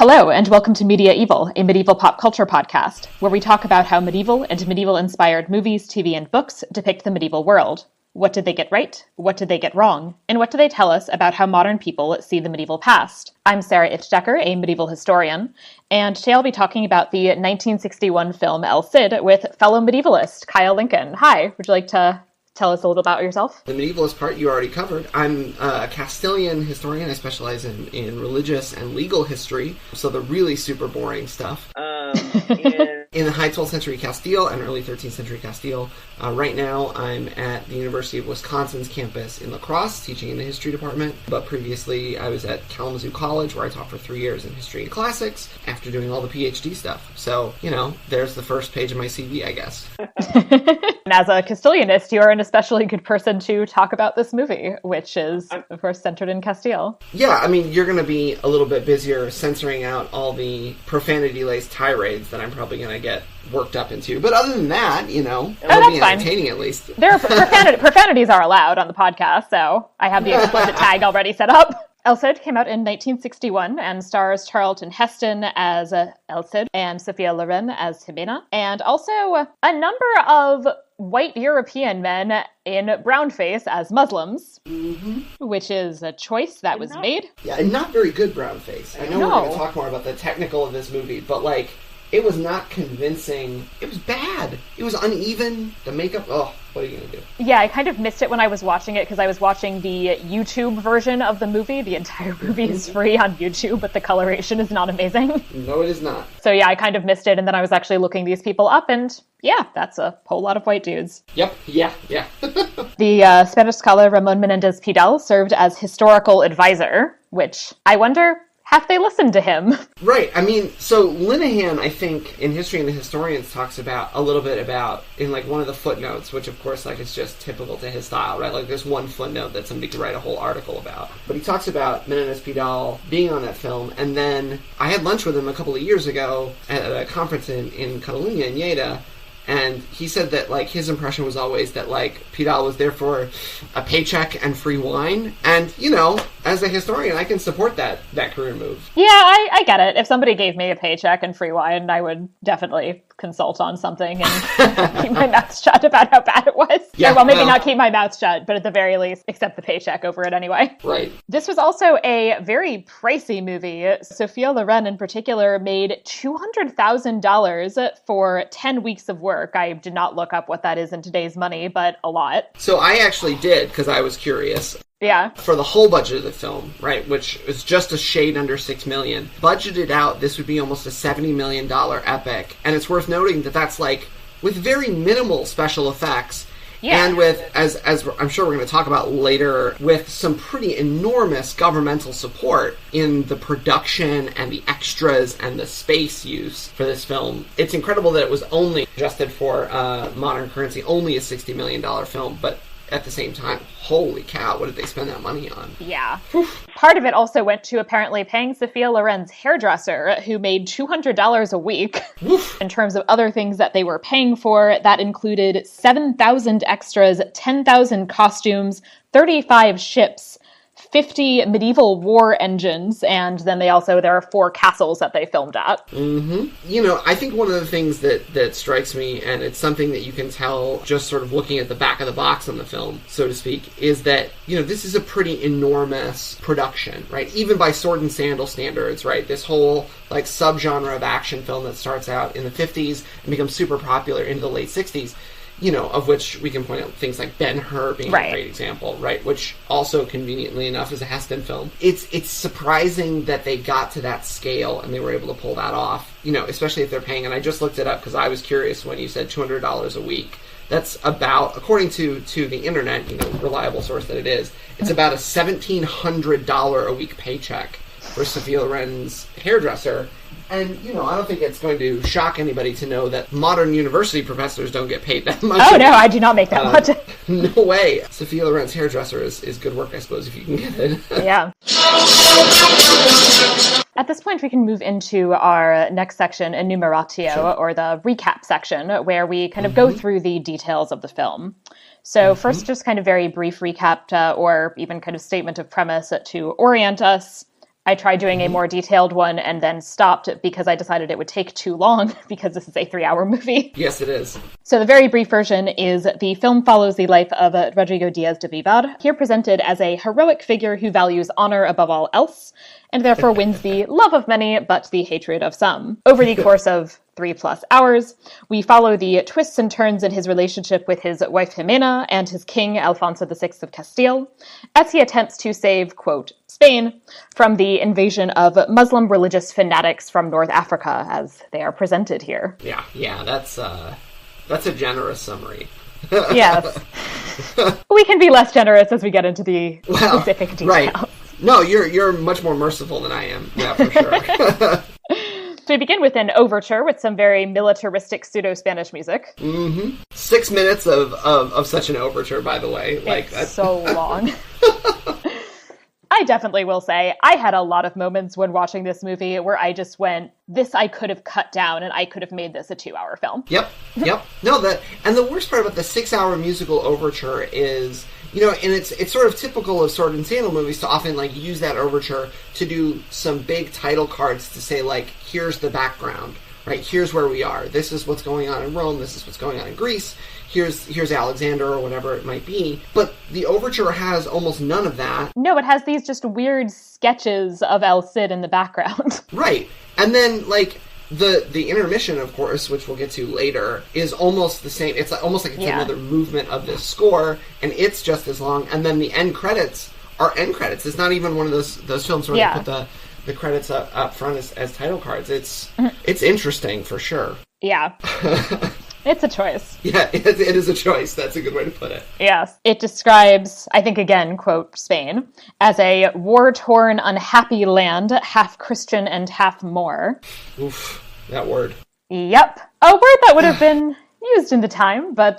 Hello, and welcome to Media-eval, a medieval pop culture podcast, where we talk about how medieval and medieval-inspired movies, TV, and books depict the medieval world. What did they get right? What did they get wrong? And what do they tell us about how modern people see the medieval past? I'm Sarah Ifft, a medieval historian, and today I'll be talking about the 1961 film El Cid with fellow medievalist Kyle Lincoln. Hi, would you like to tell us a little about yourself? The medievalist part you already covered. I'm a Castilian historian. I specialize in religious and legal history, so the really super boring stuff. In the high 12th century Castile and early 13th century Castile. Right now, I'm at the University of Wisconsin's campus in La Crosse, teaching in the history department. But previously, I was at Kalamazoo College, where I taught for 3 years in history and classics, after doing all the PhD stuff. So, there's the first page of my CV, I guess. And as a Castilianist, you are an especially good person to talk about this movie, which is, of course, centered in Castile. Yeah, I mean, you're going to be a little bit busier censoring out all the profanity-laced tirades that I'm probably going to get worked up into. But other than that, it'll be entertaining at least. There are profanities are allowed on the podcast, so I have the explicit tag already set up. El Cid came out in 1961 and stars Charlton Heston as El Cid and Sophia Loren as Jimena, and also a number of white European men in brownface as Muslims, which is a choice that was made. Yeah, and not very good brownface. I know we're going to talk more about the technical of this movie, but it was not convincing. It was bad. It was uneven. The makeup, what are you going to do? Yeah, I kind of missed it when I was watching it because I was watching the YouTube version of the movie. The entire movie is free on YouTube, but the coloration is not amazing. No, it is not. So yeah, I kind of missed it, and then I was actually looking these people up, and yeah, that's a whole lot of white dudes. Yep, yeah. The Spanish scholar Ramon Menendez Pidal served as historical advisor, which I wonder, have they listened to him? Right. I mean, so Linehan, I think, in History and the Historians, talks about a little bit about, in one of the footnotes, which of course, is just typical to his style, right? There's one footnote that somebody could write a whole article about. But he talks about Menendez Pidal being on that film, and then I had lunch with him a couple of years ago at a conference in Catalunya, in Lleida, and he said that, his impression was always that, Pidal was there for a paycheck and free wine. And, as a historian, I can support that career move. Yeah, I get it. If somebody gave me a paycheck and free wine, I would definitely consult on something and keep my mouth shut about how bad it was. Yeah, well, maybe not keep my mouth shut, but at the very least, accept the paycheck over it anyway. Right. This was also a very pricey movie. Sophia Loren, in particular, made $200,000 for 10 weeks of work. I did not look up what that is in today's money, but a lot. So I actually did, because I was curious. Yeah. For the whole budget of the film, right, which is just a shade under $6 million, budgeted out, this would be almost a $70 million epic. And it's worth noting that that's with very minimal special effects. Yeah. And with, as I'm sure we're going to talk about later, with some pretty enormous governmental support in the production and the extras and the space use for this film. It's incredible that it was only adjusted for modern currency, only a $60 million film, but at the same time, holy cow, what did they spend that money on? Yeah. Part of it also went to apparently paying Sophia Loren's hairdresser, who made $200 a week. In terms of other things that they were paying for, that included 7,000 extras, 10,000 costumes, 35 ships, 50 medieval war engines, and then there are 4 castles that they filmed at. I think one of the things that strikes me, and it's something that you can tell just sort of looking at the back of the box on the film, so to speak, is that, this is a pretty enormous production, right? Even by sword and sandal standards, right? This whole, subgenre of action film that starts out in the 50s and becomes super popular into the late 60s. Of which we can point out things like Ben-Hur being a great example, right? Which also, conveniently enough, is a Heston film. It's surprising that they got to that scale and they were able to pull that off, especially if they're paying, and I just looked it up because I was curious when you said $200 a week. That's about, according to the internet, reliable source that it is, it's about a $1,700 a week paycheck for Sophia Loren's hairdresser. And, I don't think it's going to shock anybody to know that modern university professors don't get paid that much. Oh, no, I do not make that much. No way. Sophia Loren's hairdresser is good work, I suppose, if you can get it. Yeah. At this point, we can move into our next section, enumeratio, or the recap section, where we kind of go through the details of the film. So first, just kind of very brief recap, or even kind of statement of premise to orient us. I tried doing a more detailed one and then stopped because I decided it would take too long because this is a 3-hour movie. Yes, it is. So the very brief version is the film follows the life of Rodrigo Diaz de Vivar, here presented as a heroic figure who values honor above all else, and therefore wins the love of many, but the hatred of some. Over the course of 3+ hours, we follow the twists and turns in his relationship with his wife Jimena and his king Alfonso VI of Castile, as he attempts to save, quote, Spain from the invasion of Muslim religious fanatics from North Africa, as they are presented here. Yeah, that's a generous summary. Yes. We can be less generous as we get into the specific details. Right. No, you're much more merciful than I am. Yeah, for sure. So we begin with an overture with some very militaristic pseudo-Spanish music. 6 minutes of such an overture, by the way. It's so long. I definitely will say, I had a lot of moments when watching this movie where I just went, this I could have cut down and I could have made this a 2-hour film. Yep. No, and the worst part about the 6-hour musical overture is, and it's sort of typical of sword and sandal movies to often use that overture to do some big title cards to say here's the background, right? Here's where we are. This is what's going on in Rome. This is what's going on in Greece. Here's Alexander or whatever it might be. But the overture has almost none of that. No, it has these just weird sketches of El Cid in the background. Right. And then the intermission, of course, which we'll get to later, is almost the same. It's almost like it's another movement of this score, and it's just as long. And then the end credits are end credits. It's not even one of those films where they put the credits up front as title cards. It's interesting for sure. Yeah. It's a choice. Yeah, it is a choice. That's a good way to put it. Yes. It describes, I think again, quote, Spain, as a war-torn, unhappy land, half Christian and half Moor. Oof, that word. Yep. A word that would have been used in the time, but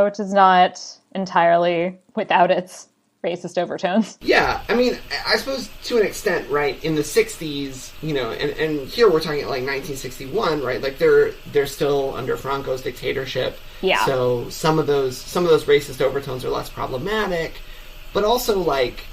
which is not entirely without its racist overtones. Yeah, I mean, I suppose to an extent, right, in the 60s, and here we're talking 1961, right, they're still under Franco's dictatorship. Yeah. So some of those racist overtones are less problematic, but also,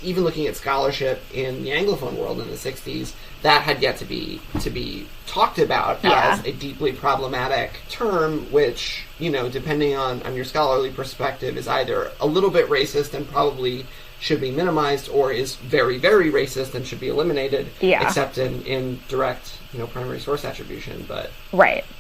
even looking at scholarship in the Anglophone world in the 60s, that had yet to be talked about as a deeply problematic term, which, depending on your scholarly perspective, is either a little bit racist and probably should be minimized, or is very, very racist and should be eliminated, except in direct, primary source attribution. But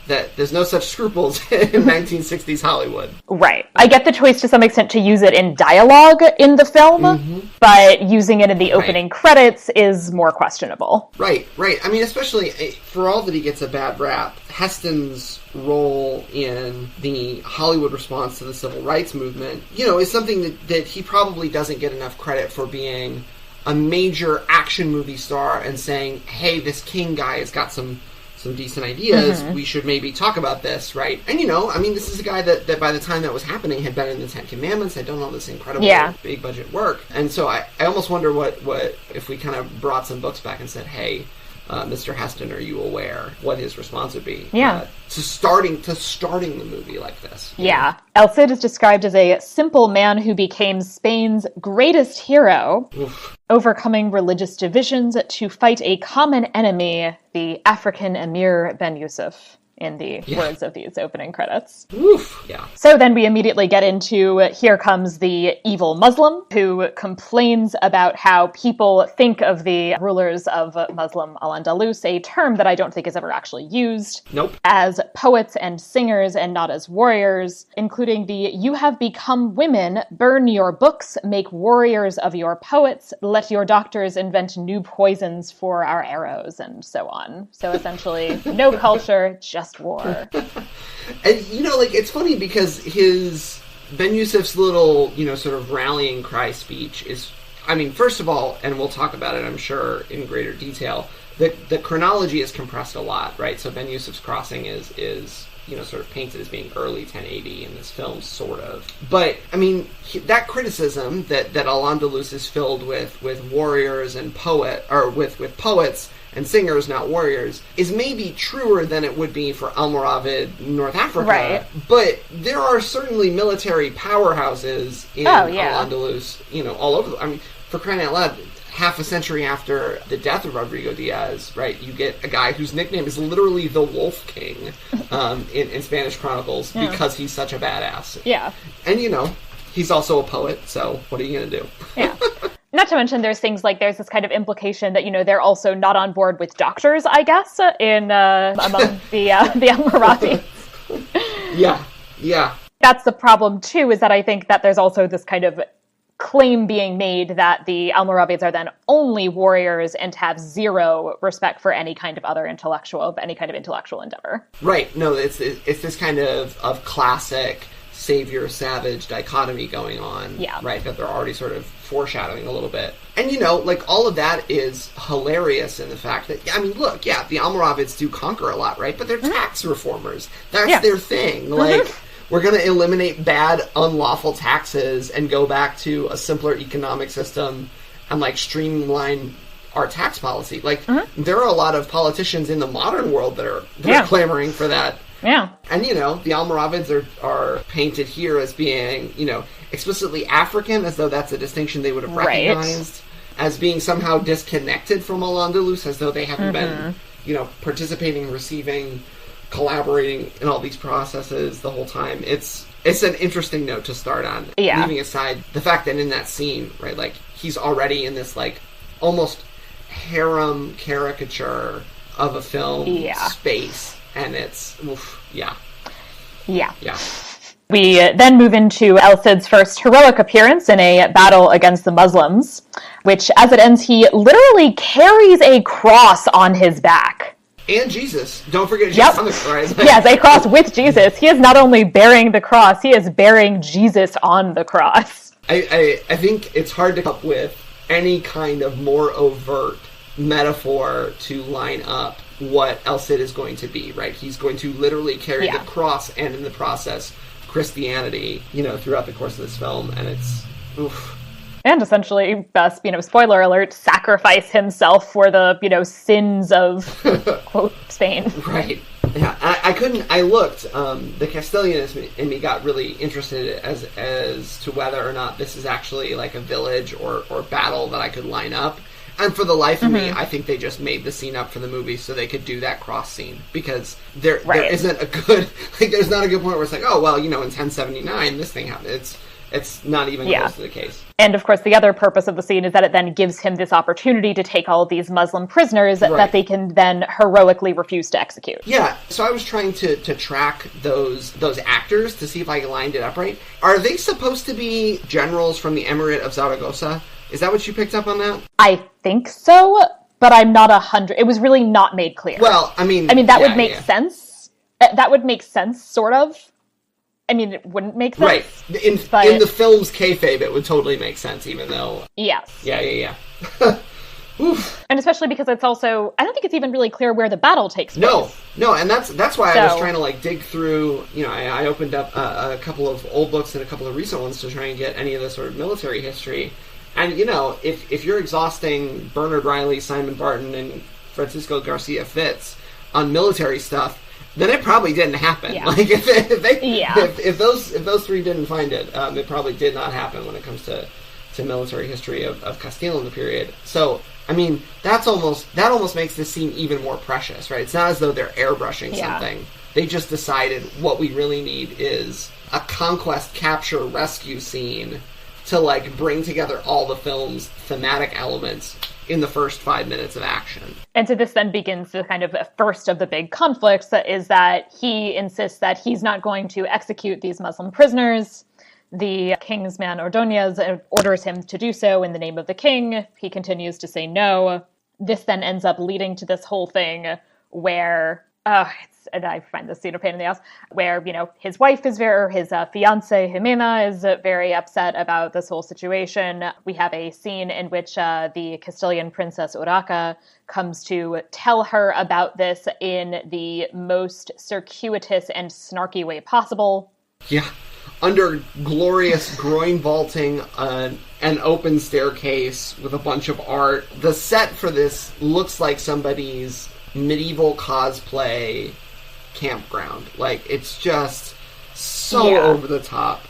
that there's no such scruples in 1960s Hollywood. Right. I get the choice to some extent to use it in dialogue in the film, but using it in the opening credits is more questionable. Right. I mean, especially for all that he gets a bad rap, Heston's role in the Hollywood response to the civil rights movement, is something that he probably doesn't get enough credit for being a major action movie star and saying, hey, this King guy has got some decent ideas, we should maybe talk about this, right? And this is a guy that by the time that was happening had been in the Ten Commandments, had done all this incredible big budget work. And so I almost wonder what if we kind of brought some books back and said, hey, Mr. Heston, are you aware what his response would be to starting the movie like this? Yeah. El Cid is described as a simple man who became Spain's greatest hero, overcoming religious divisions to fight a common enemy, the African emir Ben Yusuf, in the words of these opening credits. Oof. Yeah. So then we immediately get into, here comes the evil Muslim, who complains about how people think of the rulers of Muslim Al-Andalus, a term that I don't think is ever actually used, as poets and singers and not as warriors, including the, you have become women, burn your books, make warriors of your poets, let your doctors invent new poisons for our arrows, and so on. So essentially, no culture, just war. And it's funny because his Ben Yusuf's little sort of rallying cry speech is, first of all, and we'll talk about it I'm sure in greater detail, the chronology is compressed a lot, right? So Ben Yusuf's crossing is sort of painted as being early 1080 in this film, sort of. But that criticism that Al-Andalus is filled with warriors and with poets and singers, not warriors, is maybe truer than it would be for Almoravid, North Africa. Right. But there are certainly military powerhouses in Al-Andalus, all over. For crying out loud, half a century after the death of Rodrigo Diaz, right, you get a guy whose nickname is literally the Wolf King in Spanish Chronicles because he's such a badass. Yeah. And, he's also a poet, so what are you going to do? Yeah. Not to mention there's things like there's this kind of implication that, they're also not on board with doctors, I guess, in among the Almoravids. Yeah. That's the problem, too, is that I think that there's also this kind of claim being made that the Almoravids are then only warriors and have zero respect for any kind of any kind of intellectual endeavor. Right. No, it's this kind of classic savior savage dichotomy going on. Yeah. Right. That they're already sort of foreshadowing a little bit. And all of that is hilarious in the fact that, the Almoravids do conquer a lot, right? But they're tax reformers. That's their thing. We're going to eliminate bad, unlawful taxes and go back to a simpler economic system and, streamline our tax policy. There are a lot of politicians in the modern world that are clamoring for that. Yeah. And, the Almoravids are painted here as being, explicitly African, as though that's a distinction they would have recognized, as being somehow disconnected from Al-Andalus, as though they haven't been, participating, receiving, collaborating in all these processes the whole time. It's an interesting note to start on. Yeah. Leaving aside the fact that in that scene, right, he's already in this, almost harem caricature of a film space. And it's, Yeah. We then move into El Cid's first heroic appearance in a battle against the Muslims, which, as it ends, he literally carries a cross on his back. And Jesus. Don't forget Jesus on the cross. Yes, a cross with Jesus. He is not only bearing the cross, he is bearing Jesus on the cross. I think it's hard to come up with any kind of more overt metaphor to line up what El Cid is going to be, right? He's going to literally carry the cross and, in the process, Christianity, throughout the course of this film, and it's, oof. And essentially, spoiler alert, sacrifice himself for the, sins of, quote, Spain. Right. Yeah, I looked, the Castilian in me got really interested as to whether or not this is actually a village or battle that I could line up. And for the life of me, I think they just made the scene up for the movie so they could do that cross scene. Because there isn't a good, there's not a good point where it's in 1079, this thing happened. It's not even close to the case. And of course, the other purpose of the scene is that it then gives him this opportunity to take all of these Muslim prisoners that they can then heroically refuse to execute. Yeah, so I was trying to track those actors to see if I lined it up right. Are they supposed to be generals from the Emirate of Zaragoza? Is that what you picked up on that? I think so, but I'm not 100. It was really not made clear. Well, that would make sense. That would make sense, sort of. It wouldn't make sense. Right. In the film's kayfabe, it would totally make sense, even though... Yes. Yeah. Oof. And especially because it's also... I don't think it's even really clear where the battle takes place. No, and that's why I was trying to, dig through... I opened up a couple of old books and a couple of recent ones to try and get any of the sort of military history. And, if you're exhausting Bernard Riley, Simon Barton, and Francisco Garcia Fitz on military stuff, then it probably didn't happen. Yeah. If those three didn't find it, it probably did not happen when it comes to military history of Castile in the period. So, that almost makes this scene even more precious, right? It's not as though they're airbrushing something. They just decided what we really need is a conquest, capture, rescue scene to bring together all the film's thematic elements in the first 5 minutes of action. And so this then begins the kind of first of the big conflicts, that is that he insists that he's not going to execute these Muslim prisoners. The king's man Ordonez orders him to do so in the name of the king. He continues to say no. This then ends up leading to this whole thing where and I find this scene a pain in the ass, where, his wife is his fiancée Jimena is very upset about this whole situation. We have a scene in which the Castilian princess Urraca comes to tell her about this in the most circuitous and snarky way possible. Yeah. Under glorious groin vaulting, an open staircase with a bunch of art. The set for this looks like somebody's medieval cosplay campground. It's just so over the top.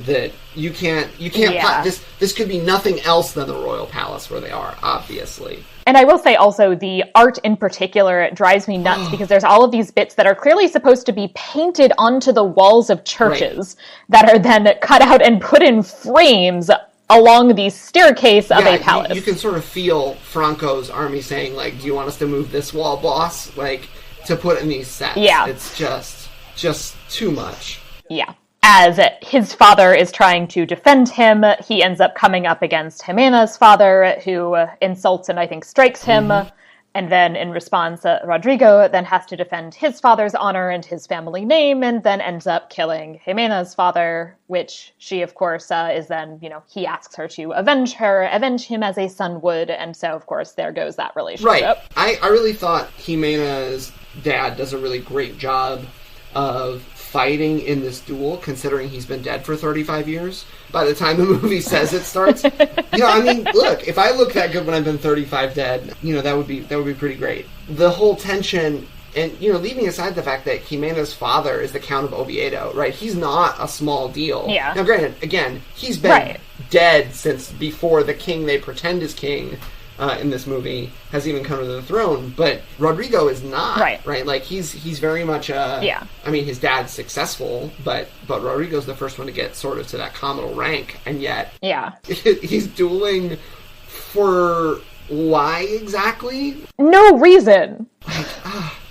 that you can't this could be nothing else than the royal palace where they are, obviously. And I will say also, the art in particular drives me nuts because there's all of these bits that are clearly supposed to be painted onto the walls of churches that are then cut out and put in frames along the staircase of a palace. You can sort of feel Franco's army saying, like, do you want us to move this wall, boss? Like, to put in these sets. Yeah. It's just too much. Yeah. As his father is trying to defend him, he ends up coming up against Jimena's father, who insults and I think strikes him. Mm-hmm. And then in response, Rodrigo then has to defend his father's honor and his family name, and then ends up killing Jimena's father, which she, of course, is then, he asks her to avenge him as a son would. And so, of course, there goes that relationship. Right. I really thought Jimena's dad does a really great job of fighting in this duel, considering he's been dead for 35 years. By the time the movie says it starts, look, if I look that good when I've been 35 dead, that would be pretty great. The whole tension, and leaving aside the fact that Jimena's father is the Count of Oviedo, right? He's not a small deal. Yeah. Now, granted, again, he's been dead since before the king they pretend is king in this movie has even come to the throne, but Rodrigo is not, right? Like, he's very much I mean, his dad's successful, but Rodrigo's the first one to get sort of to that communal rank, and yet he's dueling for why exactly? No reason.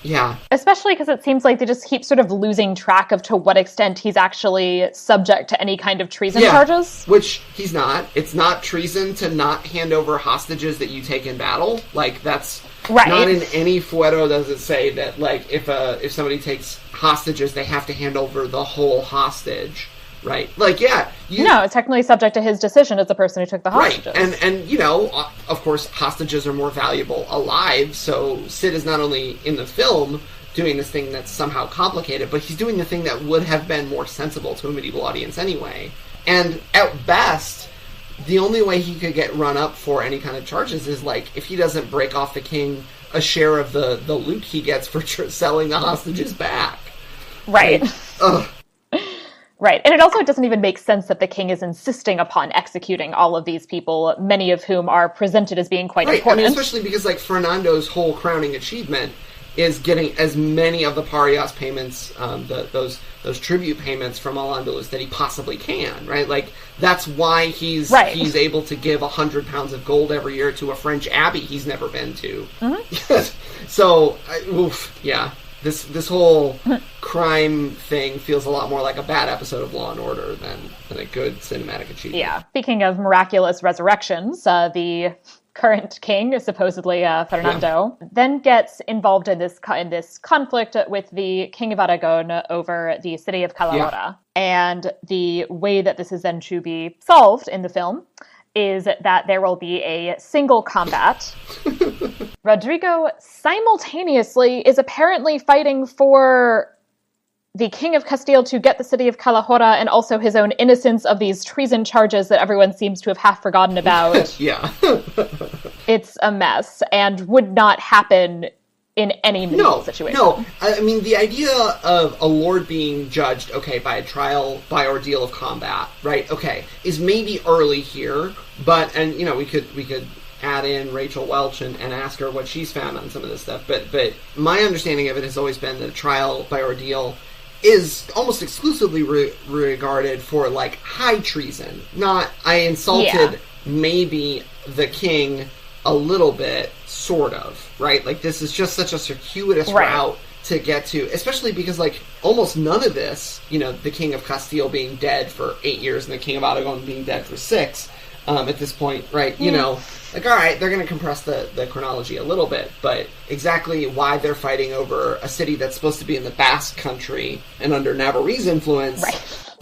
Yeah. Especially because it seems like they just keep sort of losing track of to what extent he's actually subject to any kind of treason charges. Which he's not. It's not treason to not hand over hostages that you take in battle. Like, that's not in any fuero does it say that, like, if somebody takes hostages, they have to hand over the whole hostage. Right. Like, no, it's technically subject to his decision as the person who took the hostages. Right. And of course, hostages are more valuable alive, so Cid is not only in the film doing this thing that's somehow complicated, but he's doing the thing that would have been more sensible to a medieval audience anyway. And at best, the only way he could get run up for any kind of charges is, like, if he doesn't break off the king a share of the loot he gets for selling the hostages back. Right. Like, ugh. Right, and it also doesn't even make sense that the king is insisting upon executing all of these people, many of whom are presented as being quite important. I mean, especially because, like, Fernando's whole crowning achievement is getting as many of the parias payments, those tribute payments from Al-Andalus that he possibly can, right? Like, that's why he's able to give 100 pounds of gold every year to a French abbey he's never been to. Mm-hmm. So, This whole crime thing feels a lot more like a bad episode of Law and Order than a good cinematic achievement. Yeah. Speaking of miraculous resurrections, the current king, supposedly Fernando, then gets involved in this conflict with the King of Aragon over the city of Calahorra. Yeah. And the way that this is then to be solved in the film is that there will be a single combat. Rodrigo simultaneously is apparently fighting for the King of Castile to get the city of Calahorra and also his own innocence of these treason charges that everyone seems to have half forgotten about. Yeah. It's a mess and would not happen in any medieval situation. No, I mean, the idea of a lord being judged, by a trial by ordeal of combat, right, is maybe early here, but, and, we could add in Rachel Welch and ask her what she's found on some of this stuff, but my understanding of it has always been that a trial by ordeal is almost exclusively regarded for, like, high treason, not, I insulted maybe the king a little bit, sort of, right? Like, this is just such a circuitous route to get to, especially because, like, almost none of this, the King of Castile being dead for 8 years and the King of Aragon being dead for 6 at this point, right? Like, all right, they're going to compress the chronology a little bit, but exactly why they're fighting over a city that's supposed to be in the Basque country and under Navarrese influence,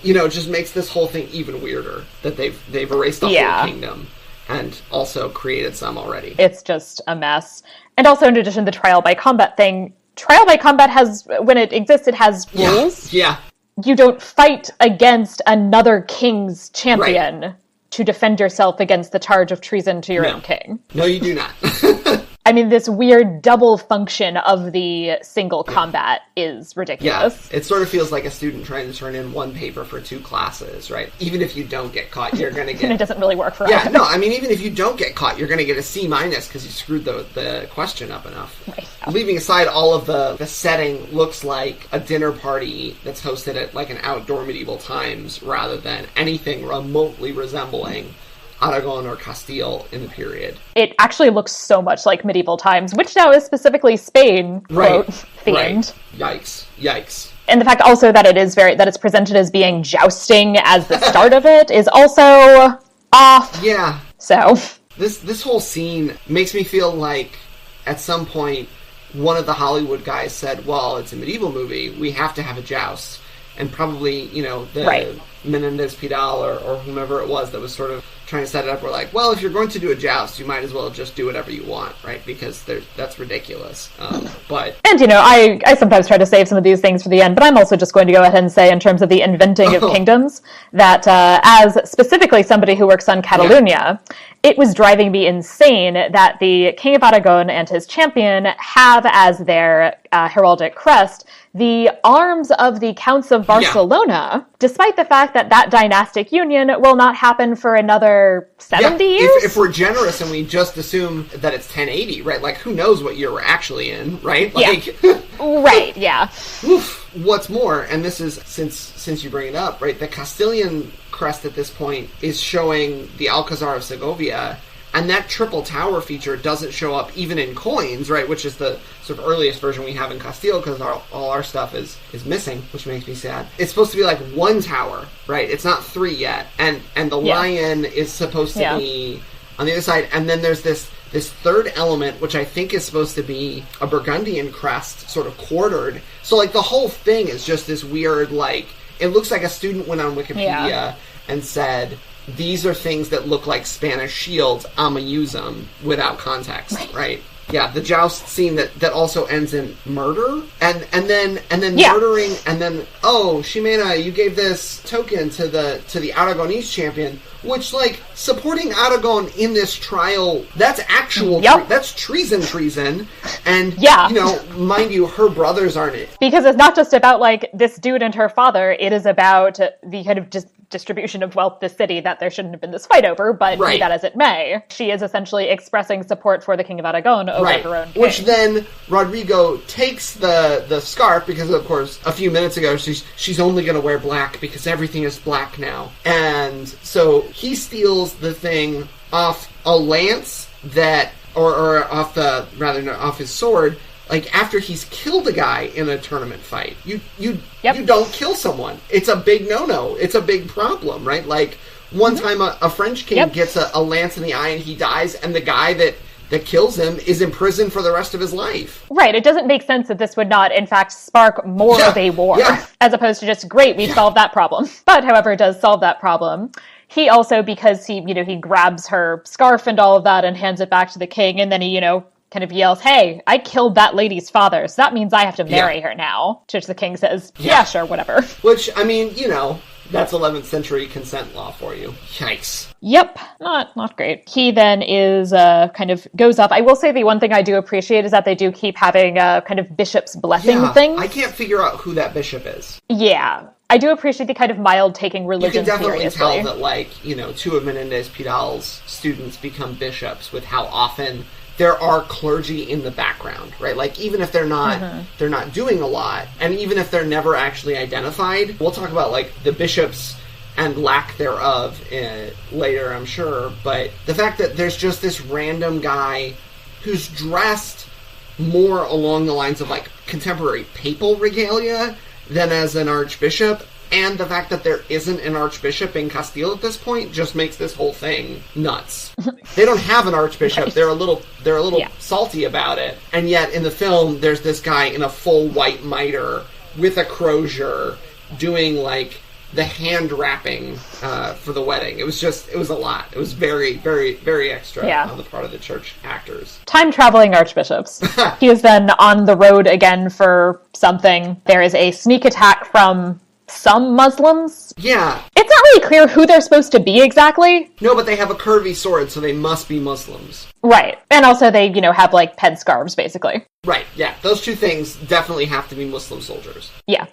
just makes this whole thing even weirder, that they've erased the whole kingdom. And also created some already. It's just a mess. And also, in addition to the trial by combat thing, trial by combat has, when it exists, it has rules. Yeah. You don't fight against another king's champion to defend yourself against the charge of treason to your own king. No, you do not. I mean, this weird double function of the single combat is ridiculous. Yeah, it sort of feels like a student trying to turn in one paper for two classes, right? Even if you don't get caught, you're going to get... And it doesn't really work for Yeah, either. no, I mean, even if you don't get caught, you're going to get a C- because you screwed the question up enough. Right. Leaving aside all of the setting looks like a dinner party that's hosted at like an outdoor medieval times rather than anything remotely resembling Aragon or Castile in the period. It actually looks so much like medieval times, which now is specifically Spain, quote, themed. Right. Yikes. And the fact also that it's presented as being jousting as the start of it is also off. Yeah. So This whole scene makes me feel like at some point one of the Hollywood guys said, well, it's a medieval movie, we have to have a joust. And probably, the Menendez Pidal or whomever it was that was sort of trying to set it up were like, well, if you're going to do a joust, you might as well just do whatever you want, right? Because that's ridiculous. But And, I sometimes try to save some of these things for the end, but I'm also just going to go ahead and say, in terms of the inventing of kingdoms, that as specifically somebody who works on Catalonia, it was driving me insane that the King of Aragon and his champion have as their heraldic crest the arms of the Counts of Barcelona, despite the fact that dynastic union will not happen for another 70 years? If we're generous and we just assume that it's 1080, right? Like, who knows what year we're actually in, right? Like, Right, yeah. Oof. What's more, and this is, since you bring it up, right, the Castilian crest at this point is showing the Alcazar of Segovia, and that triple tower feature doesn't show up even in coins, right, which is the sort of earliest version we have in Castile, because all our stuff is missing, which makes me sad. It's supposed to be like one tower, right? It's not three yet, and the lion is supposed to be on the other side, and then there's this third element, which I think is supposed to be a Burgundian crest, sort of quartered. So, like, the whole thing is just this weird, like, it looks like a student went on Wikipedia and said, these are things that look like Spanish shields, I'ma use them without context, right? Yeah, the joust scene that also ends in murder, and then murdering, and then, oh, Ximena, you gave this token to the Aragonese champion, which, like, supporting Aragon in this trial, that's actual, that's treason, and, mind you, her brothers aren't it. Because it's not just about, like, this dude and her father, it is about the kind of just distribution of wealth this city that there shouldn't have been this fight over, but be that as it may, she is essentially expressing support for the King of Aragon over her own king. Which then Rodrigo takes the scarf, because of course a few minutes ago she's only going to wear black because everything is black now, and so he steals the thing off a lance that, or off his sword. Like, after he's killed a guy in a tournament fight, you don't kill someone. It's a big no-no. It's a big problem, right? Like, one time a French king gets a lance in the eye and he dies, and the guy that kills him is in prison for the rest of his life. Right. It doesn't make sense that this would not, in fact, spark more of a war, as opposed to just, great, we solved that problem. But, however, it does solve that problem. He also, because he grabs her scarf and all of that and hands it back to the king, and then he, kind of yells, hey, I killed that lady's father, so that means I have to marry her now. To which the king says, yeah, sure, whatever. Which, I mean, that's 11th century consent law for you. Yikes. Yep, not great. He then is, kind of goes up. I will say the one thing I do appreciate is that they do keep having kind of bishop's blessing things. I can't figure out who that bishop is. Yeah. I do appreciate the kind of mild taking religion seriously. You can definitely tell that, like, two of Menendez Pidal's students become bishops with how often there are clergy in the background, right? Like, even if they're not doing a lot, and even if they're never actually identified, we'll talk about, like, the bishops and lack thereof later, I'm sure, but the fact that there's just this random guy who's dressed more along the lines of, like, contemporary papal regalia than as an archbishop, and the fact that there isn't an archbishop in Castile at this point just makes this whole thing nuts. They don't have an archbishop. Right. They're a little salty about it. And yet in the film, there's this guy in a full white mitre with a crozier doing, like, the hand wrapping for the wedding. It was a lot. It was very, very, very extra on the part of the church actors. Time-traveling archbishops. He is then on the road again for something. There is a sneak attack from some Muslims. Yeah. It's not really clear who they're supposed to be exactly. No, but they have a curvy sword, so they must be Muslims. Right. And also they, have, like, head scarves, basically. Right, yeah. Those two things definitely have to be Muslim soldiers. Yeah.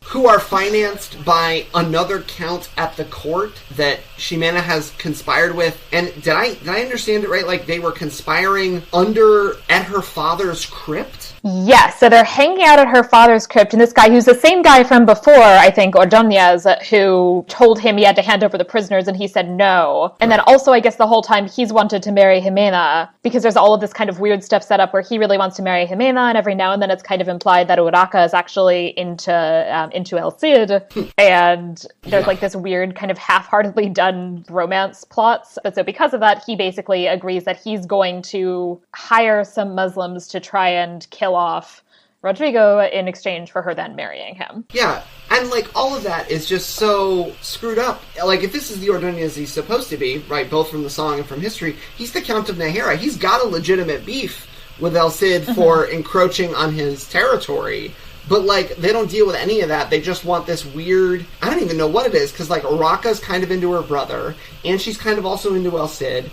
Who are financed by another count at the court that Ximena has conspired with. And did I understand it right? Like, they were conspiring at her father's crypt? Yeah, so they're hanging out at her father's crypt, and this guy, who's the same guy from before, I think, Ordonez, who told him he had to hand over the prisoners, and he said no. And then also, I guess, the whole time, he's wanted to marry Ximena, because there's all of this kind of weird stuff set up where he really wants to marry Ximena, and every now and then it's kind of implied that Urraca is actually into El Cid, and there's like this weird kind of half-heartedly done romance plots. So because of that, he basically agrees that he's going to hire some Muslims to try and kill off Rodrigo in exchange for her then marrying him. Yeah, and like all of that is just so screwed up. Like, if this is the Ordonez he's supposed to be, right, both from the song and from history, he's the Count of Najera. He's got a legitimate beef with El Cid for encroaching on his territory. But, like, they don't deal with any of that. They just want this weird... I don't even know what it is, because, like, Urraca's kind of into her brother, and she's kind of also into El Cid,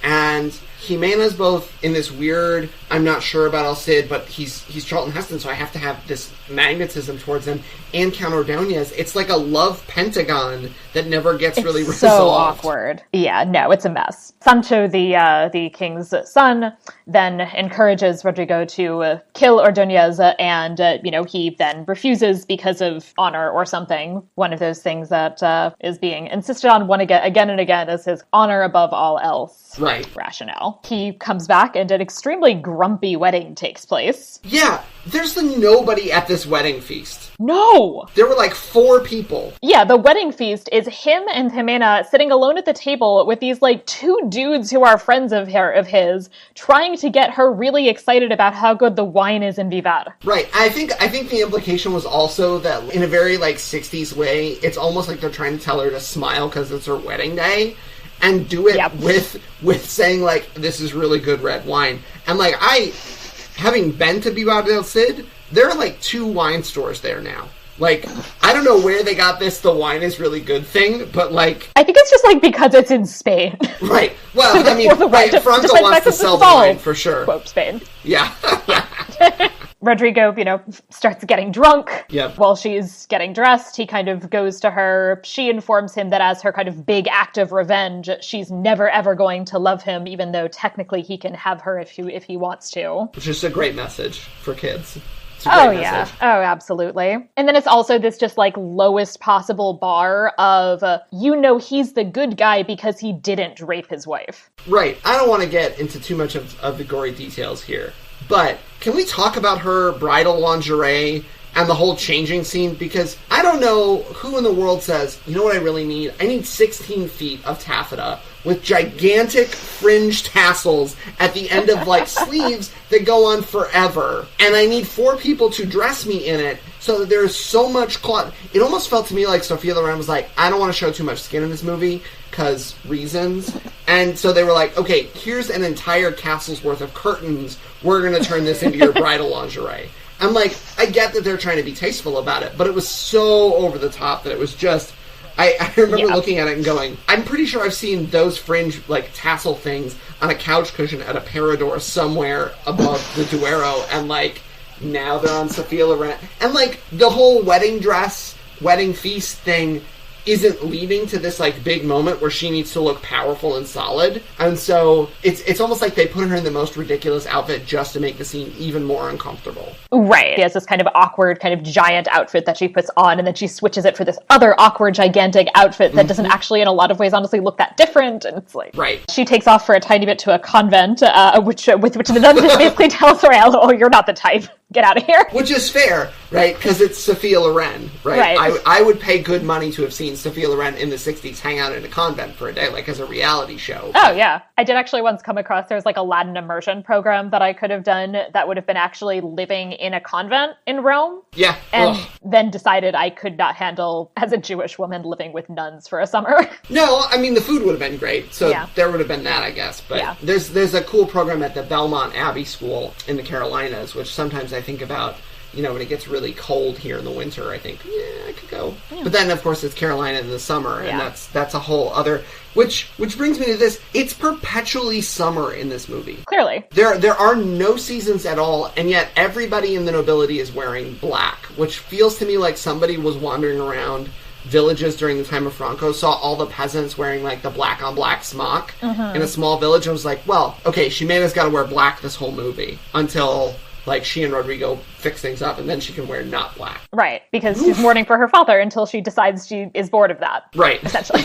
and Ximena's both in this weird, I'm not sure about El Cid, but he's Charlton Heston, so I have to have this magnetism towards him, and Count Ordonez. It's like a love pentagon that never gets really resolved. It's so awkward. Yeah, no, it's a mess. Sancho, the king's son, then encourages Rodrigo to kill Ordonez, and, he then refuses because of honor or something. One of those things that is being insisted on again and again is his honor above all else. Right. Rationale. He comes back and an extremely grumpy wedding takes place. Yeah, there's nobody at this wedding feast. No! There were like 4 people. Yeah, the wedding feast is him and Ximena sitting alone at the table with these like 2 dudes who are friends of his, trying to get her really excited about how good the wine is in Vivar. Right. I think the implication was also that in a very like 60s way, it's almost like they're trying to tell her to smile because it's her wedding day. And do it with saying, like, this is really good red wine. And, like, having been to Vivar del Cid, there are, like, 2 wine stores there now. Like, I don't know where they got this the wine is really good thing, but, like... I think it's just, like, because it's in Spain. Right. Well, I mean, Franco wants to sell the wine, for sure. Quote, Spain. Yeah. Rodrigo, starts getting drunk. Yep. While she's getting dressed, he kind of goes to her. She informs him that as her kind of big act of revenge, she's never ever going to love him, even though technically he can have her if he wants to. Which is a great message for kids. Oh, yeah. Oh, absolutely. And then it's also this just, like, lowest possible bar of, he's the good guy because he didn't rape his wife. Right. I don't want to get into too much of the gory details here. But can we talk about her bridal lingerie and the whole changing scene? Because I don't know who in the world says, you know what I really need? I need 16 feet of taffeta with gigantic fringe tassels at the end of, like, sleeves that go on forever. And I need 4 people to dress me in it so that there's so much cloth. It almost felt to me like Sophia Loren was like, I don't want to show too much skin in this movie because reasons. And so they were like, okay, here's an entire castle's worth of curtains. We're going to turn this into your bridal lingerie. I'm like, I get that they're trying to be tasteful about it, but it was so over the top that it was just... I remember looking at it and going, I'm pretty sure I've seen those fringe, like, tassel things on a couch cushion at a Parador somewhere above the Duero, and, like, now they're on Sophia Loren. And, like, the whole wedding dress, wedding feast thing isn't leading to this, like, big moment where she needs to look powerful and solid. And so it's almost like they put her in the most ridiculous outfit just to make the scene even more uncomfortable. Right. She has this kind of awkward, kind of giant outfit that she puts on, and then she switches it for this other awkward, gigantic outfit that doesn't actually, in a lot of ways, honestly look that different. And it's like... Right. She takes off for a tiny bit to a convent, with which the nun basically tells Rael, oh, you're not the type. Get out of here. Which is fair, right? Because it's Sophia Loren, right? I would pay good money to have seen Sophia Loren in the 60s hang out in a convent for a day, like as a reality show. Oh, yeah. I did actually once come across, there's like a Latin immersion program that I could have done that would have been actually living in a convent in Rome. Yeah. And then decided I could not handle, as a Jewish woman, living with nuns for a summer. No, I mean, the food would have been great, so there would have been that, I guess. But there's a cool program at the Belmont Abbey School in the Carolinas, which sometimes I think about when it gets really cold here in the winter, I think, I could go. Yeah. But then, of course, it's Carolina in the summer, and that's a whole other... Which brings me to this. It's perpetually summer in this movie. Clearly. There are no seasons at all, and yet everybody in the nobility is wearing black, which feels to me like somebody was wandering around villages during the time of Franco, saw all the peasants wearing, like, the black-on-black smock in a small village, and was like, well, okay, Ximena's got to wear black this whole movie until... like, she and Rodrigo fix things up, and then she can wear not black. Right, because she's mourning for her father until she decides she is bored of that. Right. Essentially.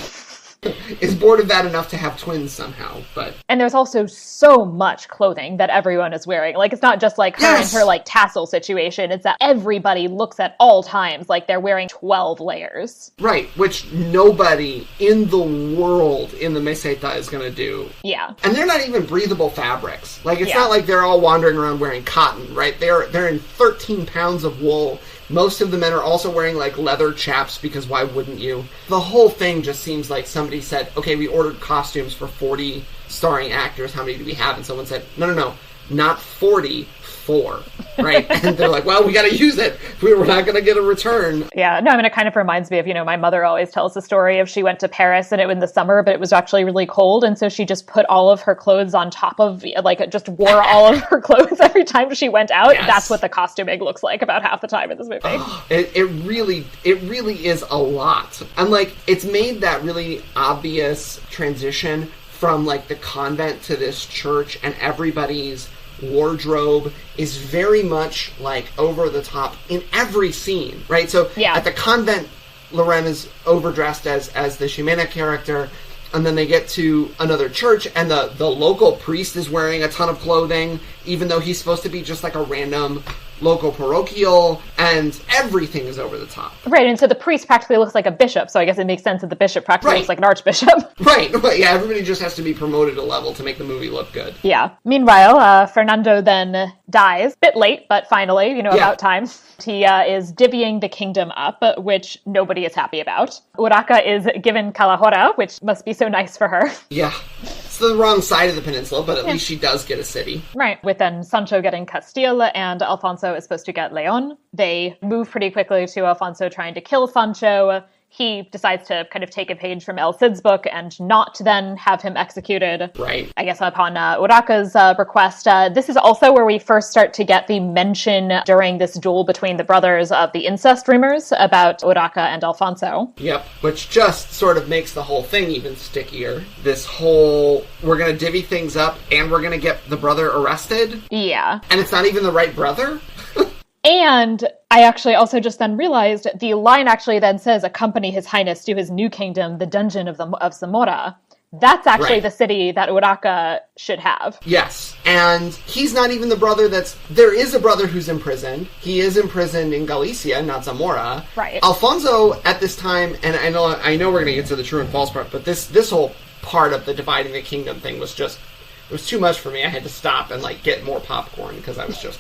Is bored of that enough to have twins somehow, but... And there's also so much clothing that everyone is wearing. Like, it's not just, like, her and her, like, tassel situation. It's that everybody looks at all times like they're wearing 12 layers. Right, which nobody in the world in the Meseta is going to do. Yeah. And they're not even breathable fabrics. Like, it's not like they're all wandering around wearing cotton, right? They're in 13 pounds of wool. Most of the men are also wearing, like, leather chaps, because why wouldn't you? The whole thing just seems like somebody said, okay, we ordered costumes for 40 starring actors, how many do we have? And someone said, no, not 40, 4, right? And they're like, well, we gotta use it. We're not gonna get a return. Yeah, no, I mean, it kind of reminds me of, my mother always tells the story of she went to Paris and it was in the summer, but it was actually really cold, and so she just put all of her clothes on top of, like, just wore all of her clothes every time she went out. Yes. That's what the costuming looks like about half the time in this movie. It really is a lot. And, like, it's made that really obvious transition from, like, the convent to this church, and everybody's wardrobe is very much, like, over the top in every scene, right? So at the convent, Loren is overdressed as the Ximena character, and then they get to another church, and the local priest is wearing a ton of clothing, even though he's supposed to be just, like, a random local parochial, and everything is over the top. Right, and so the priest practically looks like a bishop, so I guess it makes sense that the bishop practically looks like an archbishop. Right, yeah, everybody just has to be promoted a level to make the movie look good. Yeah. Meanwhile, Fernando then dies. Bit late, but finally, about time. He is divvying the kingdom up, which nobody is happy about. Urraca is given Calahorra, which must be so nice for her. Yeah. It's the wrong side of the peninsula, but at least she does get a city. Right, with then Sancho getting Castile, and Alfonso is supposed to get Leon. They move pretty quickly to Alfonso trying to kill Sancho. He decides to kind of take a page from El Cid's book and not then have him executed. Right. I guess upon Urraca's request. This is also where we first start to get the mention during this duel between the brothers of the incest rumors about Urraca and Alfonso. Yep, which just sort of makes the whole thing even stickier. This whole, we're going to divvy things up and we're going to get the brother arrested? Yeah. And it's not even the right brother? And I actually also just then realized the line actually then says, accompany His Highness to his new kingdom, the dungeon of Zamora. That's actually the city that Urraca should have. Yes, and he's not even the brother there is a brother who's imprisoned. He is imprisoned in Galicia, not Zamora. Right. Alfonso, at this time, and I know we're going to get to the true and false part, but this whole part of the dividing the kingdom thing was just... It was too much for me. I had to stop and, like, get more popcorn because I was just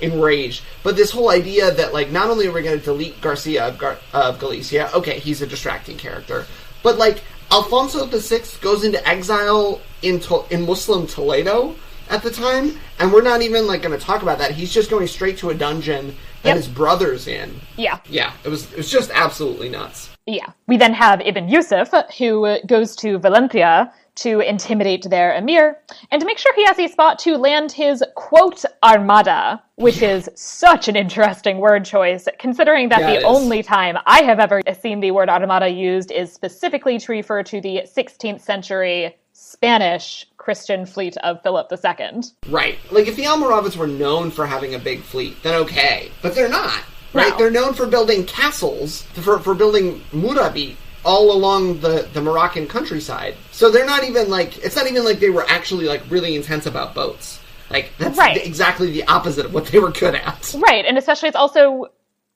enraged. But this whole idea that, like, not only are we going to delete Garcia of Galicia, okay, he's a distracting character, but, like, Alfonso VI goes into exile in Muslim Toledo at the time, and we're not even, like, going to talk about that. He's just going straight to a dungeon that his brother's in. Yeah. Yeah, it was just absolutely nuts. Yeah. We then have Ibn Yusuf, who goes to Valencia to intimidate their emir, and to make sure he has a spot to land his, quote, armada, which is such an interesting word choice, considering that the only time I have ever seen the word armada used is specifically to refer to the 16th century Spanish Christian fleet of Philip II. Right. Like, if the Almoravids were known for having a big fleet, then okay. But they're not, right? No. They're known for building castles, for building murabit, all along the Moroccan countryside. So they're not even like, it's not even like they were actually like really intense about boats. Like, that's exactly the opposite of what they were good at. Right, and especially it's also,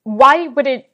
why would it,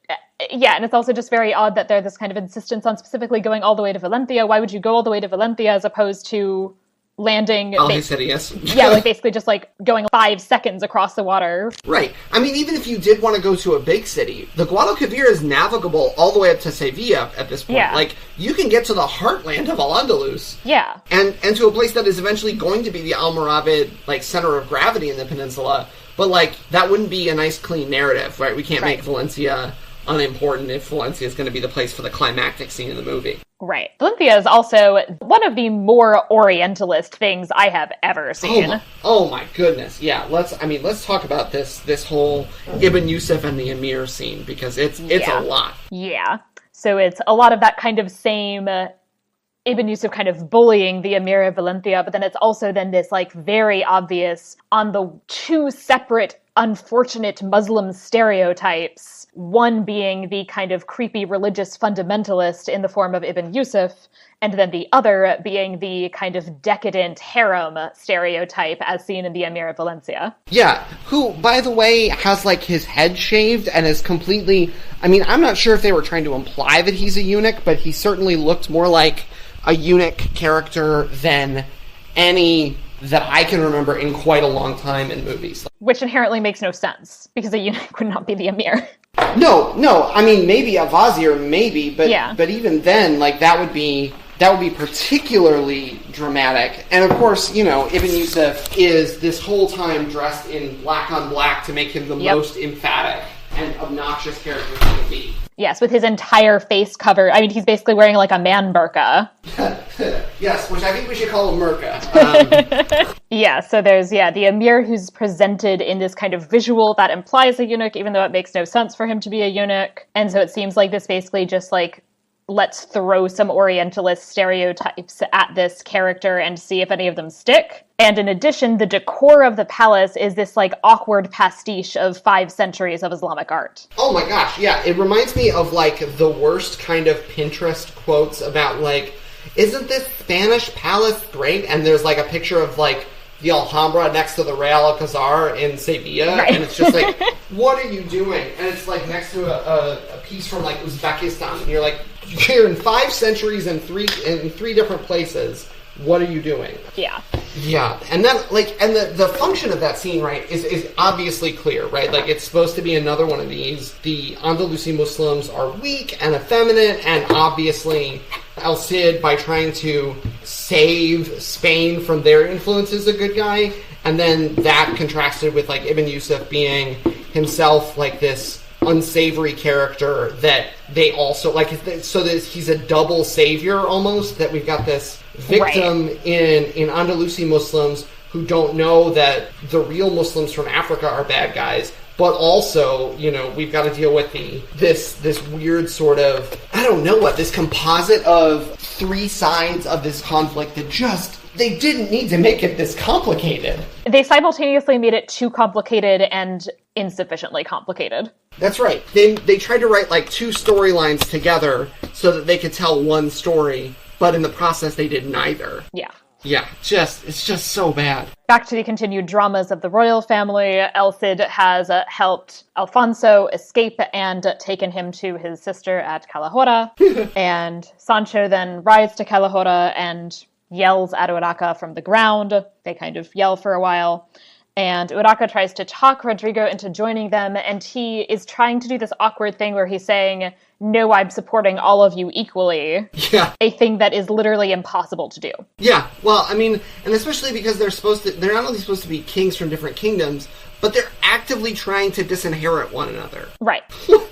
and it's also just very odd that there's this kind of insistence on specifically going all the way to Valencia. Why would you go all the way to Valencia as opposed to landing. Algeciras. Yeah, like basically just like going 5 seconds across the water. Right. I mean, even if you did want to go to a big city, the Guadalquivir is navigable all the way up to Sevilla at this point. Yeah. Like, you can get to the heartland of Al-Andalus. Yeah. And to a place that is eventually going to be the Almoravid, like, center of gravity in the peninsula. But, like, that wouldn't be a nice, clean narrative, right? We can't make Valencia unimportant if Valencia is going to be the place for the climactic scene in the movie. Right. Valencia is also one of the more Orientalist things I have ever seen. Oh my goodness. Yeah, let's talk about this whole Ibn Yusuf and the Emir scene, because it's a lot. Yeah. So it's a lot of that kind of same Ibn Yusuf kind of bullying the Emir of Valencia, but then it's also then this like very obvious on the 2 separate unfortunate Muslim stereotypes, one being the kind of creepy religious fundamentalist in the form of Ibn Yusuf, and then the other being the kind of decadent harem stereotype as seen in the Emir of Valencia. Yeah, who, by the way, has like his head shaved and is completely, I mean, I'm not sure if they were trying to imply that he's a eunuch, but he certainly looked more like a eunuch character than any that I can remember in quite a long time in movies. Which inherently makes no sense, because a eunuch would not be the Emir. No, I mean, maybe a Vizier, maybe, but even then, like, that would be particularly dramatic. And of course, you know, Ibn Yusuf is this whole time dressed in black on black to make him the most emphatic and obnoxious character he can be. Yes, with his entire face covered. I mean, he's basically wearing like a man burqa. Yes, which I think we should call a merca. Yeah, so there's, the Emir who's presented in this kind of visual that implies a eunuch, even though it makes no sense for him to be a eunuch. And so it seems like this basically just like, let's throw some Orientalist stereotypes at this character and see if any of them stick. And in addition, the decor of the palace is this like awkward pastiche of 5 centuries of Islamic art. Oh my gosh, yeah. It reminds me of like the worst kind of Pinterest quotes about like, isn't this Spanish palace great? And there's like a picture of like the Alhambra next to the Real Alcazar in Sevilla. Right. And it's just like, what are you doing? And it's like next to a piece from like Uzbekistan. And you're like, you're in 5 centuries in three different places. What are you doing? Yeah. Yeah, and then like, and the function of that scene, right, is obviously clear, right? Like, it's supposed to be another one of these. The Andalusi Muslims are weak and effeminate, and obviously El Cid, by trying to save Spain from their influence, is a good guy. And then that contrasted with like Ibn Yusuf being himself like this unsavory character that they also like, so that he's a double savior almost, that we've got this victim in Andalusi Muslims who don't know that the real Muslims from Africa are bad guys, but also, you know, we've got to deal with this weird sort of, I don't know what, this composite of 3 sides of this conflict that just, they didn't need to make it this complicated. They simultaneously made it too complicated and insufficiently complicated. That's right. They tried to write like 2 storylines together so that they could tell one story, but in the process they did neither. Yeah. Yeah, it's just so bad. Back to the continued dramas of the royal family, El Cid has helped Alfonso escape and taken him to his sister at Calahorra. And Sancho then rides to Calahorra and yells at Urraca from the ground. They kind of yell for a while. And Urraca tries to talk Rodrigo into joining them, and he is trying to do this awkward thing where he's saying, no, I'm supporting all of you equally. Yeah. A thing that is literally impossible to do. Yeah, well, I mean, and especially because they're not only supposed to be kings from different kingdoms, but they're actively trying to disinherit one another. Right.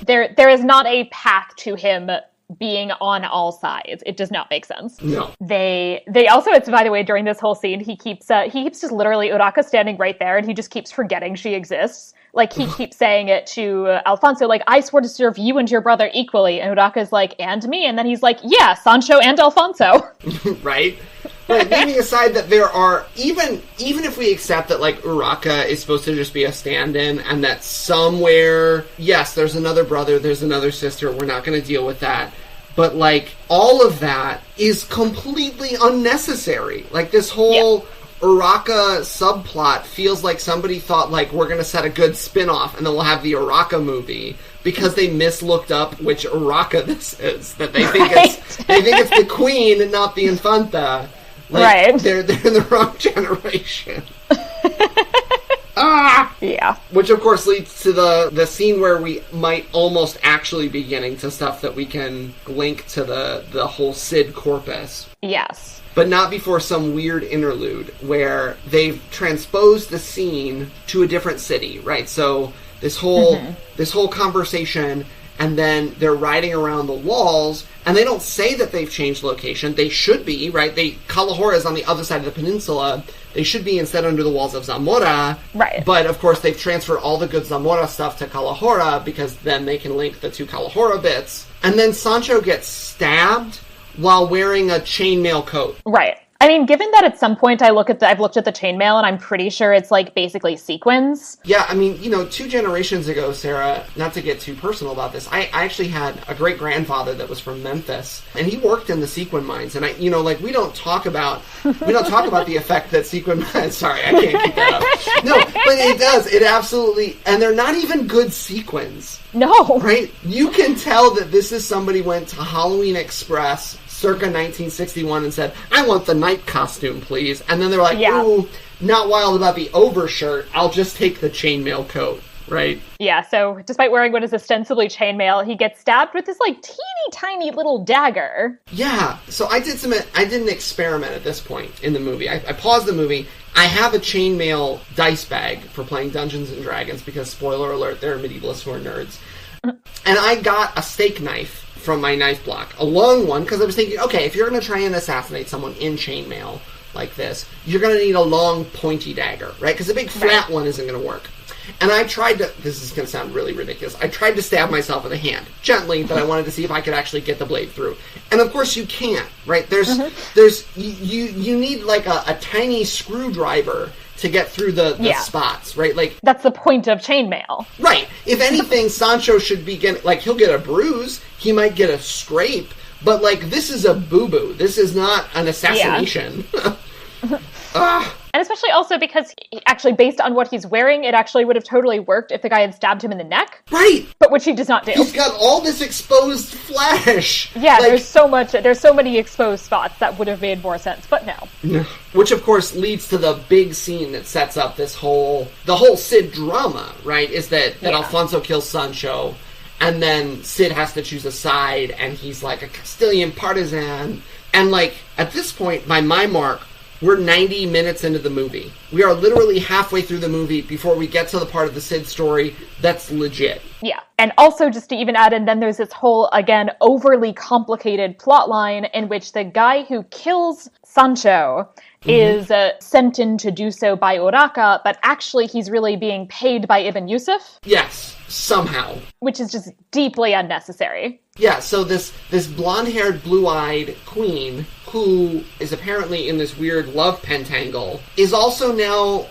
There is not a path to him being on all sides. It does not make sense. No. They also, it's, by the way, during this whole scene, he keeps just literally Urraca standing right there, and he just keeps forgetting she exists. Like, he keeps saying it to Alfonso, like, I swore to serve you and your brother equally. And Urraca's like, and me? And then he's like, yeah, Sancho and Alfonso. Right? Right, leaving aside that there are, even if we accept that, like, Urraca is supposed to just be a stand-in, and that somewhere, yes, there's another brother, there's another sister, we're not going to deal with that. But, like, all of that is completely unnecessary. Like, this whole Urraca subplot feels like somebody thought, like, we're going to set a good spin-off, and then we'll have the Urraca movie, because they mislooked up which Urraca this is. That they think it's the queen and not the Infanta. Like, right. They're in the wrong generation. Yeah. Which, of course, leads to the scene where we might almost actually be getting to stuff that we can link to the whole Cid corpus. Yes. But not before some weird interlude where they've transposed the scene to a different city, right? So this whole conversation, and then they're riding around the walls, and they don't say that they've changed location. They should be, right? Calahorra is on the other side of the peninsula. They should be instead under the walls of Zamora. Right. But, of course, they've transferred all the good Zamora stuff to Calahorra because then they can link the two Calahorra bits. And then Sancho gets stabbed while wearing a chainmail coat. Right. I mean, given that at some point I've looked at the chainmail, and I'm pretty sure it's, like, basically sequins. Yeah, I mean, 2 generations ago, Sarah, not to get too personal about this, I actually had a great-grandfather that was from Memphis, and he worked in the sequin mines, and we don't talk about the effect that sequin mines, sorry, I can't keep that up. No, but it does, it absolutely, and they're not even good sequins. No. Right? You can tell that this is somebody went to Halloween Express circa 1961 and said, I want the night costume, please. And then they're like, ooh, not wild about the overshirt. I'll just take the chainmail coat, right? Yeah, so despite wearing what is ostensibly chainmail, he gets stabbed with this, like, teeny tiny little dagger. Yeah, so I did an experiment at this point in the movie. I paused the movie. I have a chainmail dice bag for playing Dungeons & Dragons because, spoiler alert, there are medievalists who are nerds. And I got a steak knife from my knife block, a long one, because I was thinking, okay, if you're going to try and assassinate someone in chainmail like this, you're going to need a long, pointy dagger, right? Because a big flat one isn't going to work. And I tried to, this is going to sound really ridiculous, I tried to stab myself in the hand, gently, but I wanted to see if I could actually get the blade through. And of course you can't, right? You need like a tiny screwdriver to get through the spots, right? Like, that's the point of chainmail. Right. If anything, Sancho should be getting, like, he'll get a bruise, he might get a scrape, but, like, this is a boo-boo. This is not an assassination. And especially also because, actually, based on what he's wearing, it actually would have totally worked if the guy had stabbed him in the neck. Right! But which he does not do. He's got all this exposed flesh! Yeah, like, there's so many exposed spots that would have made more sense, but no. Which, of course, leads to the big scene that sets up the whole Cid drama, right? Is that Alfonso kills Sancho, and then Cid has to choose a side, and he's like a Castilian partisan. And, like, at this point, by my mark, we're 90 minutes into the movie. We are literally halfway through the movie before we get to the part of the Cid story that's legit. Yeah. And also, just to even add in, then there's this whole, again, overly complicated plot line in which the guy who kills Sancho is sent in to do so by Urraca, but actually he's really being paid by Ibn Yusuf. Yes, somehow. Which is just deeply unnecessary. Yeah, so this blonde-haired, blue-eyed queen, who is apparently in this weird love pentangle, is also now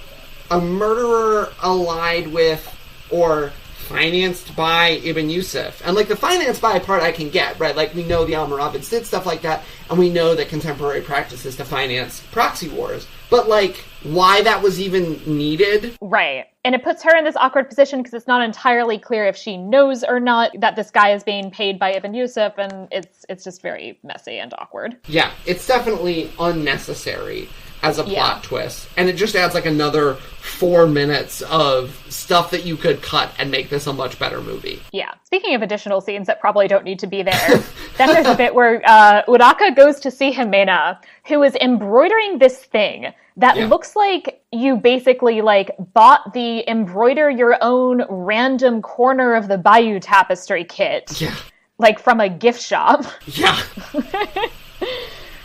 a murderer allied with, or financed by Ibn Yusuf. And, like, the financed by part I can get, right? Like, we know the Almoravid did stuff like that, and we know that contemporary practice is to finance proxy wars. But, like, why that was even needed? Right. And it puts her in this awkward position because it's not entirely clear if she knows or not that this guy is being paid by Ibn Yusuf, and it's just very messy and awkward. Yeah, it's definitely unnecessary as a plot twist. And it just adds, like, another 4 minutes of stuff that you could cut and make this a much better movie. Yeah. Speaking of additional scenes that probably don't need to be there, then there's a bit where Urraca goes to see Jimena, who is embroidering this thing that looks like you basically, like, bought the embroider your own random corner of the Bayou tapestry kit. Yeah. Like, from a gift shop. Yeah.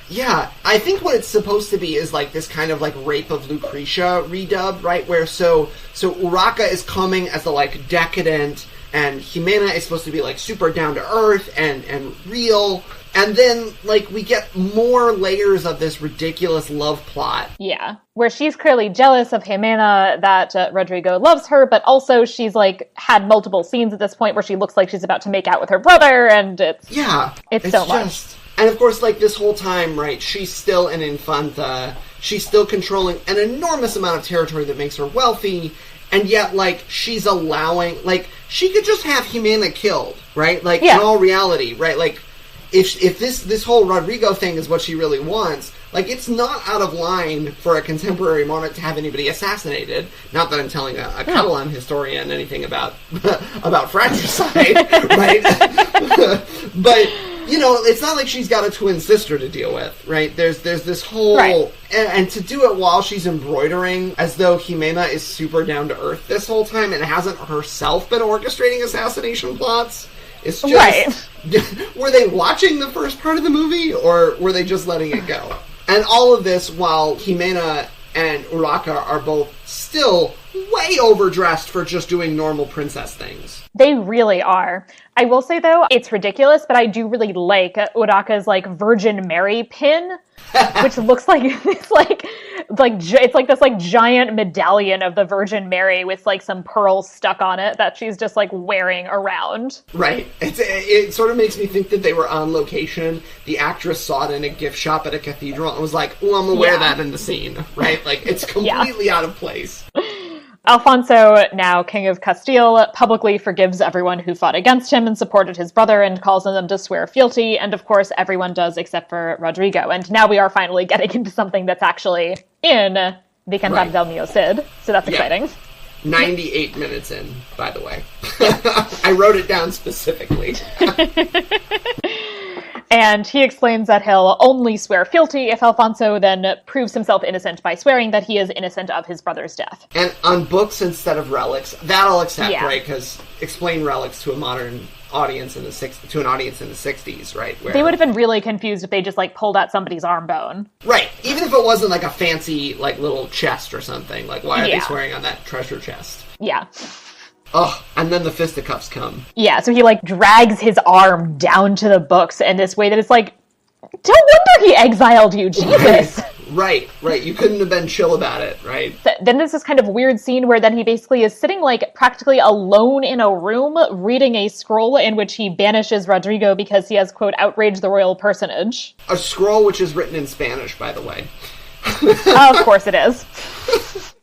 Yeah, I think what it's supposed to be is, like, this kind of, like, Rape of Lucretia redub, right? Where, so Urraca is coming as the, like, decadent, and Jimena is supposed to be, like, super down-to-earth and real. And then, like, we get more layers of this ridiculous love plot. Yeah, where she's clearly jealous of Jimena that Rodrigo loves her, but also she's, like, had multiple scenes at this point where she looks like she's about to make out with her brother, and it's so much. And of course, like, this whole time, right, she's still an infanta, she's still controlling an enormous amount of territory that makes her wealthy, and yet, like, she's allowing, like, she could just have Jimena killed, right? Like, in all reality, right? Like, if this whole Rodrigo thing is what she really wants, Like, it's not out of line for a contemporary monarch to have anybody assassinated. Not that I'm telling a Catalan historian anything about fratricide, right? But, you know, it's not like she's got a twin sister to deal with, right? There's this whole... Right. And to do it while she's embroidering, as though Jimena is super down to earth this whole time and hasn't herself been orchestrating assassination plots. It's just... Right. Were they watching the first part of the movie, or were they just letting it go? And all of this while Jimena and Urraca are both still way overdressed for just doing normal princess things. They really are. I will say, though, it's ridiculous, but I do really like Urraca's, like, Virgin Mary pin, which looks like it's like this, like, giant medallion of the Virgin Mary with, like, some pearls stuck on it that she's just, like, wearing around. Right. It sort of makes me think that they were on location. The actress saw it in a gift shop at a cathedral and was like, oh, I'm going to wear that in the scene, right? Like, it's completely out of place. Alfonso, now King of Castile, publicly forgives everyone who fought against him and supported his brother and calls on them to swear fealty, and of course everyone does except for Rodrigo. And now we are finally getting into something that's actually in the Cantar de Mio Cid, so that's exciting. 98 minutes in, by the way. I wrote it down specifically. And he explains that he'll only swear fealty if Alfonso then proves himself innocent by swearing that he is innocent of his brother's death. And on books instead of relics, that I'll accept, right? Because explain relics to a modern audience in the 60s, right? Where they would have been really confused if they just, like, pulled out somebody's arm bone. Right. Even if it wasn't, like, a fancy, like, little chest or something. Like, why are they swearing on that treasure chest? Yeah. Oh, and then the fisticuffs come. Yeah, so he, like, drags his arm down to the books in this way that it's like, don't wonder he exiled you, Jesus! Right. You couldn't have been chill about it, right? Then there's this kind of weird scene where then he basically is sitting, like, practically alone in a room reading a scroll in which he banishes Rodrigo because he has, quote, outraged the royal personage. A scroll which is written in Spanish, by the way. Of course it is.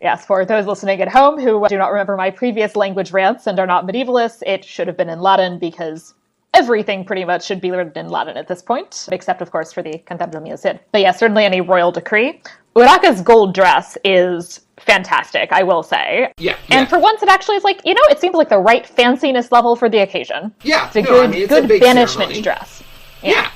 Yes, for those listening at home who do not remember my previous language rants and are not medievalists, it should have been in Latin because everything pretty much should be written in Latin at this point, except, of course, for the Cantar de Mio Cid. But yeah, certainly any royal decree. Urraca's gold dress is fantastic, I will say. Yeah. And for once, it actually is like, you know, it seems like the right fanciness level for the occasion. Yeah. It's a good banishment ceremony. Dress. Yeah.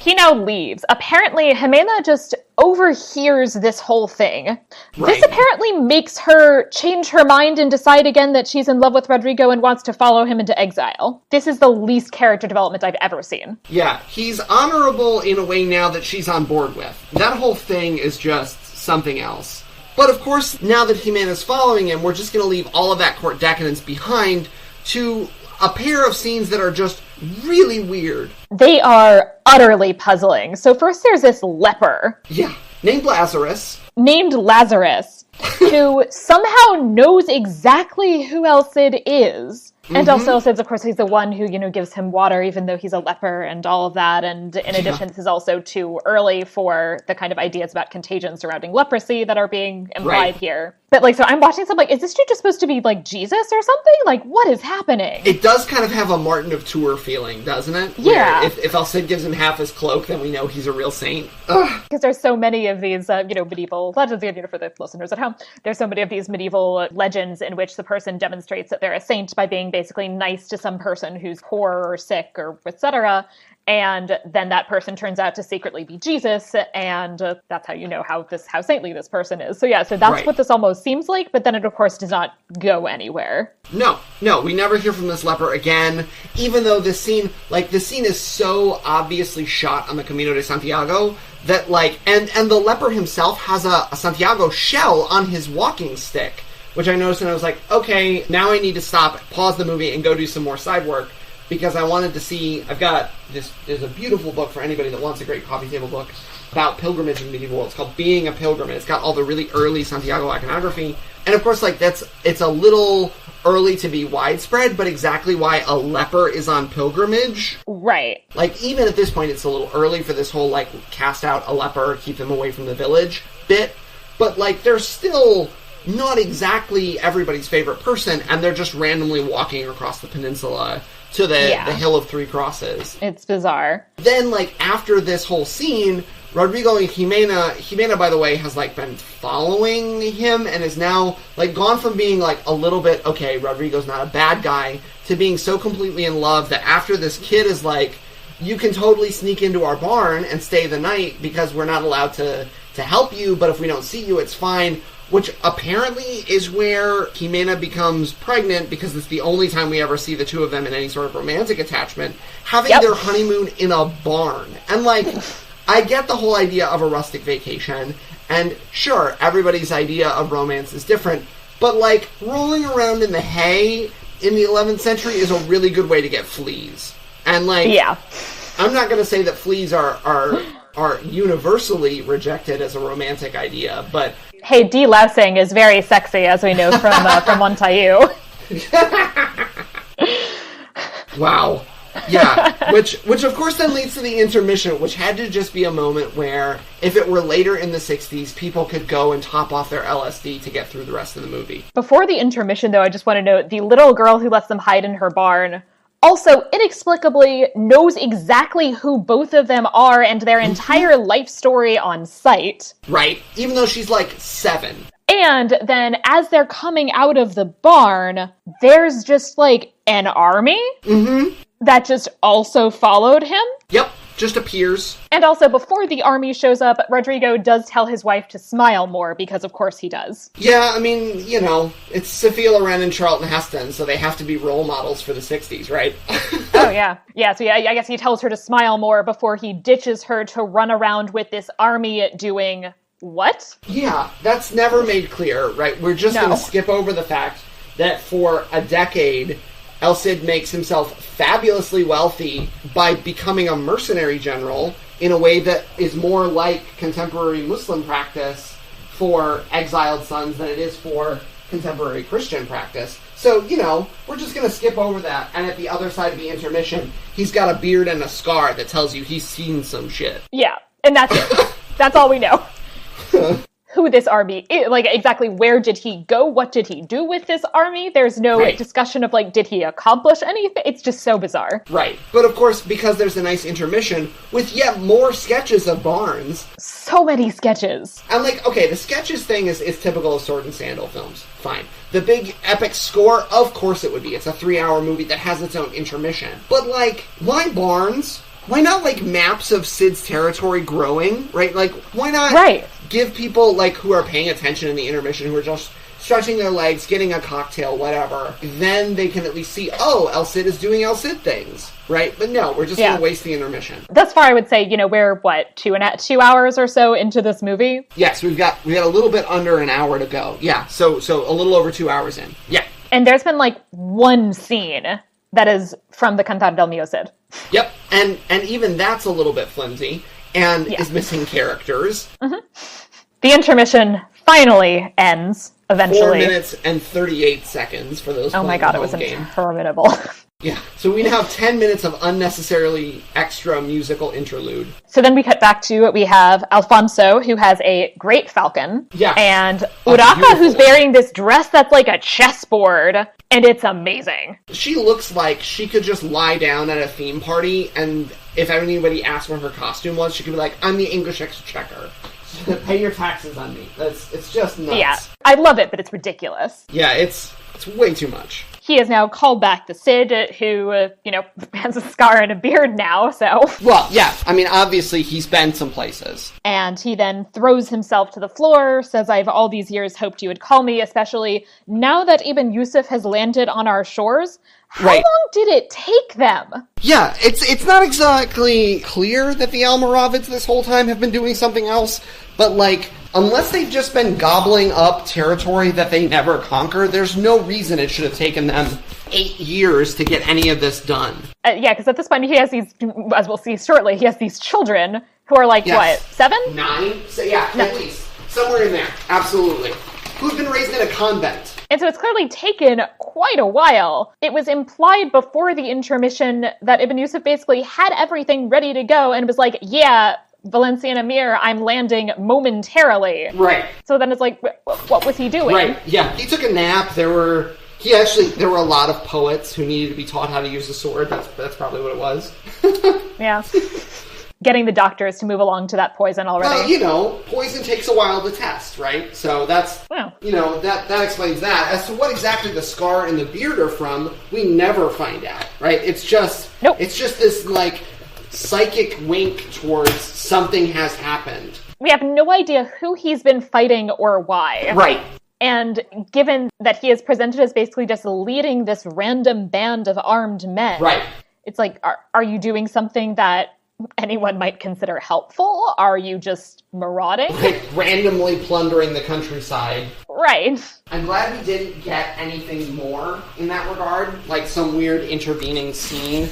He now leaves. Apparently, Jimena just overhears this whole thing. Right. This apparently makes her change her mind and decide again that she's in love with Rodrigo and wants to follow him into exile. This is the least character development I've ever seen. Yeah, he's honorable in a way now that she's on board with. That whole thing is just something else. But of course, now that Jimena's following him, we're just going to leave all of that court decadence behind to a pair of scenes that are just really weird. They are utterly puzzling. So first there's this leper. Yeah, named Lazarus, who somehow knows exactly who El Cid is. And also El Cid's, of course, he's the one who, you know, gives him water even though he's a leper and all of that. And in addition, this is also too early for the kind of ideas about contagion surrounding leprosy that are being implied here. But, like, so I'm watching something, like, is this dude just supposed to be, like, Jesus or something? Like, what is happening? It does kind of have a Martin of Tours feeling, doesn't it? Yeah. Where if El Cid gives him half his cloak, then we know he's a real saint. Because there's so many of these, medieval legends, you know, for the listeners at home, there's so many of these medieval legends in which the person demonstrates that they're a saint by being basically nice to some person who's poor or sick or etc. And then that person turns out to secretly be Jesus, and that's how you know how saintly this person is. So yeah, so that's what this almost seems like, but then it, of course, does not go anywhere. No, we never hear from this leper again, even though this scene is so obviously shot on the Camino de Santiago that, like, and the leper himself has a Santiago shell on his walking stick, which I noticed and I was like, okay, now I need to stop, pause the movie, and go do some more side work. Because I wanted to see, there's a beautiful book for anybody that wants a great coffee table book about pilgrimage in the medieval world. It's called Being a Pilgrim, and it's got all the really early Santiago iconography. And of course, like, it's a little early to be widespread, but exactly why a leper is on pilgrimage. Right. Like, even at this point, it's a little early for this whole, like, cast out a leper, keep them away from the village bit. But, like, they're still not exactly everybody's favorite person, and they're just randomly walking across the peninsula to the Hill of Three Crosses. It's bizarre. Then, like, after this whole scene, Rodrigo and Jimena, by the way, has, like, been following him and is now, like, gone from being, like, a little bit, okay, Rodrigo's not a bad guy, to being so completely in love that after this kid is like, you can totally sneak into our barn and stay the night because we're not allowed to help you, but if we don't see you, it's fine. Which apparently is where Jimena becomes pregnant, because it's the only time we ever see the two of them in any sort of romantic attachment, having their honeymoon in a barn. And, like, I get the whole idea of a rustic vacation, and sure, everybody's idea of romance is different, but, like, rolling around in the hay in the 11th century is a really good way to get fleas. And, like, I'm not going to say that fleas are universally rejected as a romantic idea, but... Hey, delousing is very sexy, as we know from Montaillou. Wow. Yeah, which of course then leads to the intermission, which had to just be a moment where, if it were later in the 60s, people could go and top off their LSD to get through the rest of the movie. Before the intermission, though, I just want to note, the little girl who lets them hide in her barn also inexplicably knows exactly who both of them are and their entire life story on sight. Right, even though she's like 7. And then as they're coming out of the barn, there's just like an army that just also followed him. Yep, just appears. And also, before the army shows up, Rodrigo does tell his wife to smile more, because of course he does. Yeah, I mean, you know, it's Sophia, Loren, and Charlton Heston, so they have to be role models for the 60s, right? Oh, yeah. Yeah, so I guess he tells her to smile more before he ditches her to run around with this army doing what? Yeah, that's never made clear, right? We're just going to skip over the fact that for a decade, El Cid makes himself fabulously wealthy by becoming a mercenary general in a way that is more like contemporary Muslim practice for exiled sons than it is for contemporary Christian practice. So, you know, we're just going to skip over that. And at the other side of the intermission, he's got a beard and a scar that tells you he's seen some shit. Yeah, and that's it. That's all we know. Who this army is, like, exactly where did he go? What did he do with this army? There's no discussion of, like, did he accomplish anything? It's just so bizarre. Right. But, of course, because there's a nice intermission with yet more sketches of barns. So many sketches. And, like, okay, the sketches thing is typical of sword and sandal films. Fine. The big epic score, of course it would be. It's a 3-hour movie that has its own intermission. But, like, why barns? Why not, like, maps of Cid's territory growing, right? Like, why not give people, like, who are paying attention in the intermission, who are just stretching their legs, getting a cocktail, whatever, then they can at least see, oh, El Cid is doing El Cid things, right? But no, we're just going to waste the intermission. Thus far, I would say, you know, we're, what, 2 hours or so into this movie? Yes, we've got a little bit under an hour to go. Yeah, so a little over 2 hours in. Yeah. And there's been, like, one scene that is from the Cantar de Mio Cid. Yep, and even that's a little bit flimsy, and is missing characters. The intermission finally ends, eventually. 4 minutes and 38 seconds for those. Oh my god, it was interminable. Yeah, so we now have 10 minutes of unnecessarily extra musical interlude. So then we cut back to, we have Alfonso, who has a great falcon. Yeah. And Urraca, who's wearing this dress that's like a chessboard, and it's amazing. She looks like she could just lie down at a theme party, and if anybody asked what her costume was, she could be like, I'm the English Exchequer. Pay your taxes on me. It's just nuts. Yeah, I love it, but it's ridiculous. Yeah, it's way too much. He has now called back the Cid, who, you know, has a scar and a beard now, so... Well, yeah, I mean, obviously he's been some places. And he then throws himself to the floor, says, I've all these years hoped you would call me, especially now that Ibn Yusuf has landed on our shores. How long did it take them? Yeah, it's not exactly clear that the Almoravids this whole time have been doing something else, but, like, unless they've just been gobbling up territory that they never conquer, there's no reason it should have taken them 8 years to get any of this done. Yeah, because at this point he has these, as we'll see shortly, he has these children who are like, what, 7? 9? So, yeah, at least. Somewhere in there. Absolutely. Who've been raised in a convent. And so it's clearly taken quite a while. It was implied before the intermission that Ibn Yusuf basically had everything ready to go and was like, yeah, Valencian Emir, I'm landing momentarily. Right. So then it's like, what was he doing? Right, yeah. He took a nap. There were a lot of poets who needed to be taught how to use a sword. That's probably what it was. Yeah. getting the doctors to move along to that poison already. Well, poison takes a while to test, right? So that's, that explains that. As to what exactly the scar and the beard are from, we never find out, right? It's just, It's just this, like, psychic wink towards something has happened. We have no idea who he's been fighting or why. Right. And given that he is presented as basically just leading this random band of armed men, right. It's like, are you doing something that anyone might consider helpful? Are you just marauding? Like randomly plundering the countryside. Right. I'm glad we didn't get anything more in that regard, like some weird intervening scene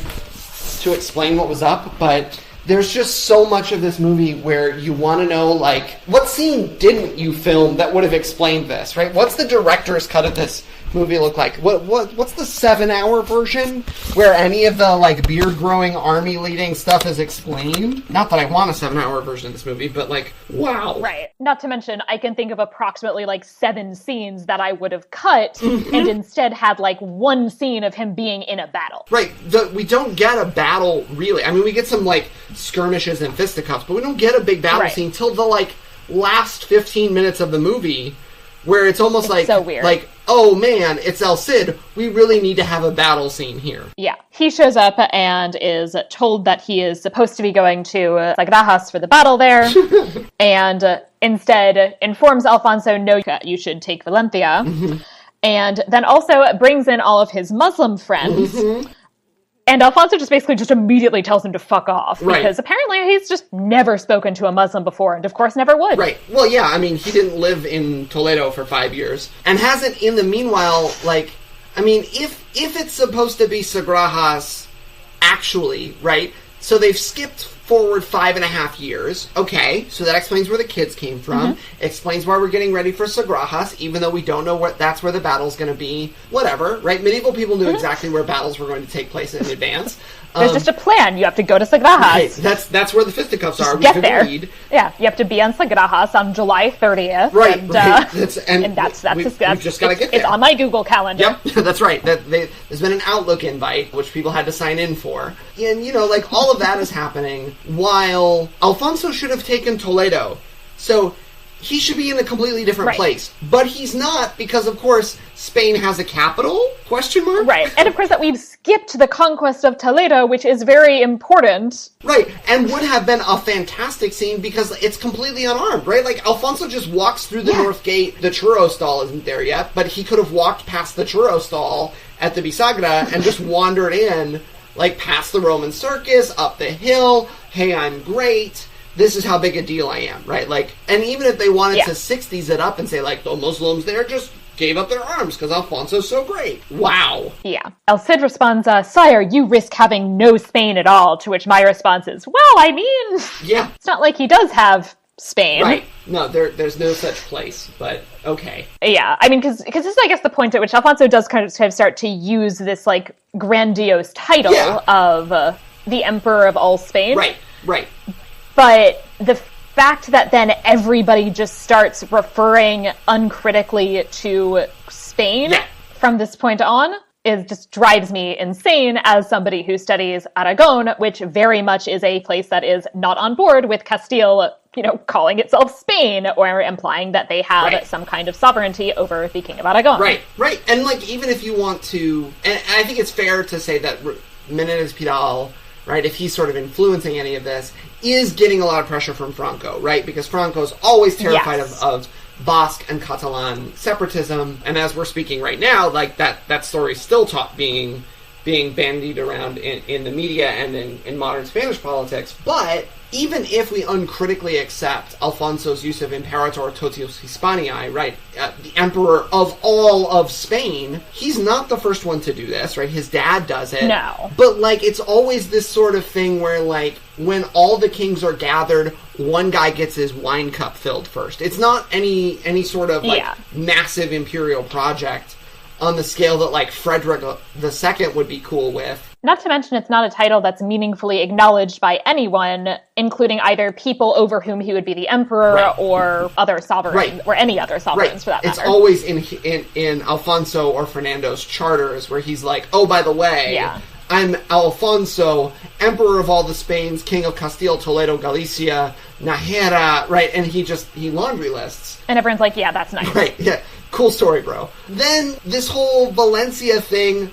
to explain what was up, but there's just so much of this movie where you want to know, like, what scene didn't you film that would have explained this, right? What's the director's cut of this movie look like? What's the 7-hour version where any of the, like, beard-growing, army-leading stuff is explained? Not that I want a 7-hour version of this movie, but, like, wow. Right. Not to mention, I can think of approximately, like, 7 scenes that I would have cut and instead had, like, 1 scene of him being in a battle. Right. We don't get a battle, really. I mean, we get some, like, skirmishes and fisticuffs, but we don't get a big battle scene till the, like, last 15 minutes of the movie, where it's almost like, so weird. Like, oh man, it's El Cid. We really need to have a battle scene here. Yeah. He shows up and is told that he is supposed to be going to Sagrajas for the battle there, and instead informs Alfonso, no, you should take Valencia, and then also brings in all of his Muslim friends. And Alfonso just basically immediately tells him to fuck off. Because apparently he's just never spoken to a Muslim before, and of course never would. Right. Well, yeah, I mean, he didn't live in Toledo for 5 years. And hasn't, in the meanwhile, like, I mean, if it's supposed to be Sagrajas, actually, right? So they've skipped forward 5.5 years. Okay, so that explains where the kids came from. Explains why we're getting ready for Sagrajas, even though we don't know that's where the battle's going to be. Whatever, right? Medieval people knew exactly where battles were going to take place in advance. There's just a plan. You have to go to Sagrajas. Right. That's where the fisticuffs are. Get there. Yeah, you have to be on Sagrajas on July 30th. Right. And, right. We've just got to get there. It's on my Google Calendar. Yep, that's right. There's been an Outlook invite, which people had to sign in for. And, like, all of that is happening while Alfonso should have taken Toledo. So he should be in a completely different place. But he's not, because, of course, Spain has a capital? Question mark? Right. And, of course, that we've skipped the conquest of Toledo, which is very important. Right. And would have been a fantastic scene because it's completely unarmed, right? Like, Alfonso just walks through the north gate. The churro stall isn't there yet, but he could have walked past the churro stall at the Bisagra and just wandered in, like, past the Roman circus, up the hill. Hey, I'm great. This is how big a deal I am, right? Like, and even if they wanted to 60s it up and say, like, the Muslims there just gave up their arms because Alfonso's so great. Wow. Yeah. El Cid responds, sire, you risk having no Spain at all, to which my response is, well, I mean... Yeah. It's not like he does have Spain. Right. No, there's no such place, but okay. Yeah, I mean, because this is, I guess, the point at which Alfonso does kind of start to use this, like, grandiose title of the Emperor of all Spain. Right. But the fact that then everybody just starts referring uncritically to Spain from this point on just drives me insane as somebody who studies Aragon, which very much is a place that is not on board with Castile, calling itself Spain or implying that they have some kind of sovereignty over the King of Aragon. Right. And, like, even if you want to... And I think it's fair to say that Menéndez Pidal, right, if he's sort of influencing any of this, is getting a lot of pressure from Franco, right? Because Franco's always terrified of Basque and Catalan separatism, and as we're speaking right now, like, that story's still being bandied around in the media and in modern Spanish politics. But even if we uncritically accept Alfonso's use of Imperator Totius Hispaniae, right, the emperor of all of Spain, he's not the first one to do this, right? His dad does it. No. But, like, it's always this sort of thing where, like, when all the kings are gathered, one guy gets his wine cup filled first. It's not any sort of, like, massive imperial project on the scale that, like, Frederick II would be cool with. Not to mention, it's not a title that's meaningfully acknowledged by anyone, including either people over whom he would be the emperor or other sovereigns, or any other sovereigns for that matter. It's always in Alfonso or Fernando's charters where he's like, oh, by the way, I'm Alfonso, Emperor of all the Spains, King of Castile, Toledo, Galicia, Najera, right? And he laundry lists. And everyone's like, yeah, that's nice. Right, yeah. Cool story, bro. Then this whole Valencia thing,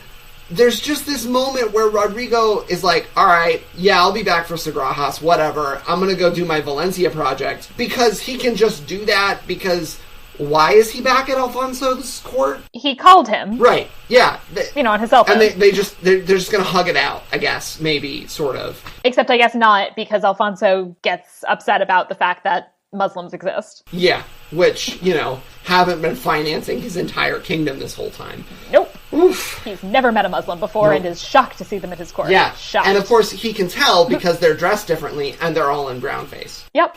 there's just this moment where Rodrigo is like, all right, yeah, I'll be back for Sagrajas, whatever. I'm going to go do my Valencia project. Because he can just do that because why is he back at Alfonso's court? He called him. Right, yeah. On his cell phone. And they're just going to hug it out, I guess, maybe, sort of. Except I guess not, because Alfonso gets upset about the fact that Muslims exist. Yeah, which, haven't been financing his entire kingdom this whole time. Nope. Oof. He's never met a Muslim before and is shocked to see them at his court. Yeah, shocked. And of course he can tell because they're dressed differently and they're all in brown face. Yep.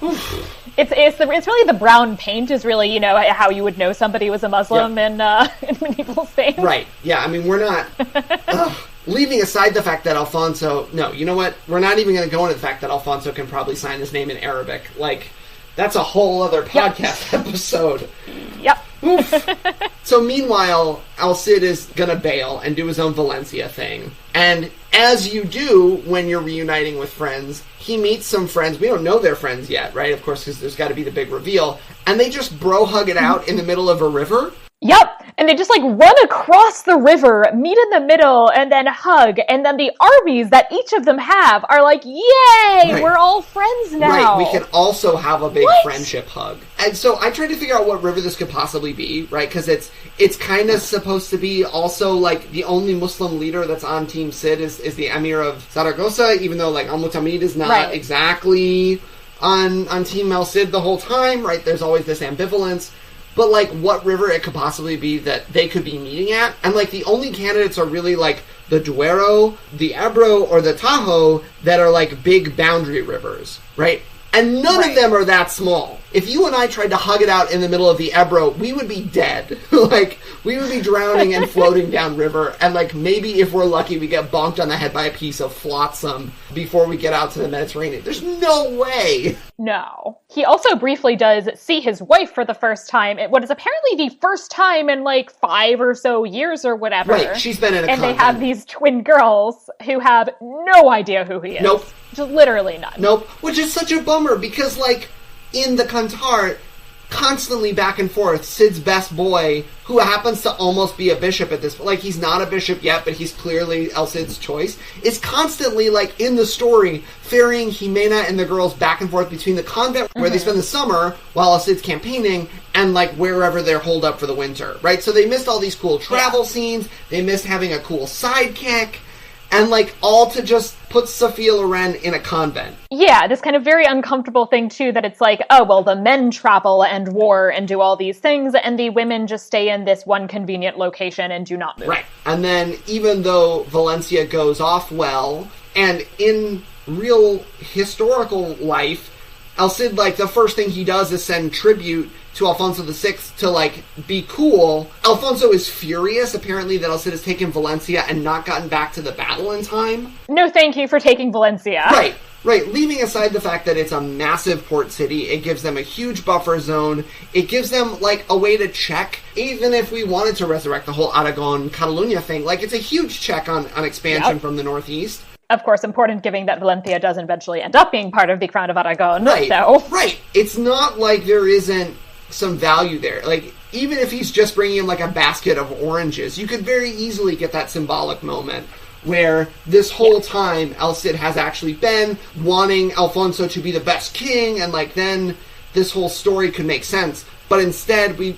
It's really the brown paint is really, how you would know somebody was a Muslim in medieval Spain. Right. Yeah, I mean, we're not... leaving aside the fact that Alfonso... No, you know what? We're not even going to go into the fact that Alfonso can probably sign his name in Arabic. That's a whole other podcast episode. Yep. So meanwhile, El Cid is gonna bail and do his own Valencia thing. And as you do when you're reuniting with friends, he meets some friends. We don't know they're friends yet, right? Of course, because there's got to be the big reveal. And they just bro-hug it out in the middle of a river. Yep. And they just run across the river, meet in the middle, and then hug. And then the armies that each of them have are like, yay, right. We're all friends now. Right, we can also have a big friendship hug. And so I tried to figure out what river this could possibly be, right? Because it's kind of supposed to be also, the only Muslim leader that's on Team Cid is the Emir of Zaragoza, even though, Al-Mutamid is not exactly on Team El Cid the whole time, right? There's always this ambivalence. But, what river it could possibly be that they could be meeting at. And, the only candidates are really, the Duero, the Ebro, or the Tajo that are, big boundary rivers, right? And none of them are that small. If you and I tried to hug it out in the middle of the Ebro, we would be dead. We would be drowning and floating down river. And, maybe if we're lucky, we get bonked on the head by a piece of flotsam before we get out to the Mediterranean. There's no way. No. He also briefly does see his wife for the first time. What is apparently the first time in 5 or so years or whatever. Right, she's been in a And convent. they have these twin girls who have no idea who he is. Nope. Just literally none. Nope. Which is such a bummer because, in the Cantar, constantly back and forth, Cid's best boy, who happens to almost be a bishop at this point, he's not a bishop yet, but he's clearly El Cid's choice, is constantly, in the story, ferrying Jimena and the girls back and forth between the convent where they spend the summer while El Cid's campaigning and, wherever they're holed up for the winter, right? So they missed all these cool travel scenes, they missed having a cool sidekick, and, all to just put Sophia Loren in a convent. Yeah, this kind of very uncomfortable thing, too, that it's the men travel and war and do all these things, and the women just stay in this one convenient location and do not move. Right. And then, even though Valencia goes off well, and in real historical life, El Cid, the first thing he does is send tribute to Alfonso VI to, be cool. Alfonso is furious, apparently, that El Cid has taken Valencia and not gotten back to the battle in time. No thank you for taking Valencia. Right. Leaving aside the fact that it's a massive port city, it gives them a huge buffer zone. It gives them, a way to check, even if we wanted to resurrect the whole Aragon, Catalunya thing, it's a huge check on expansion from the northeast. Of course, important given that Valencia does eventually end up being part of the Crown of Aragon. Right, so. Right. It's not like there isn't some value there. Even if he's just bringing in, a basket of oranges, you could very easily get that symbolic moment where this whole time El Cid has actually been wanting Alfonso to be the best king, and, then this whole story could make sense. But instead, we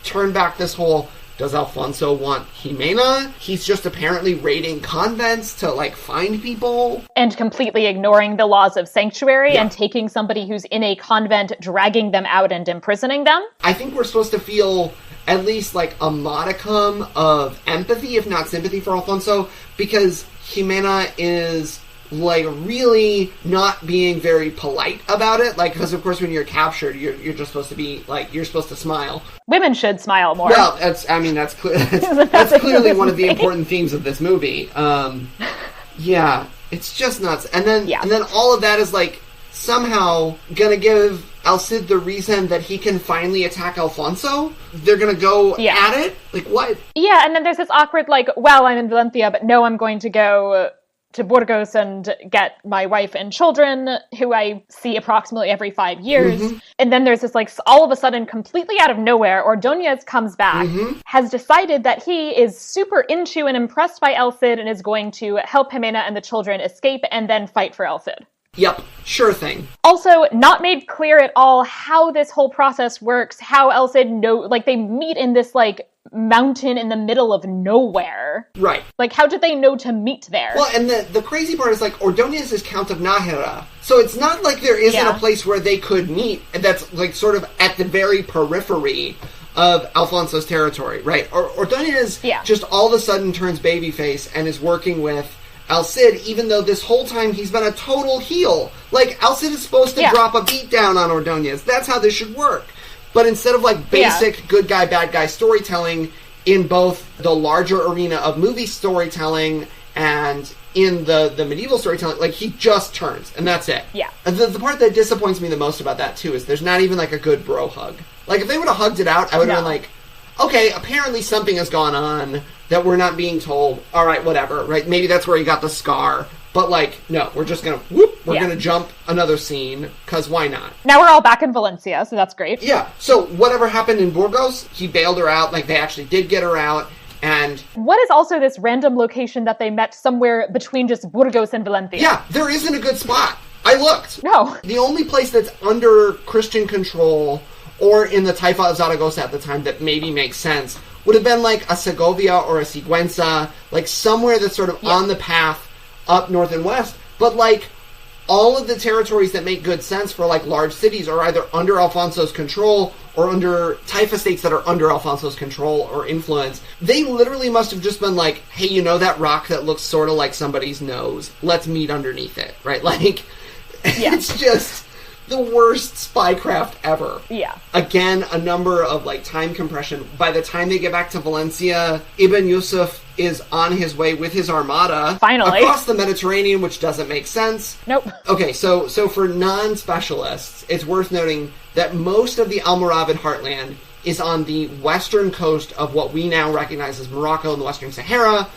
turn back this whole... Does Alfonso want Jimena? He's just apparently raiding convents to, find people. And completely ignoring the laws of sanctuary and taking somebody who's in a convent, dragging them out and imprisoning them. I think we're supposed to feel at least, a modicum of empathy, if not sympathy, for Alfonso, because Jimena is... really not being very polite about it. Because, of course, when you're captured, you're just supposed to be, you're supposed to smile. Women should smile more. Well, that's clearly one of the important themes of this movie. Yeah, it's just nuts. And then all of that is, somehow gonna give El Cid the reason that he can finally attack Alfonso? They're gonna go at it? Like, what? Yeah, and then there's this awkward, like, well, I'm in Valencia, but no, I'm going to go to Burgos and get my wife and children, who I see approximately every 5 years. Mm-hmm. And then there's this, like, all of a sudden, completely out of nowhere, Ordóñez comes back, has decided that he is super into and impressed by El Cid and is going to help Jimena and the children escape and then fight for El Cid. Yep, sure thing. Also, not made clear at all how this whole process works, how El Cid they meet in this, like, mountain in the middle of nowhere. Right. Like, how did they know to meet there? Well, and the crazy part is, like, Ordóñez is Count of Nájera, so it's not like there isn't a place where they could meet that's, like, sort of at the very periphery of Alfonso's territory, right? Ordóñez just all of a sudden turns babyface and is working with El Cid, even though this whole time he's been a total heel. Like, El Cid is supposed to drop a beat down on Ordóñez. That's how this should work. But instead of, like, basic good guy, bad guy storytelling in both the larger arena of movie storytelling and in the medieval storytelling, like, he just turns, and that's it. Yeah. And the part that disappoints me the most about that, too, is there's not even, like, a good bro hug. Like, if they would have hugged it out, I would have been like, okay, apparently something has gone on that we're not being told. All right, whatever, right? Maybe that's where he got the scar. But, like, no, we're just going to, we're going to jump another scene, because why not? Now we're all back in Valencia, so that's great. Yeah, so whatever happened in Burgos, he bailed her out, like, they actually did get her out, and... What is also this random location that they met somewhere between just Burgos and Valencia? Yeah, there isn't a good spot. I looked. No. The only place that's under Christian control, or in the Taifa of Zaragoza at the time that maybe makes sense, would have been, like, a Segovia or a Sigüenza, like, somewhere that's sort of on the path up north and west, but, like, all of the territories that make good sense for, like, large cities are either under Alfonso's control or under Taifa states that are under Alfonso's control or influence. They literally must have just been like, hey, you know that rock that looks sort of like somebody's nose? Let's meet underneath it, right? Like, it's just the worst spycraft ever. Yeah. Again, a number of, like, time compression. By the time they get back to Valencia, Ibn Yusuf is on his way with his armada finally across the Mediterranean, which doesn't make sense. Nope. Okay, so for non-specialists, it's worth noting that most of the Almoravid heartland is on the western coast of what we now recognize as Morocco and the Western Sahara,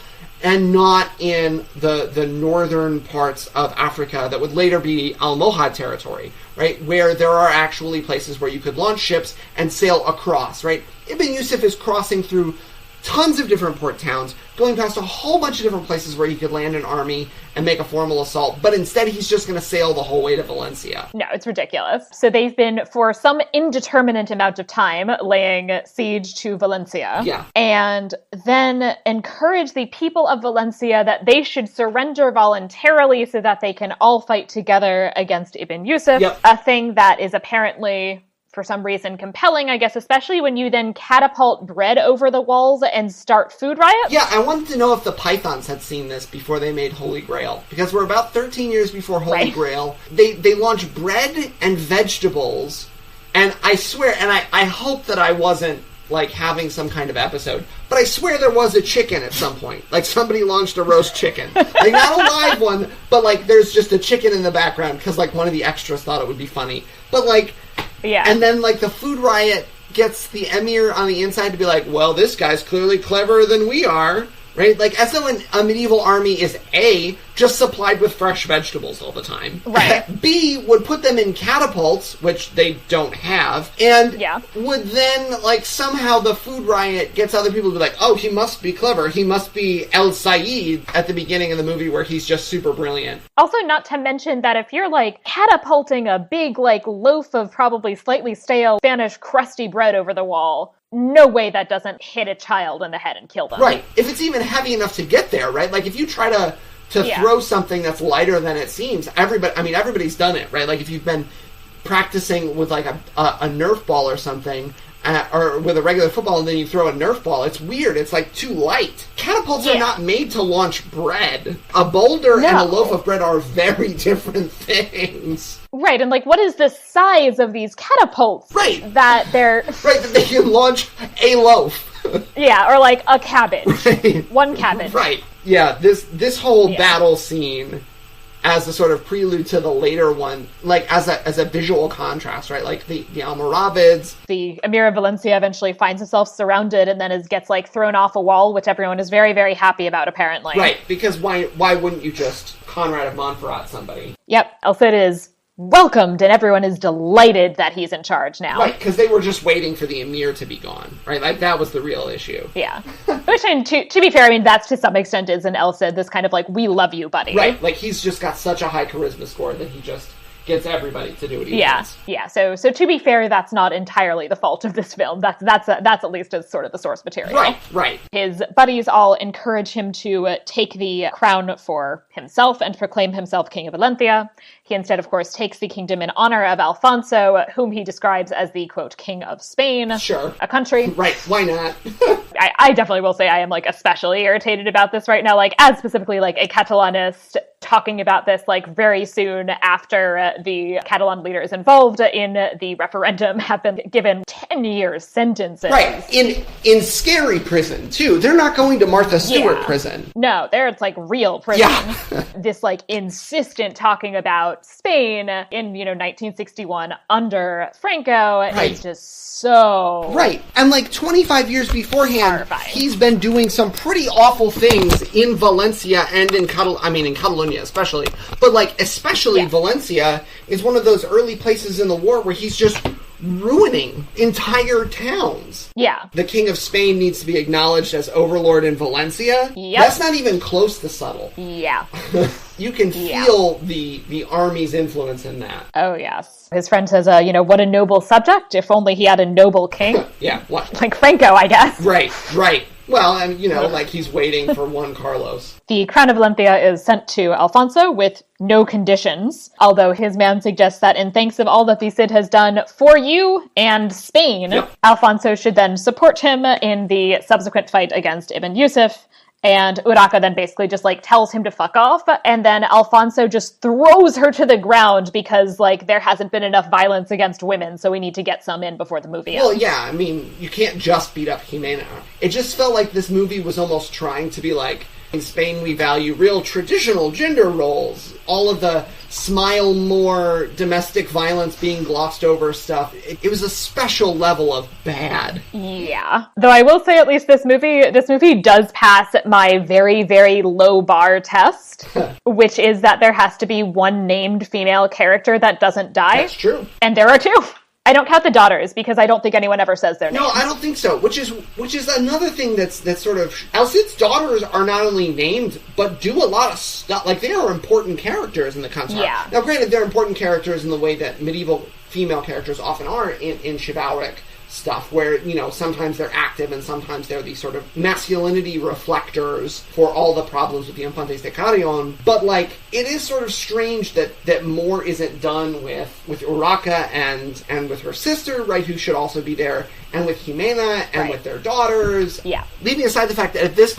and not in the northern parts of Africa that would later be Almohad territory, right? Where there are actually places where you could launch ships and sail across, right? Ibn Yusuf is crossing through tons of different port towns, going past a whole bunch of different places where you could land an army and make a formal assault, but instead he's just going to sail the whole way to Valencia. No, it's ridiculous. So they've been, for some indeterminate amount of time, laying siege to Valencia. Yeah. And then encourage the people of Valencia that they should surrender voluntarily so that they can all fight together against Ibn Yusuf. Yep. A thing that is apparently, for some reason, compelling, I guess, especially when you then catapult bread over the walls and start food riots. Yeah, I wanted to know if the Pythons had seen this before they made Holy Grail, because we're about 13 years before Holy Grail. They launched bread and vegetables, and I swear, and I hope that I wasn't, like, having some kind of episode, but I swear there was a chicken at some point. Like, somebody launched a roast chicken. Like, not a live one, but, like, there's just a chicken in the background, because, like, one of the extras thought it would be funny. But, like... Yeah. And then, like, the food riot gets the emir on the inside to be like, well, this guy's clearly cleverer than we are, right? Like, as though a medieval army is A, just supplied with fresh vegetables all the time. Right. B, would put them in catapults, which they don't have, and would then, like, somehow the food riot gets other people to be like, oh, he must be clever. He must be El Said at the beginning of the movie where he's just super brilliant. Also, not to mention that if you're, like, catapulting a big, like, loaf of probably slightly stale Spanish crusty bread over the wall, no way that doesn't hit a child in the head and kill them. Right. If it's even heavy enough to get there, right? Like, if you try to throw something that's lighter than it seems, everybody's done it, right? Like, if you've been practicing with, like, a Nerf ball or something, or with a regular football, and then you throw a Nerf ball, it's weird. It's, like, too light. Catapults are not made to launch bread. A boulder and a loaf of bread are very different things. Right, and, like, what is the size of these catapults? Right. That they're... Right, that they can launch a loaf. Yeah, or, like, a cabbage. Right. One cabbage. Right. Yeah, this whole battle scene as a sort of prelude to the later one, like as a visual contrast, right? Like the Almoravids. The Emir of Valencia eventually finds himself surrounded and then gets like thrown off a wall, which everyone is very, very happy about, apparently. Right, because why wouldn't you just Conrad of Montferrat somebody? Yep, El Cid is welcomed and everyone is delighted that he's in charge now. Right, because they were just waiting for the Emir to be gone, right? Like, that was the real issue. Yeah. Which, I mean, to be fair, I mean, that's to some extent is an El Cid, this kind of like, we love you, buddy. Right, like, he's just got such a high charisma score that he just gets everybody to do what he wants. Yeah. So to be fair, that's not entirely the fault of this film. That's at least as sort of the source material. Right. His buddies all encourage him to take the crown for himself and proclaim himself King of Valencia. He instead, of course, takes the kingdom in honor of Alfonso, whom he describes as the, quote, King of Spain. Sure. A country. Right, why not? I definitely will say I am, like, especially irritated about this right now, like, as specifically, like, a Catalanist talking about this, like, very soon after the Catalan leaders involved in the referendum have been given 10-year sentences. Right, in scary prison, too. They're not going to Martha Stewart prison. No, it's, like, real prison. Yeah. This, like, insistent talking about Spain in, 1961 under Franco is just so... Right, and, like, 25 years beforehand, horrifying. He's been doing some pretty awful things in Valencia and in Catalonia especially. But, like, especially Valencia is one of those early places in the war where he's just ruining entire towns. Yeah. The King of Spain needs to be acknowledged as overlord in Valencia. Yep. That's not even close to subtle. Yeah. You can feel the army's influence in that. Oh, yes. His friend says, what a noble subject, if only he had a noble king. Yeah, what? Like Franco, I guess. Right. Well, and, like he's waiting for Juan Carlos. The crown of Valencia is sent to Alfonso with no conditions, although his man suggests that in thanks of all that the Cid has done for you and Spain, Alfonso should then support him in the subsequent fight against Ibn Yusuf. And Urraca then basically just, like, tells him to fuck off, and then Alfonso just throws her to the ground because, like, there hasn't been enough violence against women, so we need to get some in before the movie ends. Well, yeah, I mean, you can't just beat up Jimena. It just felt like this movie was almost trying to be like, in Spain we value real traditional gender roles. All of the smile more, domestic violence being glossed over stuff. It was a special level of bad. Yeah. Though I will say at least this movie does pass my very, very low bar test, which is that there has to be one named female character that doesn't die. That's true. And there are two. I don't count the daughters because I don't think anyone ever says their names. No, I don't think so. Which is another thing that's sort of... El Cid's daughters are not only named, but do a lot of stuff. Like, they are important characters in the Cantar. Yeah. Now, granted, they're important characters in the way that medieval female characters often are in chivalric stuff, where, sometimes they're active and sometimes they're these sort of masculinity reflectors for all the problems with the Infantes de Carrion. But, like, it is sort of strange that more isn't done with Urraca and with her sister, right, who should also be there, and with Jimena and with their daughters. Yeah. Leaving aside the fact that at this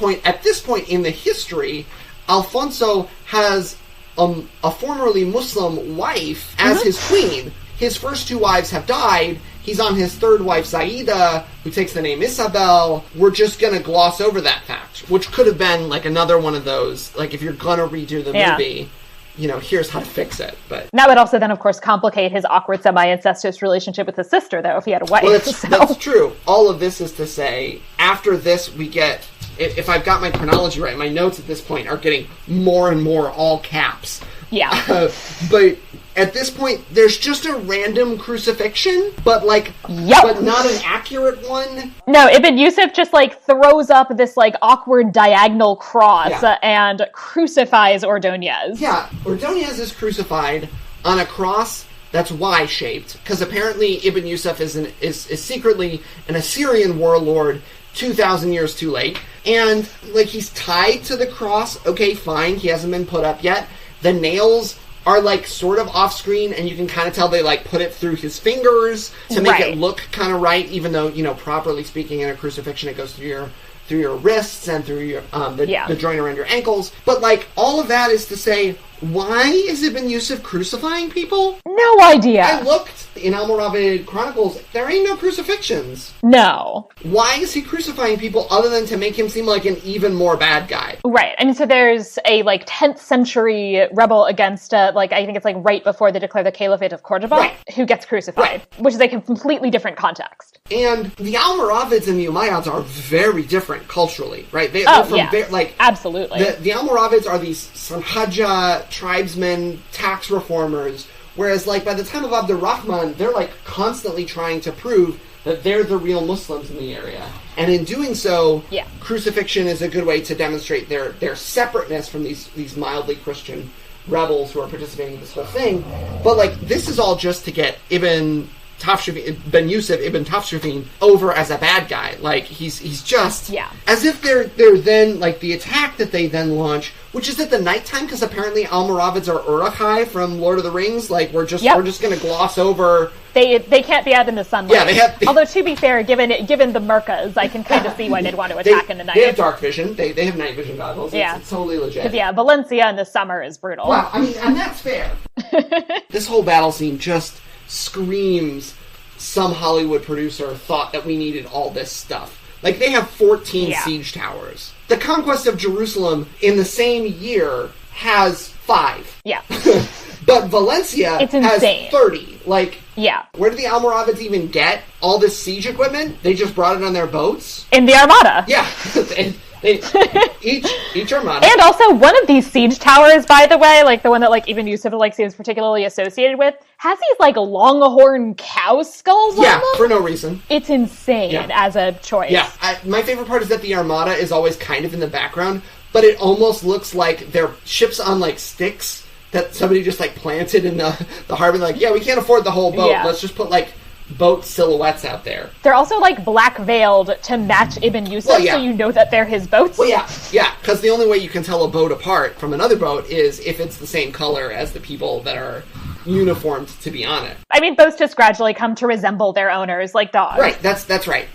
point in the history, Alfonso has a formerly Muslim wife as his queen. His first two wives have died. He's on his third wife, Zaida, who takes the name Isabel. We're just going to gloss over that fact, which could have been, like, another one of those, like, if you're going to redo the movie, here's how to fix it. But that would also then, of course, complicate his awkward semi-incestuous relationship with his sister, though, if he had a wife. Well, that's true. All of this is to say, after this, we get... If I've got my chronology right, my notes at this point are getting more and more all caps. Yeah. But at this point, there's just a random crucifixion, but but not an accurate one. No, Ibn Yusuf just, like, throws up this, like, awkward diagonal cross and crucifies Ordonez. Yeah, Ordonez is crucified on a cross that's Y-shaped, because apparently Ibn Yusuf is secretly an Assyrian warlord 2,000 years too late. And, like, he's tied to the cross. Okay, fine, he hasn't been put up yet. The nails are, like, sort of off-screen, and you can kind of tell they, like, put it through his fingers to make it look kind of right, even though, properly speaking, in a crucifixion, it goes through your wrists and through your the joint around your ankles. But, like, all of that is to say, why is Ibn Yusuf crucifying people? No, no idea. I looked in Almoravid Chronicles, there ain't no crucifixions. No. Why is he crucifying people other than to make him seem like an even more bad guy? Right. I mean, so there's a, 10th century rebel against, I think it's, right before they declare the Caliphate of Cordoba, who gets crucified, which is a completely different context. And the Almoravids and the Umayyads are very different culturally, right? They're from absolutely. The Almoravids are these Sanhaja tribesmen, tax reformers, whereas, by the time of Abdurrahman, they're, constantly trying to prove that they're the real Muslims in the area. And in doing so, crucifixion is a good way to demonstrate their separateness from these mildly Christian rebels who are participating in this whole thing. But, this is all just to get Ben Yusuf ibn Tafshafin over as a bad guy. He's just as if they're then the attack that they then launch, which is at the nighttime, because apparently Almoravids are Uruk-hai from Lord of the Rings. We're just going to gloss over. They can't be out in the sunlight. Yeah, although to be fair, given the Murkas, I can kind of see why they'd want to attack in the night. They have dark vision. They have night vision goggles. It's totally legit. Because Valencia in the summer is brutal. Wow, I mean, and that's fair. This whole battle scene just screams some Hollywood producer thought that we needed all this stuff. They have 14 siege towers. The conquest of Jerusalem in the same year has 5. Yeah. But Valencia has 30. Where did the Almoravids even get all this siege equipment? They just brought it on their boats? In the Armada. Yeah. Each armada. And also, one of these siege towers, by the way, the one that Ibn Yusuf seems particularly associated with, has these longhorn cow skulls on them. Yeah, for no reason. It's insane as a choice. Yeah, my favorite part is that the armada is always kind of in the background, but it almost looks like they're ships on sticks that somebody just planted in the harbor. We can't afford the whole boat. Let's just put boat silhouettes out there. They're also black veiled to match Ibn Yusuf, so you know that they're his boats. Well, yeah, because the only way you can tell a boat apart from another boat is if it's the same color as the people that are uniformed to be on it. I mean, boats just gradually come to resemble their owners like dogs. Right, that's right.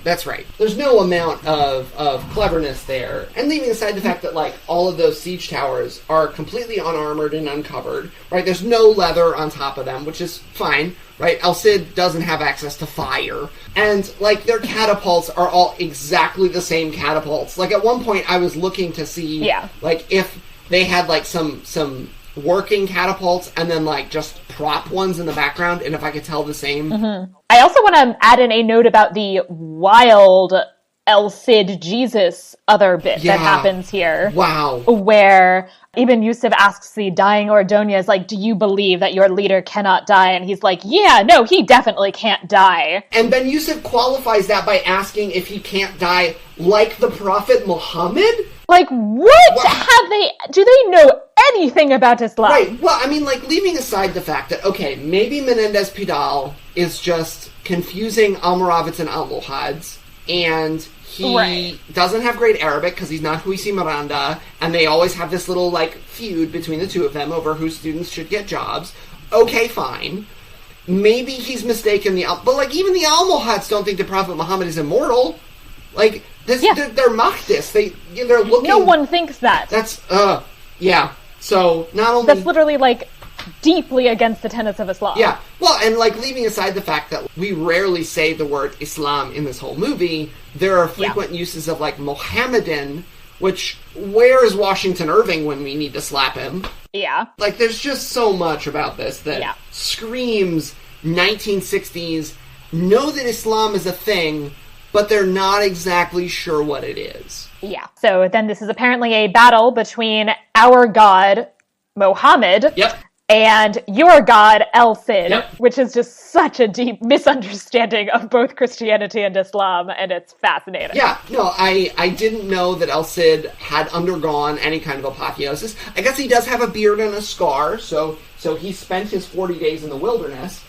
There's no amount of cleverness there. And leaving aside the fact that, all of those siege towers are completely unarmored and uncovered, right? There's no leather on top of them, which is fine, right? El Cid doesn't have access to fire. And, their catapults are all exactly the same catapults. At one point, I was looking to see, if they had, some working catapults and then just prop ones in the background, and if I could tell the same. Mm-hmm. I also want to add in a note about the wild El Cid Jesus other bit that happens here. Wow. Where Ibn Yusuf asks the dying Ordonez, do you believe that your leader cannot die? And he's no, he definitely can't die. And Ben Yusuf qualifies that by asking if he can't die like the Prophet Muhammad? Do they know anything about Islam? Right, well, I mean, leaving aside the fact that, okay, maybe Menendez Pidal is just confusing Almoravids and Almohads, and he doesn't have great Arabic because he's not Huisi Miranda, and they always have this little, feud between the two of them over whose students should get jobs. Okay, fine. Maybe he's mistaken but, even the Almohads don't think the Prophet Muhammad is immortal. They're Mahdis. They're looking... No one thinks that. That's, So, not only... That's literally, deeply against the tenets of Islam. Yeah. Well, and, leaving aside the fact that we rarely say the word Islam in this whole movie, there are frequent uses of, Mohammedan, which, where is Washington Irving when we need to slap him? Yeah. There's just so much about this that screams 1960s, know that Islam is a thing, but they're not exactly sure what it is. Yeah. So then this is apparently a battle between our god, Mohammed, and your god, El Cid, which is just such a deep misunderstanding of both Christianity and Islam, and it's fascinating. Yeah, no, I didn't know that El Cid had undergone any kind of apotheosis. I guess he does have a beard and a scar, so he spent his 40 days in the wilderness.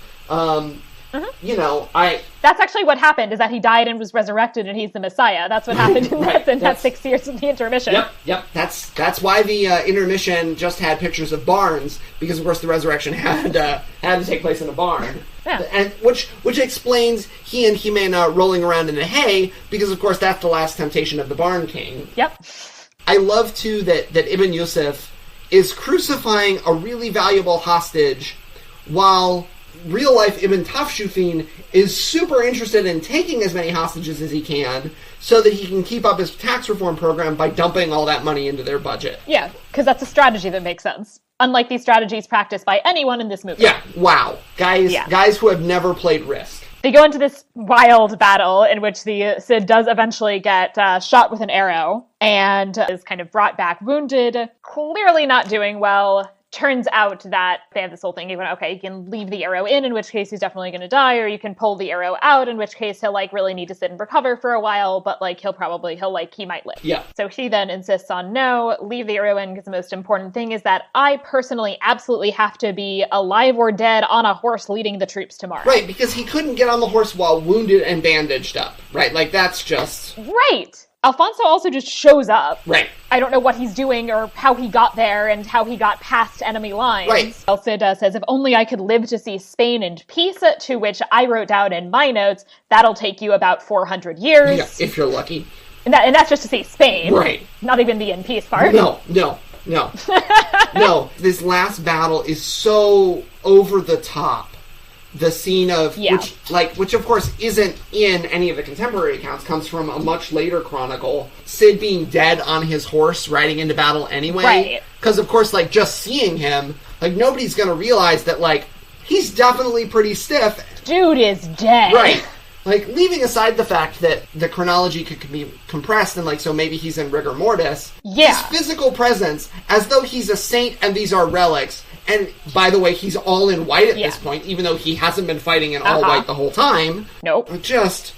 That's actually what happened, is that he died and was resurrected and he's the Messiah. That's what happened in that 6 years of the intermission. Yep. That's why the intermission just had pictures of barns, because of course the resurrection had to take place in a barn. Yeah. And which explains he and Jimena rolling around in the hay, because of course that's the last temptation of the Barn King. Yep. I love too that Ibn Yusuf is crucifying a really valuable hostage while real-life Ibn Tafshufin is super interested in taking as many hostages as he can so that he can keep up his tax reform program by dumping all that money into their budget. Yeah, because that's a strategy that makes sense. Unlike these strategies practiced by anyone in this movie. Yeah, wow. Guys who have never played Risk. They go into this wild battle in which the Cid does eventually get shot with an arrow and is kind of brought back wounded, clearly not doing well. Turns out that they have this whole thing, even, okay, you can leave the arrow in which case he's definitely going to die, or you can pull the arrow out, in which case he'll, like, really need to sit and recover for a while, but, like, he might live. Yeah. So he then insists on, no, leave the arrow in, because the most important thing is that I personally absolutely have to be alive or dead on a horse leading the troops tomorrow. Right, because he couldn't get on the horse while wounded and bandaged up, right? Like, that's just... Right! Alfonso also just shows up. Right. I don't know what he's doing or how he got there and how he got past enemy lines. Right. El Cid says, if only I could live to see Spain in peace, to which I wrote down in my notes, that'll take you about 400 years. Yeah, if you're lucky. And that's just to see Spain. Right. Not even the in peace part. No. No, this last battle is so over the top. The scene of, which of course isn't in any of the contemporary accounts, comes from a much later chronicle. Cid being dead on his horse riding into battle anyway. Right. Because of course, like, just seeing him, like, nobody's gonna realize that, like, he's definitely pretty stiff. Dude is dead. Right. Like, leaving aside the fact that the chronology could be compressed and, like, so maybe he's in rigor mortis. Yeah. His physical presence, as though he's a saint and these are relics. And, by the way, he's all in white at this point, even though he hasn't been fighting in all white the whole time. Nope. Just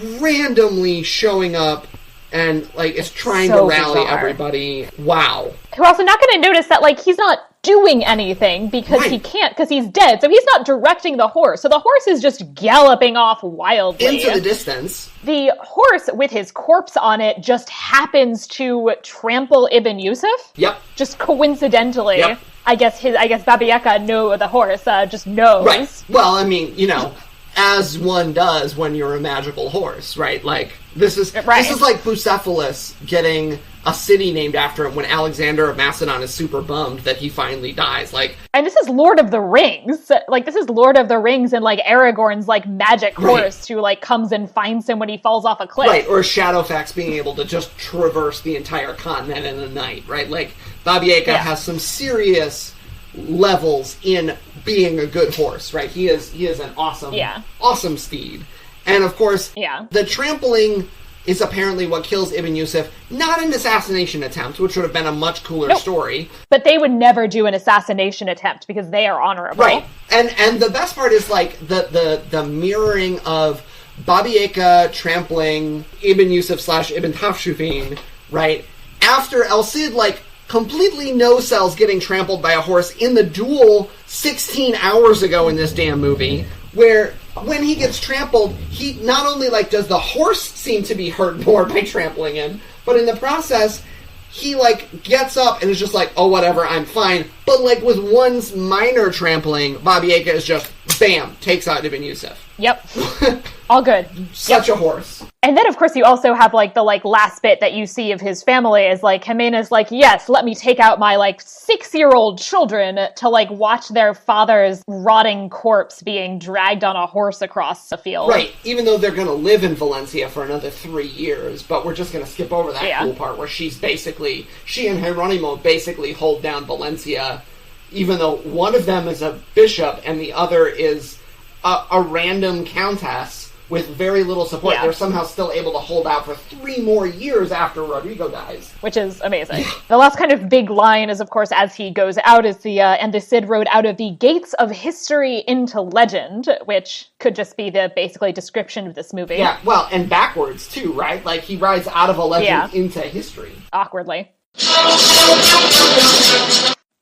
randomly showing up and, like, is trying to rally everybody. Wow. We're also not going to notice that, like, he's not doing anything because he can't, because he's dead. So he's not directing the horse. So the horse is just galloping off wildly. Into the distance. The horse, with his corpse on it, just happens to trample Ibn Yusuf. Yep. Just coincidentally. Yep. I guess Babieca the horse, just knows. Right. Well, I mean, you know, as one does when you're a magical horse, right? Like, this is like Bucephalus getting a city named after him when Alexander of Macedon is super bummed that he finally dies. Like, and this is Lord of the Rings. Like, this is Lord of the Rings and, like, Aragorn's, like, magic horse who, like, comes and finds him when he falls off a cliff. Right, or Shadowfax being able to just traverse the entire continent in a night, right? Like, Babieca has some serious levels in being a good horse, right? He is an awesome steed. And, of course, the trampling is apparently what kills Ibn Yusuf, not an assassination attempt, which would have been a much cooler story. But they would never do an assassination attempt because they are honorable. Right. And the best part is, like, the mirroring of Babieca trampling Ibn Yusuf / Ibn Tafshufin, right? After El Cid, like, completely no-sells getting trampled by a horse in the duel 16 hours ago in this damn movie, where when he gets trampled, he not only, like, does the horse seem to be hurt more by trampling him, but in the process, he, like, gets up and is just like, oh, whatever, I'm fine. But, like, with one minor trampling, Babieca is just, bam, takes out Ibn Yusuf. Yep. All good. Such a horse. And then, of course, you also have, like, the, like, last bit that you see of his family is, like, Jimena's like, yes, let me take out my, like, 6-year-old children to, like, watch their father's rotting corpse being dragged on a horse across the field. Right, even though they're going to live in Valencia for another 3 years, but we're just going to skip over that cool part where she and Geronimo basically hold down Valencia, even though one of them is a bishop and the other is a random countess with very little support. They're somehow still able to hold out for 3 more years after Rodrigo dies. Which is amazing. The last kind of big line is, of course, as he goes out, is and the Cid rode out of the gates of history into legend, which could just be the basically description of this movie. Yeah, well, and backwards, too, right? Like, he rides out of a legend into history. Awkwardly.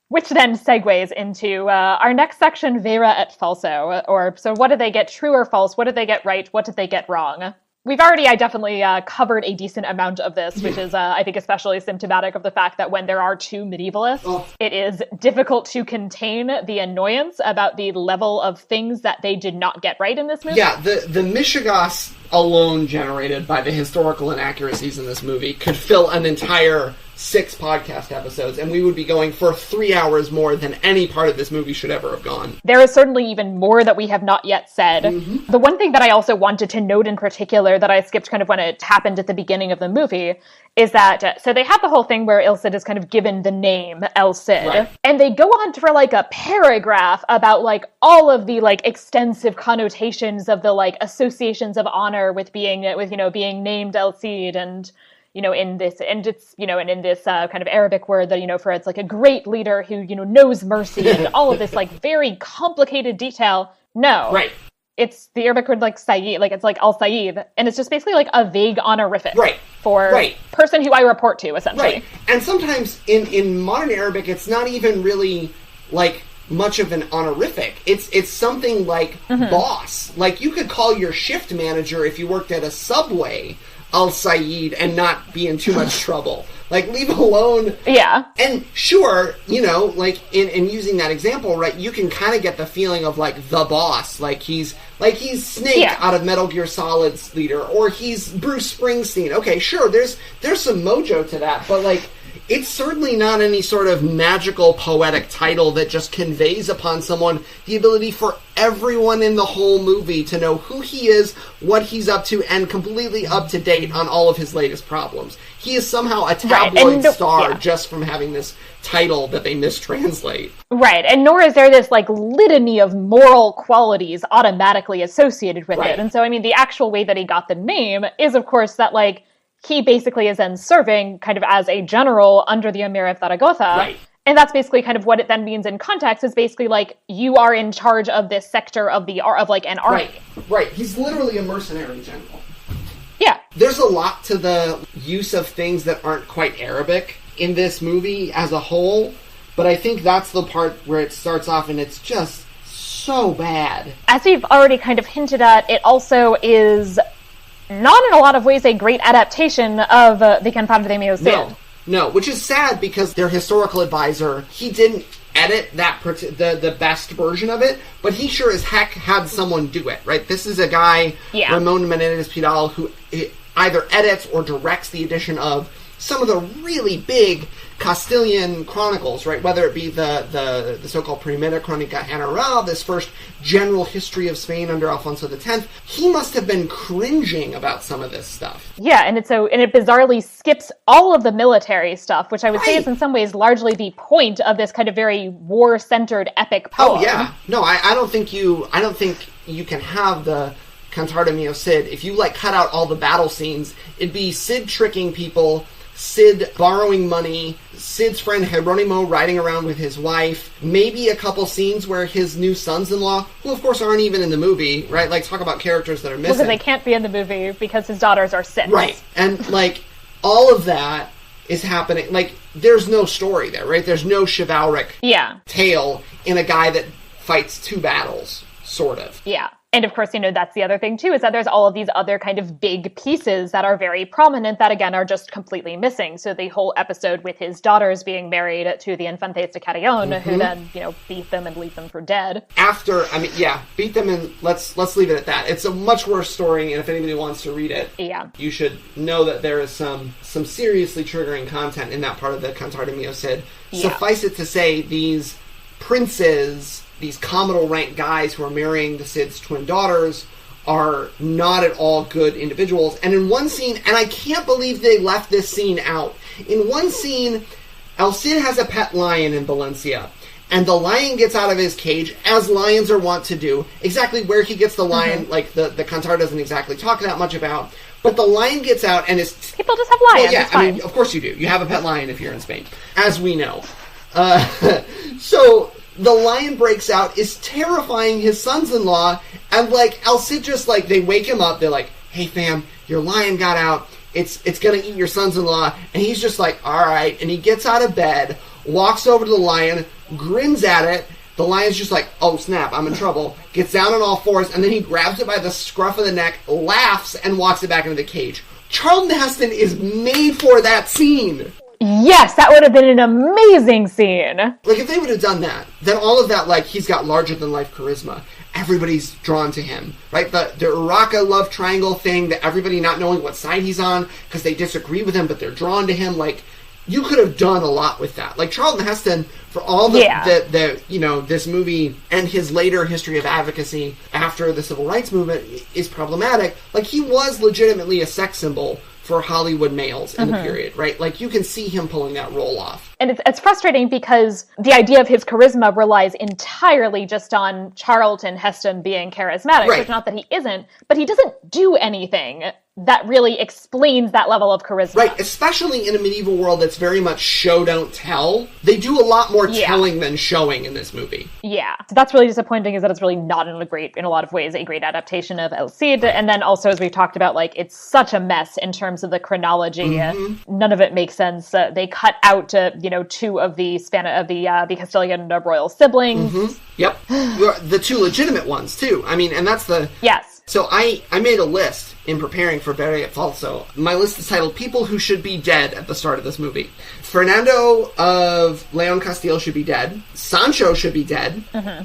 Which then segues into our next section, Vera et Falso, so what did they get true or false? What did they get right? What did they get wrong? I definitely covered a decent amount of this, which is, I think, especially symptomatic of the fact that when there are two medievalists, it is difficult to contain the annoyance about the level of things that they did not get right in this movie. Yeah, the Mishigas alone generated by the historical inaccuracies in this movie could fill an entire 6 podcast episodes, and we would be going for 3 hours more than any part of this movie should ever have gone. There is certainly even more that we have not yet said. The one thing that I also wanted to note in particular that I skipped kind of when it happened at the beginning of the movie is that, so they have the whole thing where El Cid is kind of given the name El Cid, right. And they go on for like a paragraph about like all of the like extensive connotations of the like associations of honor with being named El Cid, and in this kind of Arabic word that, for it's like a great leader who, knows mercy and all of this like very complicated detail. No. Right. It's the Arabic word like Sayyid, like it's like Al-Sayyid, and it's just basically like a vague honorific for person who I report to, essentially. Right. And sometimes in modern Arabic, it's not even really like much of an honorific. It's something like boss. Like you could call your shift manager if you worked at a Subway Al-Sayyid and not be in too much trouble. Like, leave alone. Yeah. And sure, like, in using that example, right, you can kind of get the feeling of, like, the boss. Like he's Snake out of Metal Gear Solid's leader, or he's Bruce Springsteen. Okay, sure, there's some mojo to that, but, like, it's certainly not any sort of magical poetic title that just conveys upon someone the ability for everyone in the whole movie to know who he is, what he's up to, and completely up to date on all of his latest problems. He is somehow a tabloid star just from having this title that they mistranslate. Right, and nor is there this like litany of moral qualities automatically associated with it. And so, I mean, the actual way that he got the name is, of course, that like he basically is then serving kind of as a general under the Emir of Zaragoza. Right. And that's basically kind of what it then means in context, is basically like you are in charge of this sector of an army. Right. He's literally a mercenary general. Yeah. There's a lot to the use of things that aren't quite Arabic in this movie as a whole, but I think that's the part where it starts off and it's just so bad. As we've already kind of hinted at, it also is not in a lot of ways a great adaptation of the Cantar de Mio Cid. No, which is sad because their historical advisor, he didn't edit the best version of it, but he sure as heck had someone do it, right? This is a guy, Ramon Menendez Pidal, who either edits or directs the edition of some of the really big Castilian chronicles, right? Whether it be the so-called Primera Crónica General, this first general history of Spain under Alfonso X, he must have been cringing about some of this stuff. Yeah, and it bizarrely skips all of the military stuff, which I would say is in some ways largely the point of this kind of very war-centered epic poem. Oh yeah, no, I don't think you can have the Cantar de Mio Cid if you like cut out all the battle scenes. It'd be Cid tricking people, Cid borrowing money, Cid's friend Jeronimo riding around with his wife, maybe a couple scenes where his new sons-in-law, who of course aren't even in the movie, right? Like, talk about characters that are missing. Because they can't be in the movie because his daughters are 6. Right. And, like, all of that is happening. Like, there's no story there, right? There's no chivalric tale in a guy that fights 2 battles, sort of. Yeah. And of course, that's the other thing too, is that there's all of these other kind of big pieces that are very prominent that, again, are just completely missing. So the whole episode with his daughters being married to the Infantes de Carrion, who then, beat them and leave them for dead. Beat them and let's leave it at that. It's a much worse story, and if anybody wants to read it, you should know that there is some seriously triggering content in that part of the Cantar de Mio Cid. Suffice it to say, these princes, these commodore rank guys who are marrying the Cid's twin daughters, are not at all good individuals. And in one scene, and I can't believe they left this scene out, in one scene, El Cid has a pet lion in Valencia, and the lion gets out of his cage, as lions are wont to do. Exactly where he gets the lion, like the Cantar doesn't exactly talk that much about, but the lion gets out and is... People just have lions, it's fine. I mean, of course you do. You have a pet lion if you're in Spain, as we know. So... the lion breaks out, is terrifying his sons-in-law, and, like, El Cid just, like, they wake him up, they're like, hey, fam, your lion got out, it's gonna eat your sons-in-law, and he's just like, alright, and he gets out of bed, walks over to the lion, grins at it, the lion's just like, oh, snap, I'm in trouble, gets down on all fours, and then he grabs it by the scruff of the neck, laughs, and walks it back into the cage. Charlton Heston is made for that scene! Yes, that would have been an amazing scene. Like, if they would have done that, then all of that, like, he's got larger-than-life charisma. Everybody's drawn to him, right? The Urraca love triangle thing, that everybody not knowing what side he's on because they disagree with him, but they're drawn to him. Like, you could have done a lot with that. Like, Charlton Heston, for all the you know, this movie and his later history of advocacy after the civil rights movement is problematic, like, he was legitimately a sex symbol for Hollywood males in the period, right? Like, you can see him pulling that role off. And it's frustrating because the idea of his charisma relies entirely just on Charlton Heston being charismatic. Right. Which, not that he isn't, but he doesn't do anything that really explains that level of charisma. Right, especially in a medieval world that's very much show, don't tell. They do a lot more telling than showing in this movie. Yeah. So that's really disappointing, is that it's really not in a lot of ways, a great adaptation of El Cid. And then also, as we've talked about, like, it's such a mess in terms of the chronology. None of it makes sense. They cut out, two of the the Castilian royal siblings. Yep. The two legitimate ones, too. I mean, and that's the... Yes. So I made a list in preparing for Media-eval. My list is titled People Who Should Be Dead at the start of this movie. Fernando of Leon Castile should be dead. Sancho should be dead.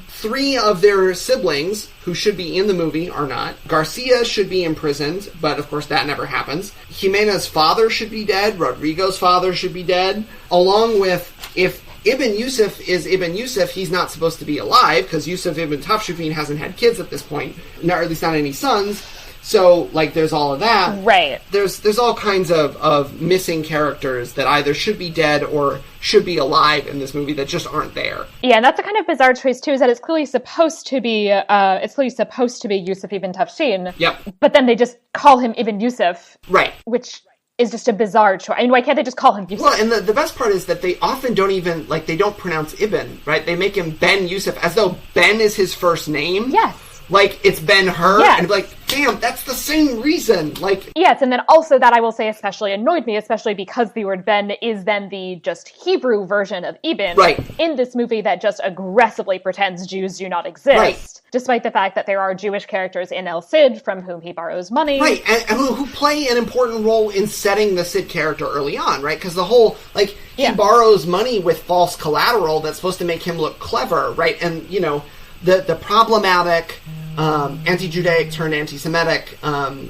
3 of their siblings who should be in the movie are not. Garcia should be imprisoned, but of course that never happens. Jimena's father should be dead. Rodrigo's father should be dead. Along with, if Ibn Yusuf is Ibn Yusuf, he's not supposed to be alive, because Yusuf ibn Tafshufin hasn't had kids at this point, or at least not any sons. So, like, there's all of that. Right. There's all kinds of missing characters that either should be dead or should be alive in this movie that just aren't there. Yeah, and that's a kind of bizarre choice, too, is that it's clearly supposed to be Yusuf ibn Tafshin. Yep. But then they just call him Ibn Yusuf. Right. Which is just a bizarre choice. I mean, why can't they just call him Yusuf? Well, and the best part is that they often don't even, like, they don't pronounce Ibn, right? They make him Ben Yusuf, as though Ben is his first name. Yes. Like, it's Ben-Hur, yes. and like, damn, that's the same reason. Like, yes, and then also that, I will say, especially annoyed me, especially because the word Ben is then the just Hebrew version of Ibn. Right. In this movie that just aggressively pretends Jews do not exist. Right. Despite the fact that there are Jewish characters in El Cid from whom he borrows money. Right, and who play an important role in setting the Cid character early on, right? Because the whole, like, he borrows money with false collateral that's supposed to make him look clever, right? And, you know, the problematic... anti-Judaic turned anti-Semitic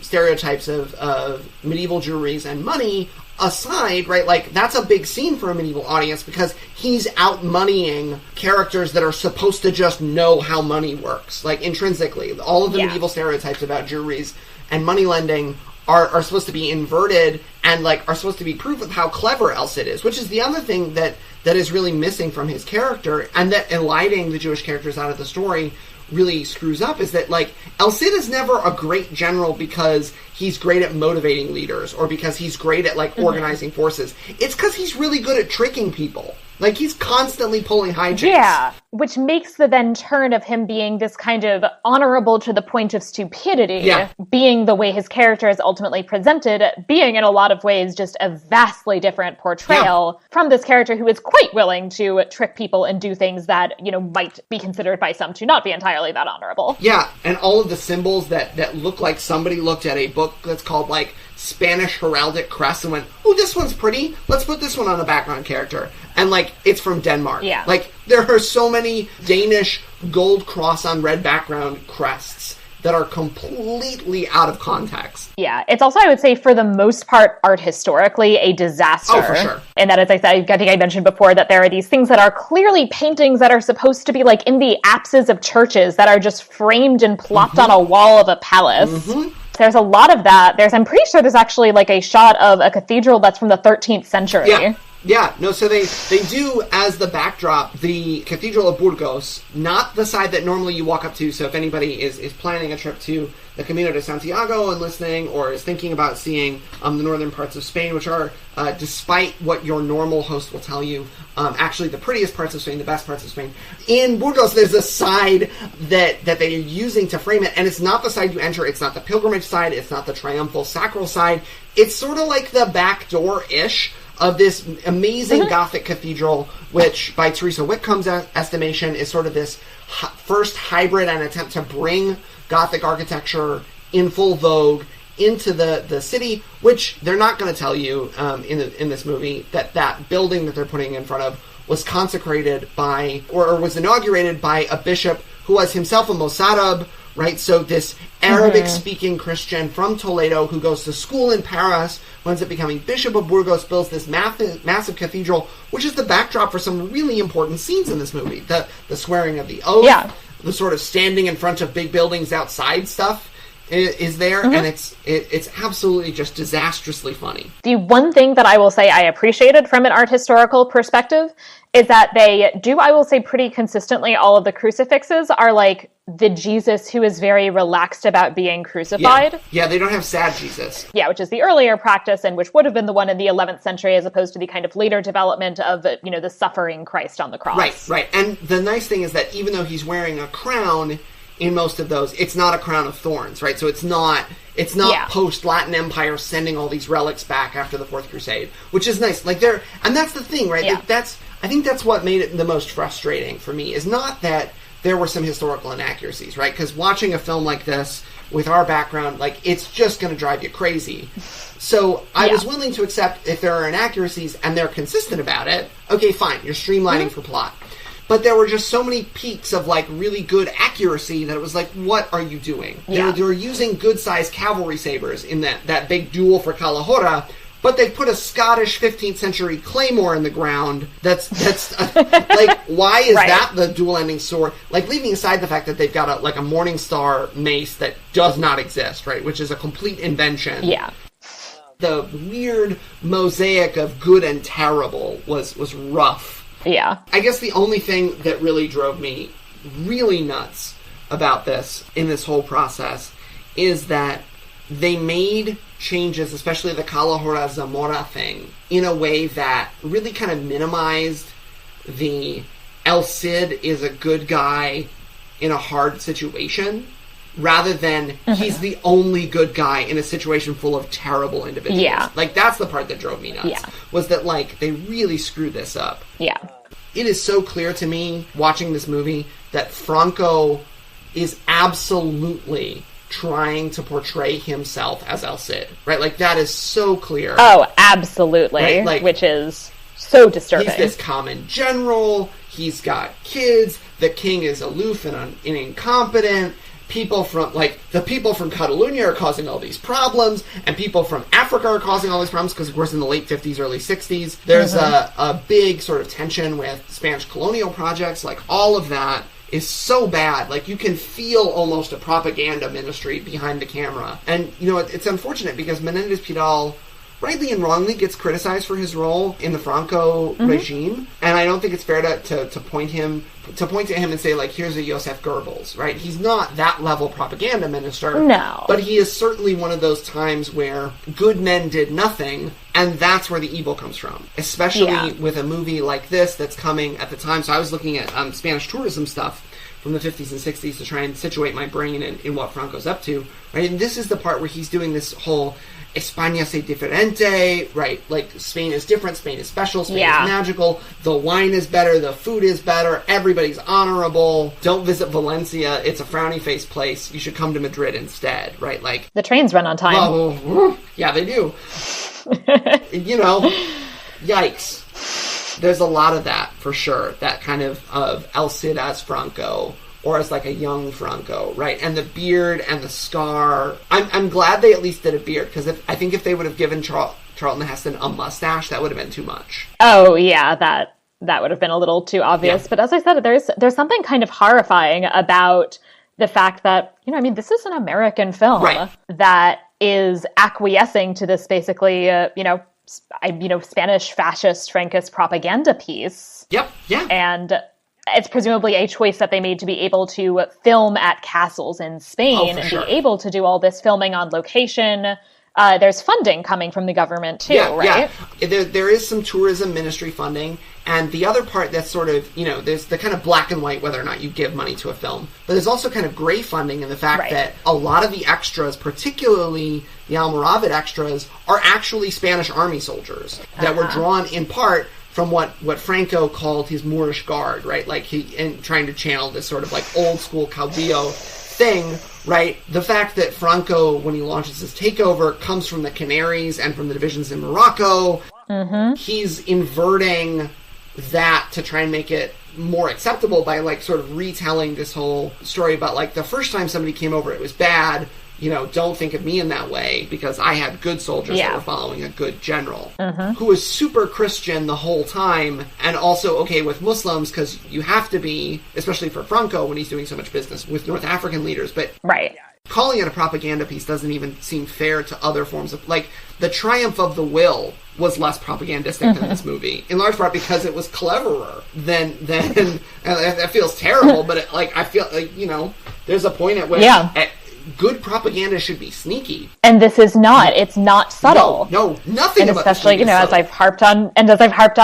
stereotypes of medieval Jewries and money aside, right, like, that's a big scene for a medieval audience because he's out-moneying characters that are supposed to just know how money works, like, intrinsically. All of the medieval stereotypes about Jewries and money lending are supposed to be inverted and, like, are supposed to be proof of how clever El Cid is, which is the other thing that is really missing from his character, and that eliding the Jewish characters out of the story really screws up, is that, like, El Cid is never a great general because he's great at motivating leaders or because he's great at, like, organizing forces. It's because he's really good at tricking people. Like, he's constantly pulling hijinks. Yeah, which makes the then turn of him being this kind of honorable to the point of stupidity, being the way his character is ultimately presented, being in a lot of ways just a vastly different portrayal from this character who is quite willing to trick people and do things that, you know, might be considered by some to not be entirely that honorable. Yeah, and all of the symbols that look like somebody looked at a book that's called, like, Spanish heraldic crest and went, oh, this one's pretty. Let's put this one on a background character. And, like, it's from Denmark. Yeah. Like, there are so many Danish gold cross on red background crests that are completely out of context. Yeah, it's also, I would say, for the most part, art historically, a disaster. Oh, for sure. And that, as I said, I think I mentioned before, that there are these things that are clearly paintings that are supposed to be, like, in the apses of churches that are just framed and plopped on a wall of a palace. There's a lot of that. I'm pretty sure there's actually, like, a shot of a cathedral that's from the 13th century. Yeah, no, so they do, as the backdrop, the Cathedral of Burgos, not the side that normally you walk up to, so if anybody is planning a trip to the Camino de Santiago and listening, or is thinking about seeing the northern parts of Spain, which are, despite what your normal host will tell you, actually the prettiest parts of Spain, the best parts of Spain. In Burgos, there's a side that they're using to frame it, and it's not the side you enter, it's not the pilgrimage side, it's not the triumphal sacral side, it's sort of like the back door-ish of this amazing Gothic cathedral, which, by Teresa Whitcomb's estimation, is sort of this first hybrid and attempt to bring Gothic architecture in full vogue into the city, which they're not going to tell you in this movie that building that they're putting in front of was consecrated by, or was inaugurated by a bishop who was himself a Mossarab, right? So this Arabic-speaking Christian from Toledo who goes to school in Paris, who ends up becoming Bishop of Burgos, builds this massive cathedral, which is the backdrop for some really important scenes in this movie. The swearing of the oath, the sort of standing in front of big buildings outside stuff is there, and it's absolutely just disastrously funny. The one thing that I will say I appreciated from an art historical perspective is that they do, I will say pretty consistently, all of the crucifixes are like the Jesus who is very relaxed about being crucified. Yeah, they don't have sad Jesus. Yeah, which is the earlier practice and which would have been the one in the 11th century as opposed to the kind of later development of, the suffering Christ on the cross. Right. And the nice thing is that even though he's wearing a crown in most of those, it's not a crown of thorns, right? So it's not post-Latin Empire sending all these relics back after the Fourth Crusade, which is nice. And that's the thing, right? Yeah. I think that's what made it the most frustrating for me, is not that there were some historical inaccuracies, right? Because watching a film like this with our background, it's just going to drive you crazy. So I was willing to accept if there are inaccuracies and they're consistent about it, okay, fine, you're streamlining for plot. But there were just so many peaks of, really good accuracy that it was like, what are you doing? Yeah. They were using good-sized cavalry sabers in that big duel for Calahorra, but they put a Scottish 15th century claymore in the ground that's why is that the dual-ending sword? Leaving aside the fact that they've got a Morning Star mace that does not exist, right? Which is a complete invention. Yeah. The weird mosaic of good and terrible was rough. Yeah. I guess the only thing that really drove me really nuts about this, in this whole process, is that they made changes, especially the Calahorra Zamora thing, in a way that really kind of minimized the El Cid is a good guy in a hard situation, rather than he's the only good guy in a situation full of terrible individuals. Yeah. That's the part that drove me nuts. Yeah. Was that, they really screwed this up. Yeah. It is so clear to me, watching this movie, that Franco is absolutely trying to portray himself as El Cid, right? That is so clear. Oh, absolutely. Right? Which is so disturbing. He's this common general, he's got kids, the king is aloof and incompetent, people from, the people from Catalonia are causing all these problems, and people from Africa are causing all these problems, because, of course, in the late 50s, early 60s, there's a big sort of tension with Spanish colonial projects. All of that is so bad. You can feel almost a propaganda ministry behind the camera. And, it's unfortunate, because Menendez-Pidal, rightly and wrongly, gets criticized for his role in the Franco regime, and I don't think it's fair to point to him and say, here's a Joseph Goebbels, right? He's not that level propaganda minister. No. But he is certainly one of those times where good men did nothing, and that's where the evil comes from. Especially with a movie like this that's coming at the time. So I was looking at Spanish tourism stuff from the 50s and 60s to try and situate my brain in what Franco's up to, right? And this is the part where he's doing this whole España es diferente, right? Spain is different, Spain is special, Spain is magical, the wine is better, the food is better, everybody's honorable, don't visit Valencia, it's a frowny face place, you should come to Madrid instead, right? The trains run on time. Yeah, they do. Yikes. There's a lot of that, for sure, that kind of El Cid as Franco, or as a young Franco, right? And the beard and the scar. I'm glad they at least did a beard, because I think if they would have given Charlton Heston a mustache, that would have been too much. Oh yeah, that would have been a little too obvious. Yeah. But as I said, there's something kind of horrifying about the fact that this is an American film that is acquiescing to this basically Spanish fascist Frankist propaganda piece. Yep. Yeah. And it's presumably a choice that they made to be able to film at castles in Spain and be able to do all this filming on location. There's funding coming from the government too, right? Yeah. There is some tourism ministry funding, and the other part that's sort of, there's the kind of black and white whether or not you give money to a film, but there's also kind of gray funding in the fact that a lot of the extras, particularly the Almoravid extras, are actually Spanish army soldiers that were drawn in part from what Franco called his Moorish Guard, right? And trying to channel this sort of old school caudillo thing, right? The fact that Franco, when he launches his takeover, comes from the Canaries and from the divisions in Morocco, he's inverting that to try and make it more acceptable by, like, sort of retelling this whole story about, like, the first time somebody came over, it was bad. You know, don't think of me in that way because I had good soldiers that were following a good general who was super Christian the whole time and also okay with Muslims because you have to be, especially for Franco when he's doing so much business with North African leaders. But calling it a propaganda piece doesn't even seem fair to other forms of, like, the Triumph of the Will was less propagandistic than this movie, in large part because it was cleverer than and that feels terrible, but it, like, I feel like, you know, there's a point at which good propaganda should be sneaky. And this is not. It's not subtle. No, nothing and about especially, you know, as I've harped on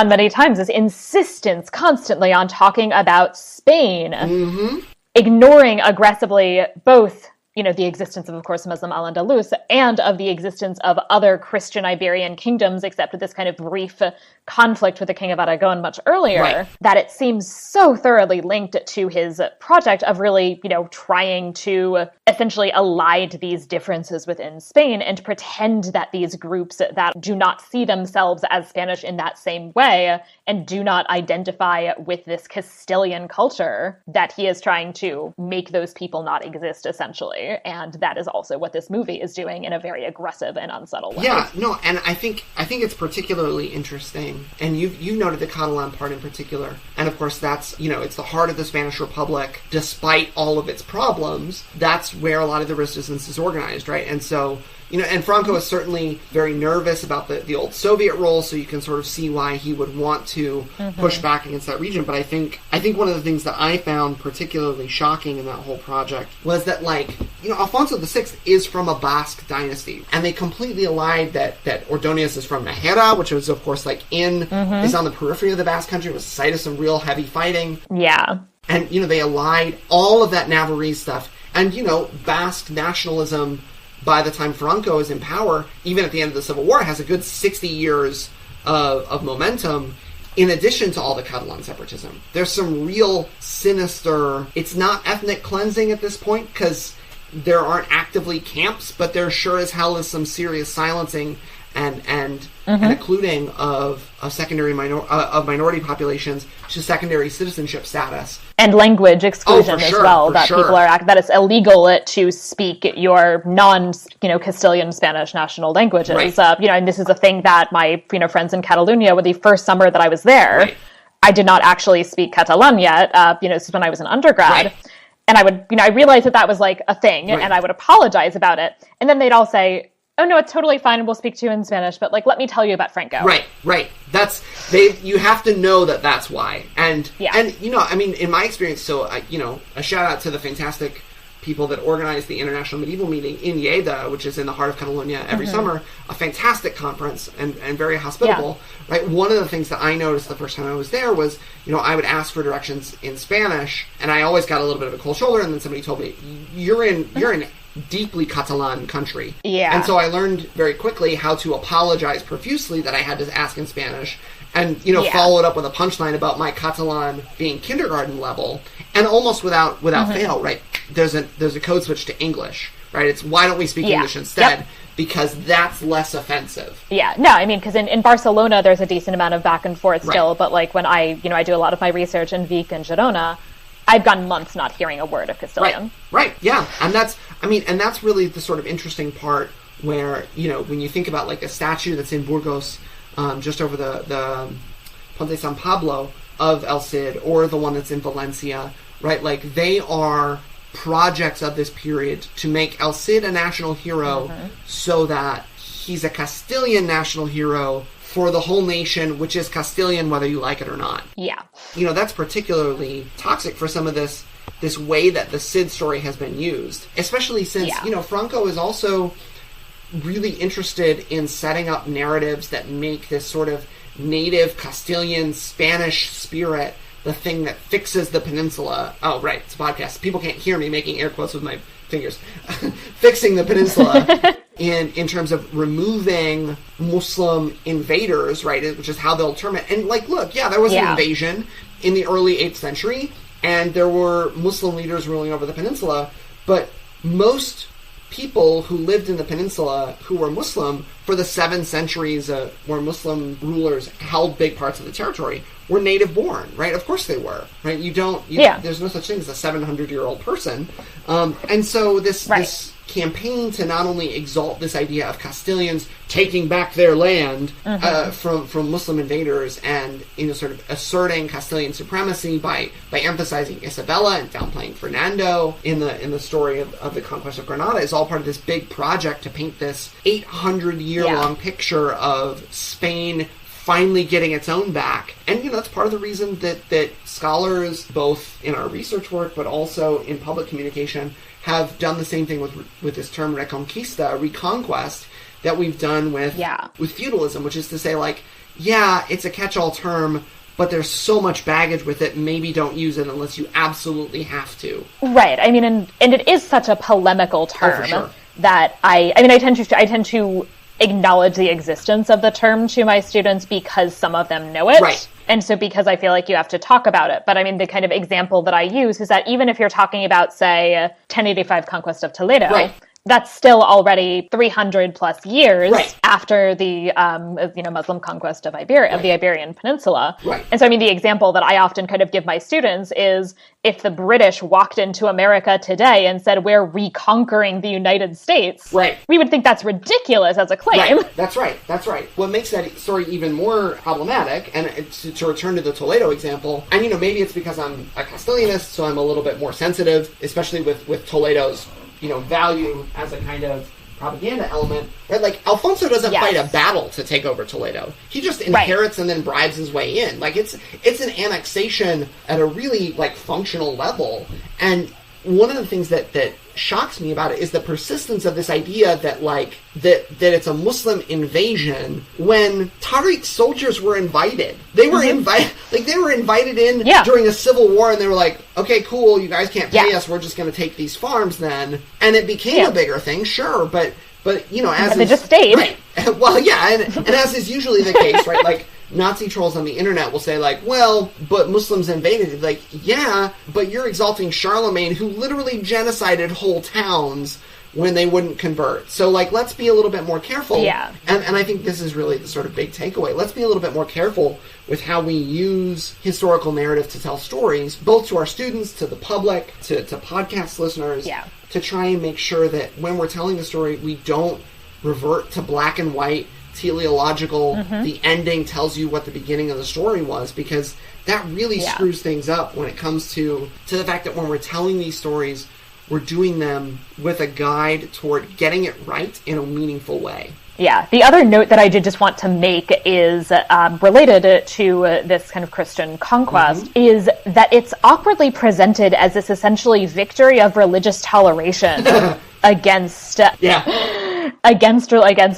many times, this insistence constantly on talking about Spain, ignoring aggressively both, you know, the existence of course, Muslim Al-Andalus and of the existence of other Christian Iberian kingdoms, except with this kind of brief conflict with the King of Aragon much earlier, that it seems so thoroughly linked to his project of really, you know, trying to essentially elide these differences within Spain and pretend that these groups that do not see themselves as Spanish in that same way and do not identify with this Castilian culture, that he is trying to make those people not exist, essentially. And that is also what this movie is doing in a very aggressive and unsubtle way. Yeah, no, and I think it's particularly interesting. And you noted the Catalan part in particular. And of course that's, you know, it's the heart of the Spanish Republic. Despite all of its problems, that's where a lot of the resistance is organized, right? And so, you know, and Franco is certainly very nervous about the old Soviet role, so you can sort of see why he would want to push back against that region. But I think one of the things that I found particularly shocking in that whole project was that, like, you know, Alfonso VI is from a Basque dynasty, and they completely allied that Ordóñez is from Nájera, which was, of course, like is on the periphery of the Basque country, was the site of some real heavy fighting. Yeah. And, you know, they allied all of that Navarrese stuff. And, you know, Basque nationalism, by the time Franco is in power, even at the end of the Civil War, has a good 60 years of momentum, in addition to all the Catalan separatism. There's some real sinister... It's not ethnic cleansing at this point, because there aren't actively camps, but there sure as hell is some serious silencing and including of secondary minority populations to secondary citizenship status and language exclusion as well. That people are that it's illegal to speak your Castilian Spanish national languages. Right. You know, and this is a thing that my friends in Catalonia, with the first summer that I was there, I did not actually speak Catalan yet. This is when I was an undergrad. Right. And I would, I realized that was like a thing, and I would apologize about it. And then they'd all say, oh no, it's totally fine, we'll speak to you in Spanish, but like, let me tell you about Franco. Right. You have to know that's why. And you know, I mean, in my experience, so, you know, a shout out to the fantastic people that organize the International Medieval Meeting in Lleida, which is in the heart of Catalonia every summer, a fantastic conference and very hospitable, right? One of the things that I noticed the first time I was there was, you know, I would ask for directions in Spanish, and I always got a little bit of a cold shoulder, and then somebody told me, you're in deeply Catalan country. Yeah. And so I learned very quickly how to apologize profusely that I had to ask in Spanish, and, you know, followed up with a punchline about my Catalan being kindergarten level, and almost without fail, right? There's a code switch to English, right? It's why don't we speak English instead? Because that's less offensive. Yeah, no, I mean, because in Barcelona there's a decent amount of back and forth still, but like when I do a lot of my research in Vic and Girona, I've gone months not hearing a word of Castilian. Right, yeah, and that's really the sort of interesting part where, you know, when you think about like a statue that's in Burgos, just over the Ponte San Pablo of El Cid, or the one that's in Valencia, right? Like, they are projects of this period to make El Cid a national hero so that he's a Castilian national hero for the whole nation, which is Castilian whether you like it or not. Yeah. You know, that's particularly toxic for some of this way that the Cid story has been used, especially since, you know, Franco is also really interested in setting up narratives that make this sort of native Castilian Spanish spirit the thing that fixes the peninsula. Oh, right, it's a podcast. People can't hear me making air quotes with my fingers. Fixing the peninsula in terms of removing Muslim invaders, right, which is how they'll term it. And, like, look, there was an invasion in the early 8th century, and there were Muslim leaders ruling over the peninsula, but most people who lived in the peninsula who were Muslim for the 7 centuries where Muslim rulers held big parts of the territory were native born, right? Of course they were, right? There's no such thing as a 700-year-old person. And so this campaign to not only exalt this idea of Castilians taking back their land from Muslim invaders and sort of asserting Castilian supremacy by emphasizing Isabella and downplaying Fernando in the story of the conquest of Granada is all part of this big project to paint this 800-year-long picture of Spain finally getting its own back. And, that's part of the reason that scholars, both in our research work but also in public communication, have done the same thing with this term reconquista, reconquest, that we've done with feudalism, which is to say, like, it's a catch-all term, but there's so much baggage with it, maybe don't use it unless you absolutely have to. Right. I mean, and it is such a polemical term that I tend to acknowledge the existence of the term to my students because some of them know it. Right. And so because I feel like you have to talk about it. But I mean, the kind of example that I use is that even if you're talking about, say, 1085 conquest of Toledo, that's still already 300 plus years after the Muslim conquest of Iberia, of the Iberian Peninsula. Right. And so, I mean, the example that I often kind of give my students is if the British walked into America today and said, we're reconquering the United States, we would think that's ridiculous as a claim. Right. That's right. What makes that story even more problematic, and to return to the Toledo example, and maybe it's because I'm a Castilianist, so I'm a little bit more sensitive, especially with Toledo's value as a kind of propaganda element, right? Like, Alfonso doesn't fight a battle to take over Toledo. He just inherits and then bribes his way in. Like, it's an annexation at a really, like, functional level. And one of the things that shocks me about it is the persistence of this idea that, like, that it's a Muslim invasion when Tariq's soldiers were invited. They were invited in during a civil war, and they were like, okay, cool, you guys can't pay us, we're just going to take these farms then. And it became a bigger thing, sure, but as they just stayed. Right. Well, and as is usually the case, right, like, Nazi trolls on the internet will say, like, well, but Muslims invaded. Like, yeah, but you're exalting Charlemagne, who literally genocided whole towns when they wouldn't convert. So, like, let's be a little bit more careful. Yeah. And I think this is really the sort of big takeaway. Let's be a little bit more careful with how we use historical narrative to tell stories, both to our students, to the public, to podcast listeners, to try and make sure that when we're telling the story, we don't revert to black and white, teleological, the ending tells you what the beginning of the story was, because that really screws things up when it comes to the fact that when we're telling these stories, we're doing them with a guide toward getting it right in a meaningful way. Yeah. The other note that I did just want to make is related to this kind of Christian conquest is that it's awkwardly presented as this essentially victory of religious toleration against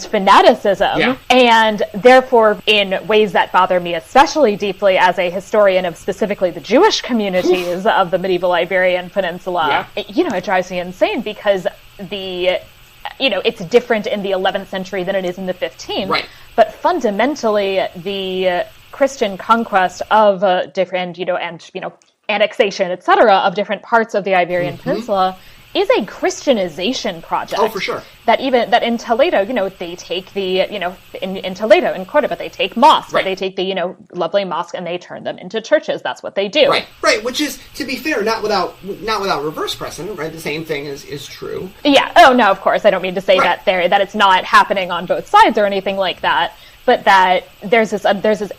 fanaticism, and therefore in ways that bother me especially deeply as a historian of specifically the Jewish communities of the medieval Iberian Peninsula. It drives me insane because it's different in the 11th century than it is in the 15th, but fundamentally the Christian conquest of different, annexation, etc., of different parts of the Iberian Peninsula is a Christianization project. Oh, for sure. That in Toledo, they take the, in Toledo, in Cordoba, they take mosques, they take the, lovely mosque and they turn them into churches. That's what they do. Right. Which is, to be fair, not without reverse precedent, right? The same thing is true. Yeah. Oh, no, of course. I don't mean to say that it's not happening on both sides or anything like that. But that there's this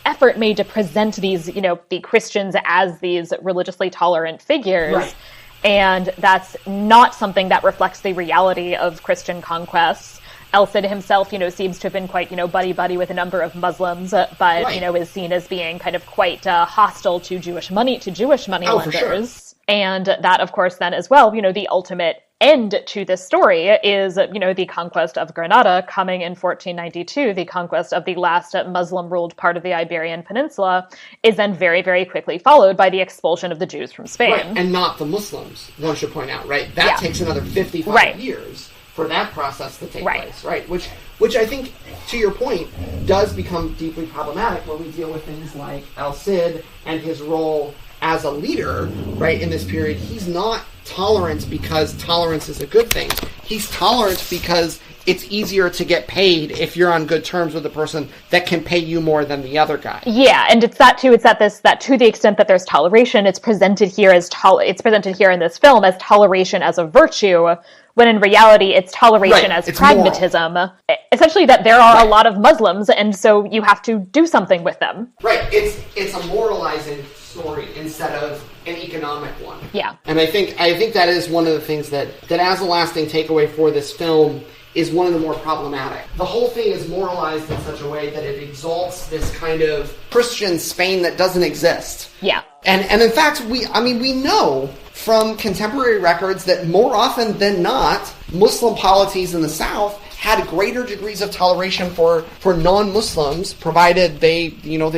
effort made to present these, the Christians as these religiously tolerant figures. Right. And that's not something that reflects the reality of Christian conquests. El Cid himself, seems to have been quite, buddy-buddy with a number of Muslims, but, is seen as being kind of quite hostile to Jewish money lenders. For sure. And that, of course, then as well, the ultimate end to this story is, the conquest of Granada coming in 1492, the conquest of the last Muslim-ruled part of the Iberian Peninsula, is then very, very quickly followed by the expulsion of the Jews from Spain. Right, and not the Muslims, one should point out, right? That takes another 55 years for that process to take place, right? Which I think, to your point, does become deeply problematic when we deal with things like El Cid and his role as a leader, right, in this period, he's not tolerant because tolerance is a good thing. He's tolerant because it's easier to get paid if you're on good terms with a person that can pay you more than the other guy. Yeah, and it's that too. It's that to the extent that there's toleration, it's presented here in this film as toleration as a virtue, when in reality it's toleration as pragmatism. Moral. Essentially, that there are a lot of Muslims, and so you have to do something with them. Right. It's a moralizing story instead of an economic one. Yeah. And I think that is one of the things that as a lasting takeaway for this film is one of the more problematic. The whole thing is moralized in such a way that it exalts this kind of Christian Spain that doesn't exist. Yeah. And in fact, we know from contemporary records that more often than not, Muslim polities in the South had greater degrees of toleration for non-Muslims, provided they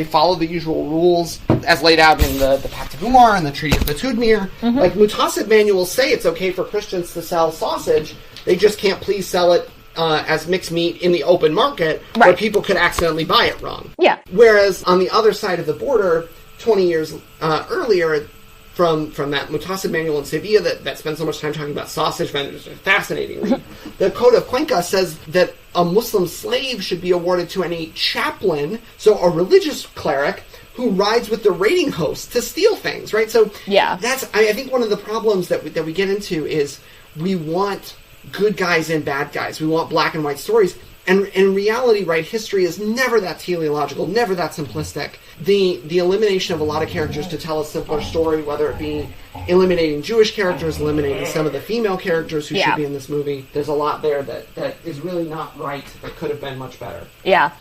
follow the usual rules as laid out in the Pact of Umar and the Treaty of Batudmir. Mm-hmm. Like Mutasib manuals say it's okay for Christians to sell sausage, they just can't please sell it as mixed meat in the open market, where people could accidentally buy it wrong. Yeah. Whereas on the other side of the border, 20 years earlier, from that Mutasib manual in Sevilla that spends so much time talking about sausage vendors, fascinatingly, the Code of Cuenca says that a Muslim slave should be awarded to any chaplain, so a religious cleric, who rides with the raiding host to steal things, right? So I think one of the problems that we get into is we want good guys and bad guys. We want black and white stories. And in reality, right, history is never that teleological, never that simplistic. The elimination of a lot of characters to tell a simpler story, whether it be eliminating Jewish characters, eliminating some of the female characters who should be in this movie, there's a lot there that is really not right, that could have been much better. Yeah.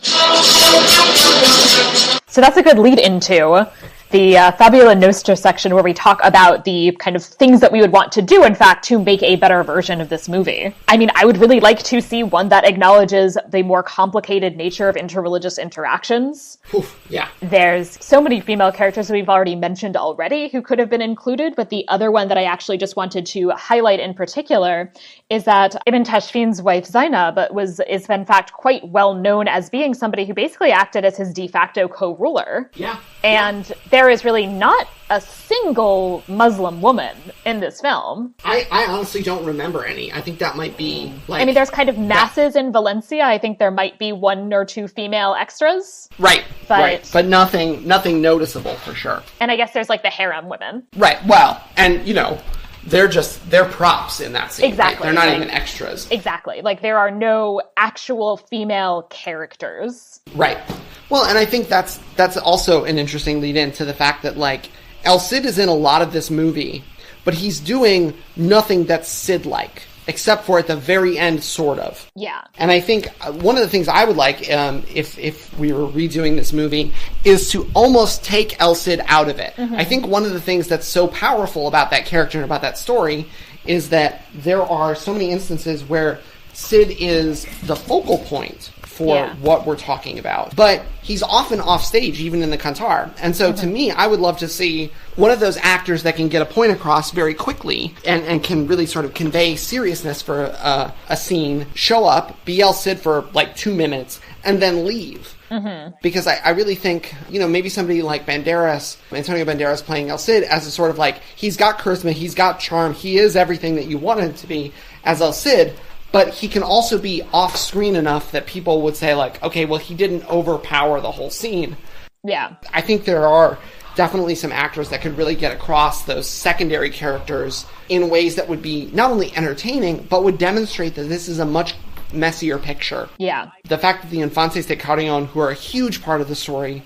So that's a good lead into the Fabula Nostra section, where we talk about the kind of things that we would want to do, in fact, to make a better version of this movie. I mean, I would really like to see one that acknowledges the more complicated nature of interreligious interactions. Oof, yeah. There's so many female characters that we've already mentioned already who could have been included, but the other one that I actually just wanted to highlight in particular is that Ibn Tashfin's wife Zainab is in fact quite well known as being somebody who basically acted as his de facto co-ruler. Yeah. And there is really not a single Muslim woman in this film. I honestly don't remember any. I think that might be like... I mean, there's kind of masses in Valencia. I think there might be one or two female extras. Right. But nothing noticeable for sure. And I guess there's like the harem women. Right. Well, and they're props in that scene. Exactly. Right? They're not even extras. Exactly. Like there are no actual female characters. Right. Well, and I think that's also an interesting lead in to the fact that, like, El Cid is in a lot of this movie, but he's doing nothing that's Cid-like, except for at the very end, sort of. Yeah. And I think one of the things I would like, if we were redoing this movie, is to almost take El Cid out of it. Mm-hmm. I think one of the things that's so powerful about that character and about that story is that there are so many instances where Cid is the focal point for what we're talking about. But he's often off stage, even in the Cantar. And so to me, I would love to see one of those actors that can get a point across very quickly and can really sort of convey seriousness for a scene, show up, be El Cid for like 2 minutes, and then leave. Mm-hmm. Because I really think, maybe somebody like Antonio Banderas playing El Cid as a sort of like, he's got charisma, he's got charm, he is everything that you want him to be as El Cid, but he can also be off-screen enough that people would say, like, okay, well, he didn't overpower the whole scene. Yeah. I think there are definitely some actors that could really get across those secondary characters in ways that would be not only entertaining, but would demonstrate that this is a much messier picture. Yeah. The fact that the Infantes de Carrion, who are a huge part of the story,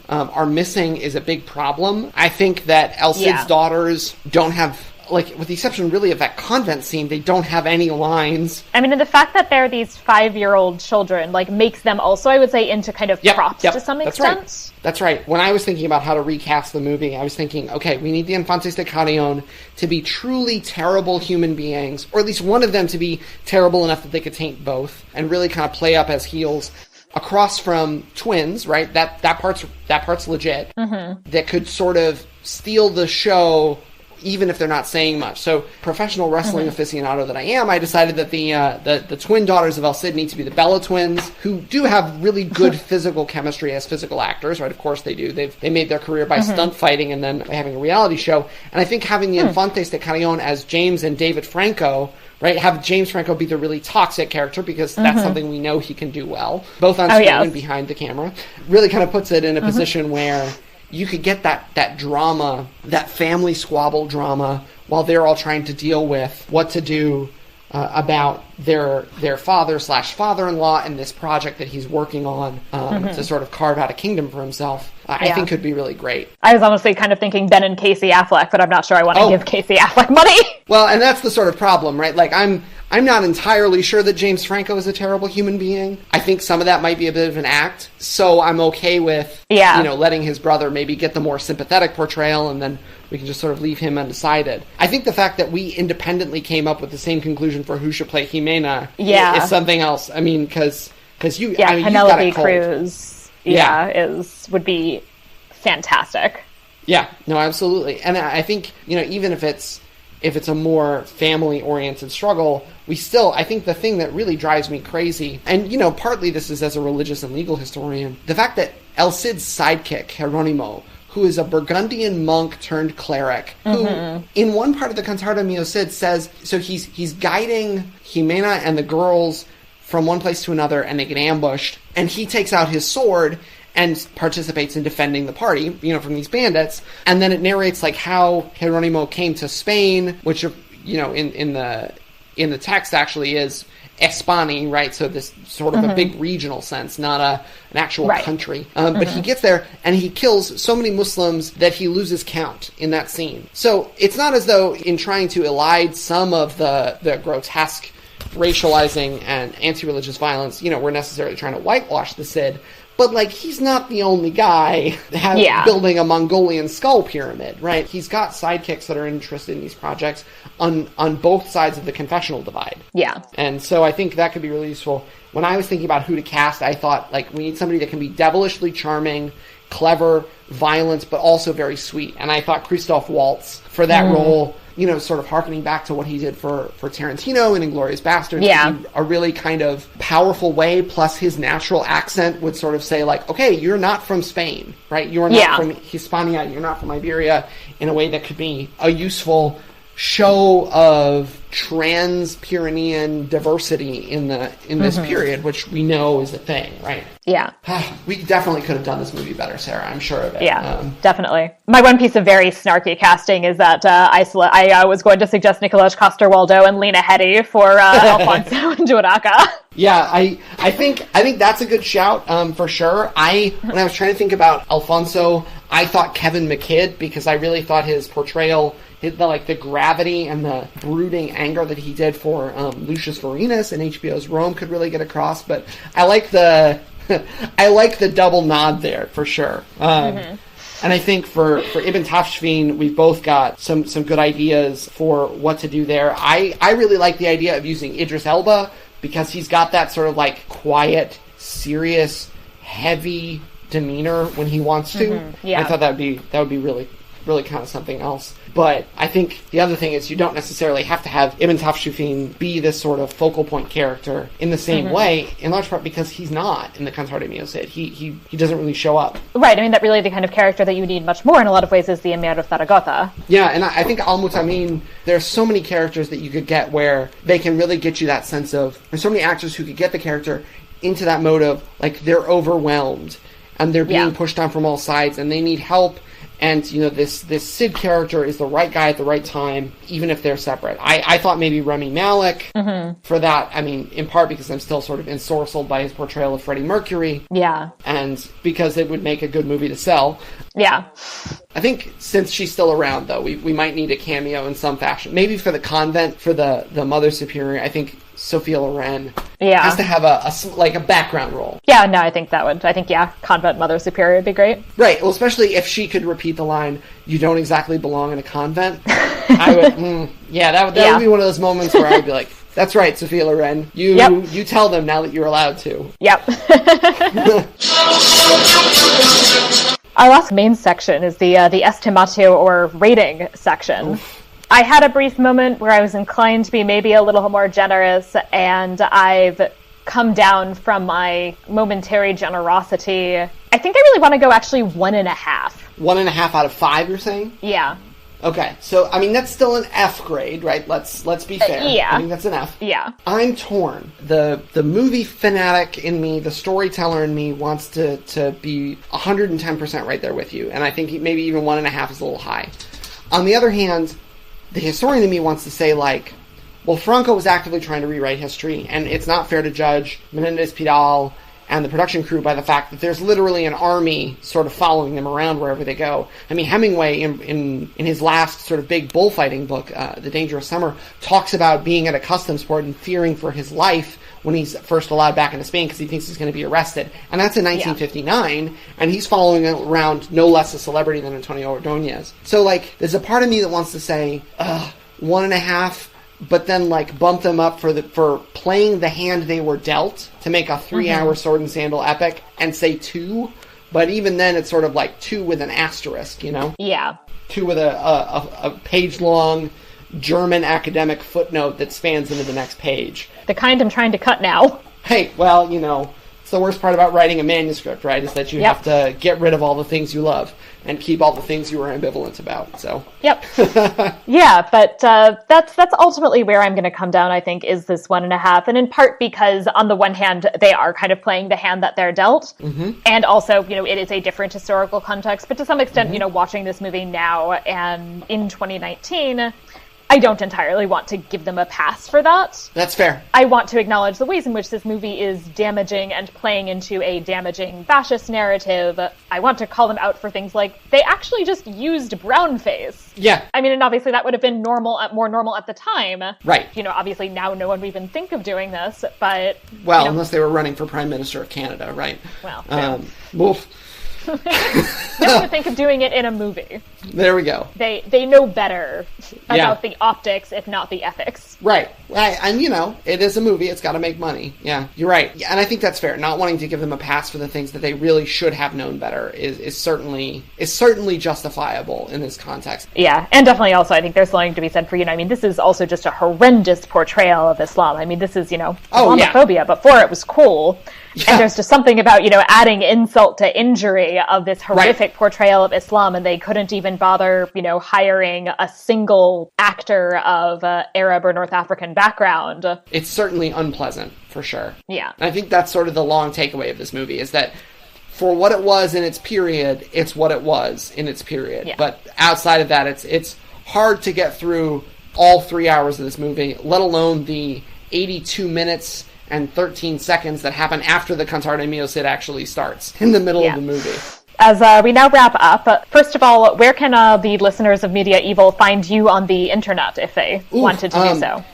are missing is a big problem. I think that El Cid's daughters don't have... like, with the exception really of that convent scene, they don't have any lines. I mean, and the fact that they're these 5-year-old children, like, makes them also, I would say, into kind of props to some extent. That's right. When I was thinking about how to recast the movie, I was thinking, okay, we need the Infantes de Carrion to be truly terrible human beings, or at least one of them to be terrible enough that they could taint both, and really kind of play up as heels. Across from twins, right? That part's legit. Mm-hmm. That could sort of steal the show, even if they're not saying much. So, professional wrestling aficionado that I am, I decided that the twin daughters of El Cid need to be the Bella twins, who do have really good physical chemistry as physical actors, right? Of course they do. They made their career by stunt fighting and then by having a reality show. And I think having the Infantes de Carrion as James and David Franco, right? Have James Franco be the really toxic character, because that's something we know he can do well, both on screen and behind the camera. Really kind of puts it in a position where you could get that drama, that family squabble drama, while they're all trying to deal with what to do about their father/father-in-law and this project that he's working on to sort of carve out a kingdom for himself. I think could be really great. I was honestly kind of thinking Ben and Casey Affleck, but I'm not sure I want to give Casey Affleck money. Well, and that's the sort of problem, right? Like, I'm not entirely sure that James Franco is a terrible human being. I think some of that might be a bit of an act. So I'm okay with, letting his brother maybe get the more sympathetic portrayal, and then we can just sort of leave him undecided. I think the fact that we independently came up with the same conclusion for who should play Jimena is something else. I mean, because you, Penelope Cruz, would be fantastic. Yeah, no, absolutely. And I think, even if it's a more family-oriented struggle, I think the thing that really drives me crazy, and, partly this is as a religious and legal historian, the fact that El Cid's sidekick, Geronimo, who is a Burgundian monk turned cleric, who in one part of the Cantar de Mio Cid says, so he's guiding Jimena and the girls from one place to another, and they get ambushed, and he takes out his sword and participates in defending the party, from these bandits. And then it narrates like how Geronimo came to Spain, which, in the text actually is Espani, right? So this sort of a big regional sense, not an actual country. But he gets there and he kills so many Muslims that he loses count in that scene. So it's not as though in trying to elide some of the grotesque racializing and anti-religious violence, we're necessarily trying to whitewash the Cid. But, like, he's not the only guy building a Mongolian skull pyramid, right? He's got sidekicks that are interested in these projects on both sides of the confessional divide. Yeah. And so I think that could be really useful. When I was thinking about who to cast, I thought, like, we need somebody that can be devilishly charming, clever, violent, but also very sweet. And I thought Christoph Waltz for that role, sort of harkening back to what he did for Tarantino in Inglourious Basterds, in a really kind of powerful way, plus his natural accent would sort of say, like, okay, you're not from Spain, right? You're not from Hispania, you're not from Iberia, in a way that could be a useful show of trans-Pyrenean diversity in this period, which we know is a thing, right? Yeah. We definitely could have done this movie better, Sarah. I'm sure of it. Yeah, definitely. My one piece of very snarky casting is that I was going to suggest Nicolás Coster-Waldau and Lena Headey for Alfonso and Juanaca. Yeah, I think that's a good shout, for sure. When I was trying to think about Alfonso, I thought Kevin McKidd, because I really thought his portrayal, the gravity and the brooding anger that he did for Lucius Vorenus in HBO's Rome could really get across. But I like the double nod there for sure. And I think for Ibn Tafshfin, we've both got some good ideas for what to do there. I really like the idea of using Idris Elba, because he's got that sort of like quiet, serious, heavy demeanor when he wants to. I thought that would be really, really kind of something else. But I think the other thing is you don't necessarily have to have Ibn Tafshfin be this sort of focal point character in the same way, in large part because he's not in the Cantar de Mio Cid. He doesn't really show up. Right, I mean, that really the kind of character that you need much more in a lot of ways is the Emir of Zaragoza. Yeah, and I think Al-Mutamin, there's so many characters that you could get where they can really get you that sense of, there's so many actors who could get the character into that mode of, like, they're overwhelmed and they're being pushed on from all sides and they need help. And, this Cid character is the right guy at the right time, even if they're separate. I thought maybe Rami Malek for that. I mean, in part because I'm still sort of ensorcelled by his portrayal of Freddie Mercury. Yeah. And because it would make a good movie to sell. Yeah. I think since she's still around, though, we might need a cameo in some fashion. Maybe for the convent, for the Mother Superior, I think Sophia Loren has to have a background role. Yeah, no, I think Convent Mother Superior would be great. Right, well, especially if she could repeat the line, "You don't exactly belong in a convent." I would, that would be one of those moments where I'd be like, "That's right, Sophia Loren. You tell them now that you're allowed to." Yep. Our last main section is the estimatio, or rating section. Oof. I had a brief moment where I was inclined to be maybe a little more generous, and I've come down from my momentary generosity. I think I really want to go actually 1.5. 1.5 out of 5, you're saying? Yeah. Okay, so, I mean, that's still an F grade, right? Let's be fair. Yeah. I think that's an F. Yeah. I'm torn. The movie fanatic in me, the storyteller in me, wants to be 110% right there with you, and I think maybe even 1.5 is a little high. On the other hand, the historian in me wants to say, like, well, Franco was actively trying to rewrite history, and it's not fair to judge Menendez-Pidal and the production crew by the fact that there's literally an army sort of following them around wherever they go. I mean, Hemingway, in his last sort of big bullfighting book, The Dangerous Summer, talks about being at a customs port and fearing for his life when he's first allowed back into Spain because he thinks he's going to be arrested. And that's in 1959, and he's following around no less a celebrity than Antonio Ordóñez. So, like, there's a part of me that wants to say, 1.5, but then, like, bump them up for playing the hand they were dealt to make a 3-hour sword and sandal epic, and say 2. But even then, it's sort of like 2 with an asterisk, you know? Yeah. 2 with a page-long German academic footnote that spans into the next page. The kind I'm trying to cut now. Hey, well, you know, it's the worst part about writing a manuscript, right? Is that you have to get rid of all the things you love and keep all the things you were ambivalent about. So. Yep. Yeah, but that's ultimately where I'm going to come down, I think, is this 1.5. And in part because, on the one hand, they are kind of playing the hand that they're dealt. Mm-hmm. And also, you know, it is a different historical context. But to some extent, you know, watching this movie now and in 2019... I don't entirely want to give them a pass for that. That's fair. I want to acknowledge the ways in which this movie is damaging and playing into a damaging fascist narrative. I want to call them out for things like, they actually just used brownface. Yeah. I mean, and obviously that would have been more normal at the time. Right. You know, obviously now no one would even think of doing this, but... Well, you know, unless they were running for Prime Minister of Canada, right? Well, Wolf. No one would think of doing it in a movie. There we go. They know better about the optics, if not the ethics. Right. And, you know, it is a movie. It's got to make money. Yeah, you're right. And I think that's fair. Not wanting to give them a pass for the things that they really should have known better is certainly justifiable in this context. Yeah, and definitely also I think there's something to be said for, you know, I mean, this is also just a horrendous portrayal of Islam. I mean, this is, you know, Islamophobia. Before it was cool. Yeah. And there's just something about, you know, adding insult to injury of this horrific portrayal of Islam, and they couldn't even bother, you know, hiring a single actor of Arab or North African background. It's certainly unpleasant, for sure. Yeah. And I think that's sort of the long takeaway of this movie, is that for what it was in its period, it's what it was in its period. Yeah. But outside of that, it's hard to get through all 3 hours of this movie, let alone the 82 minutes and 13 seconds that happen after the Cantar de Mio Cid actually starts, in the middle of the movie. As we now wrap up, first of all, where can the listeners of Media-eval find you on the internet if they wanted to do so?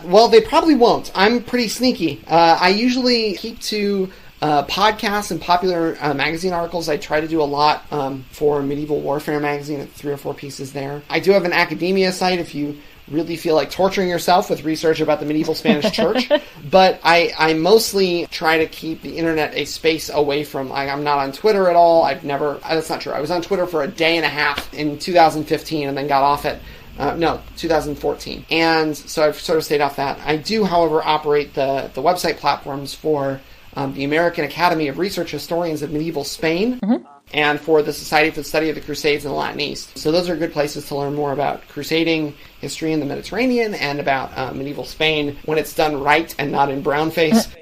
Well, they probably won't. I'm pretty sneaky. I usually keep to podcasts and popular magazine articles. I try to do a lot for Medieval Warfare magazine, 3 or 4 pieces there. I do have an academia site if you really feel like torturing yourself with research about the medieval Spanish church, but I mostly try to keep the internet a space away from, I'm not on Twitter at all. That's not true. I was on Twitter for a day and a half in 2015 and then got off it. 2014. And so I've sort of stayed off that. I do, however, operate the website platforms for the American Academy of Research Historians of Medieval Spain, and for the Society for the Study of the Crusades in the Latin East. So those are good places to learn more about crusading history in the Mediterranean and about medieval Spain when it's done right and not in brownface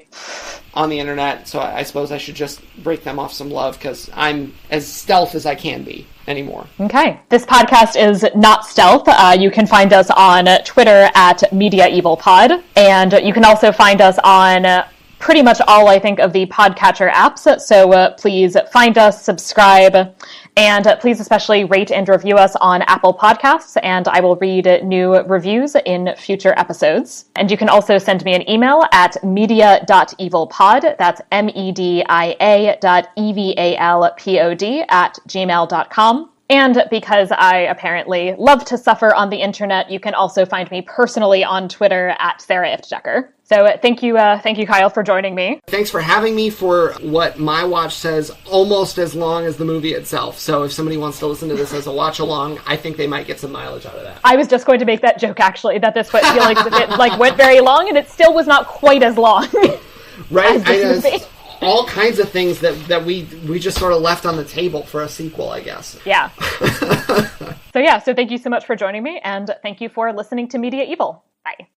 on the internet. So I suppose I should just break them off some love because I'm as stealth as I can be anymore. Okay. This podcast is not stealth. You can find us on Twitter at Media-eval-pod, and you can also find us on pretty much all, I think, of the podcatcher apps. So please find us, subscribe, and please especially rate and review us on Apple Podcasts, and I will read new reviews in future episodes. And you can also send me an email at media.evalpod, that's media.evalpod @gmail.com. And because I apparently love to suffer on the internet, you can also find me personally on Twitter at Sarah Iftdecker. So thank you, Kyle, for joining me. Thanks for having me for what my watch says almost as long as the movie itself. So if somebody wants to listen to this as a watch along, I think they might get some mileage out of that. I was just going to make that joke, actually, that this went very long, and it still was not quite as long. Right? I know. All kinds of things that we just sort of left on the table for a sequel, I guess. Yeah. So thank you so much for joining me, and thank you for listening to Media-eval. Bye.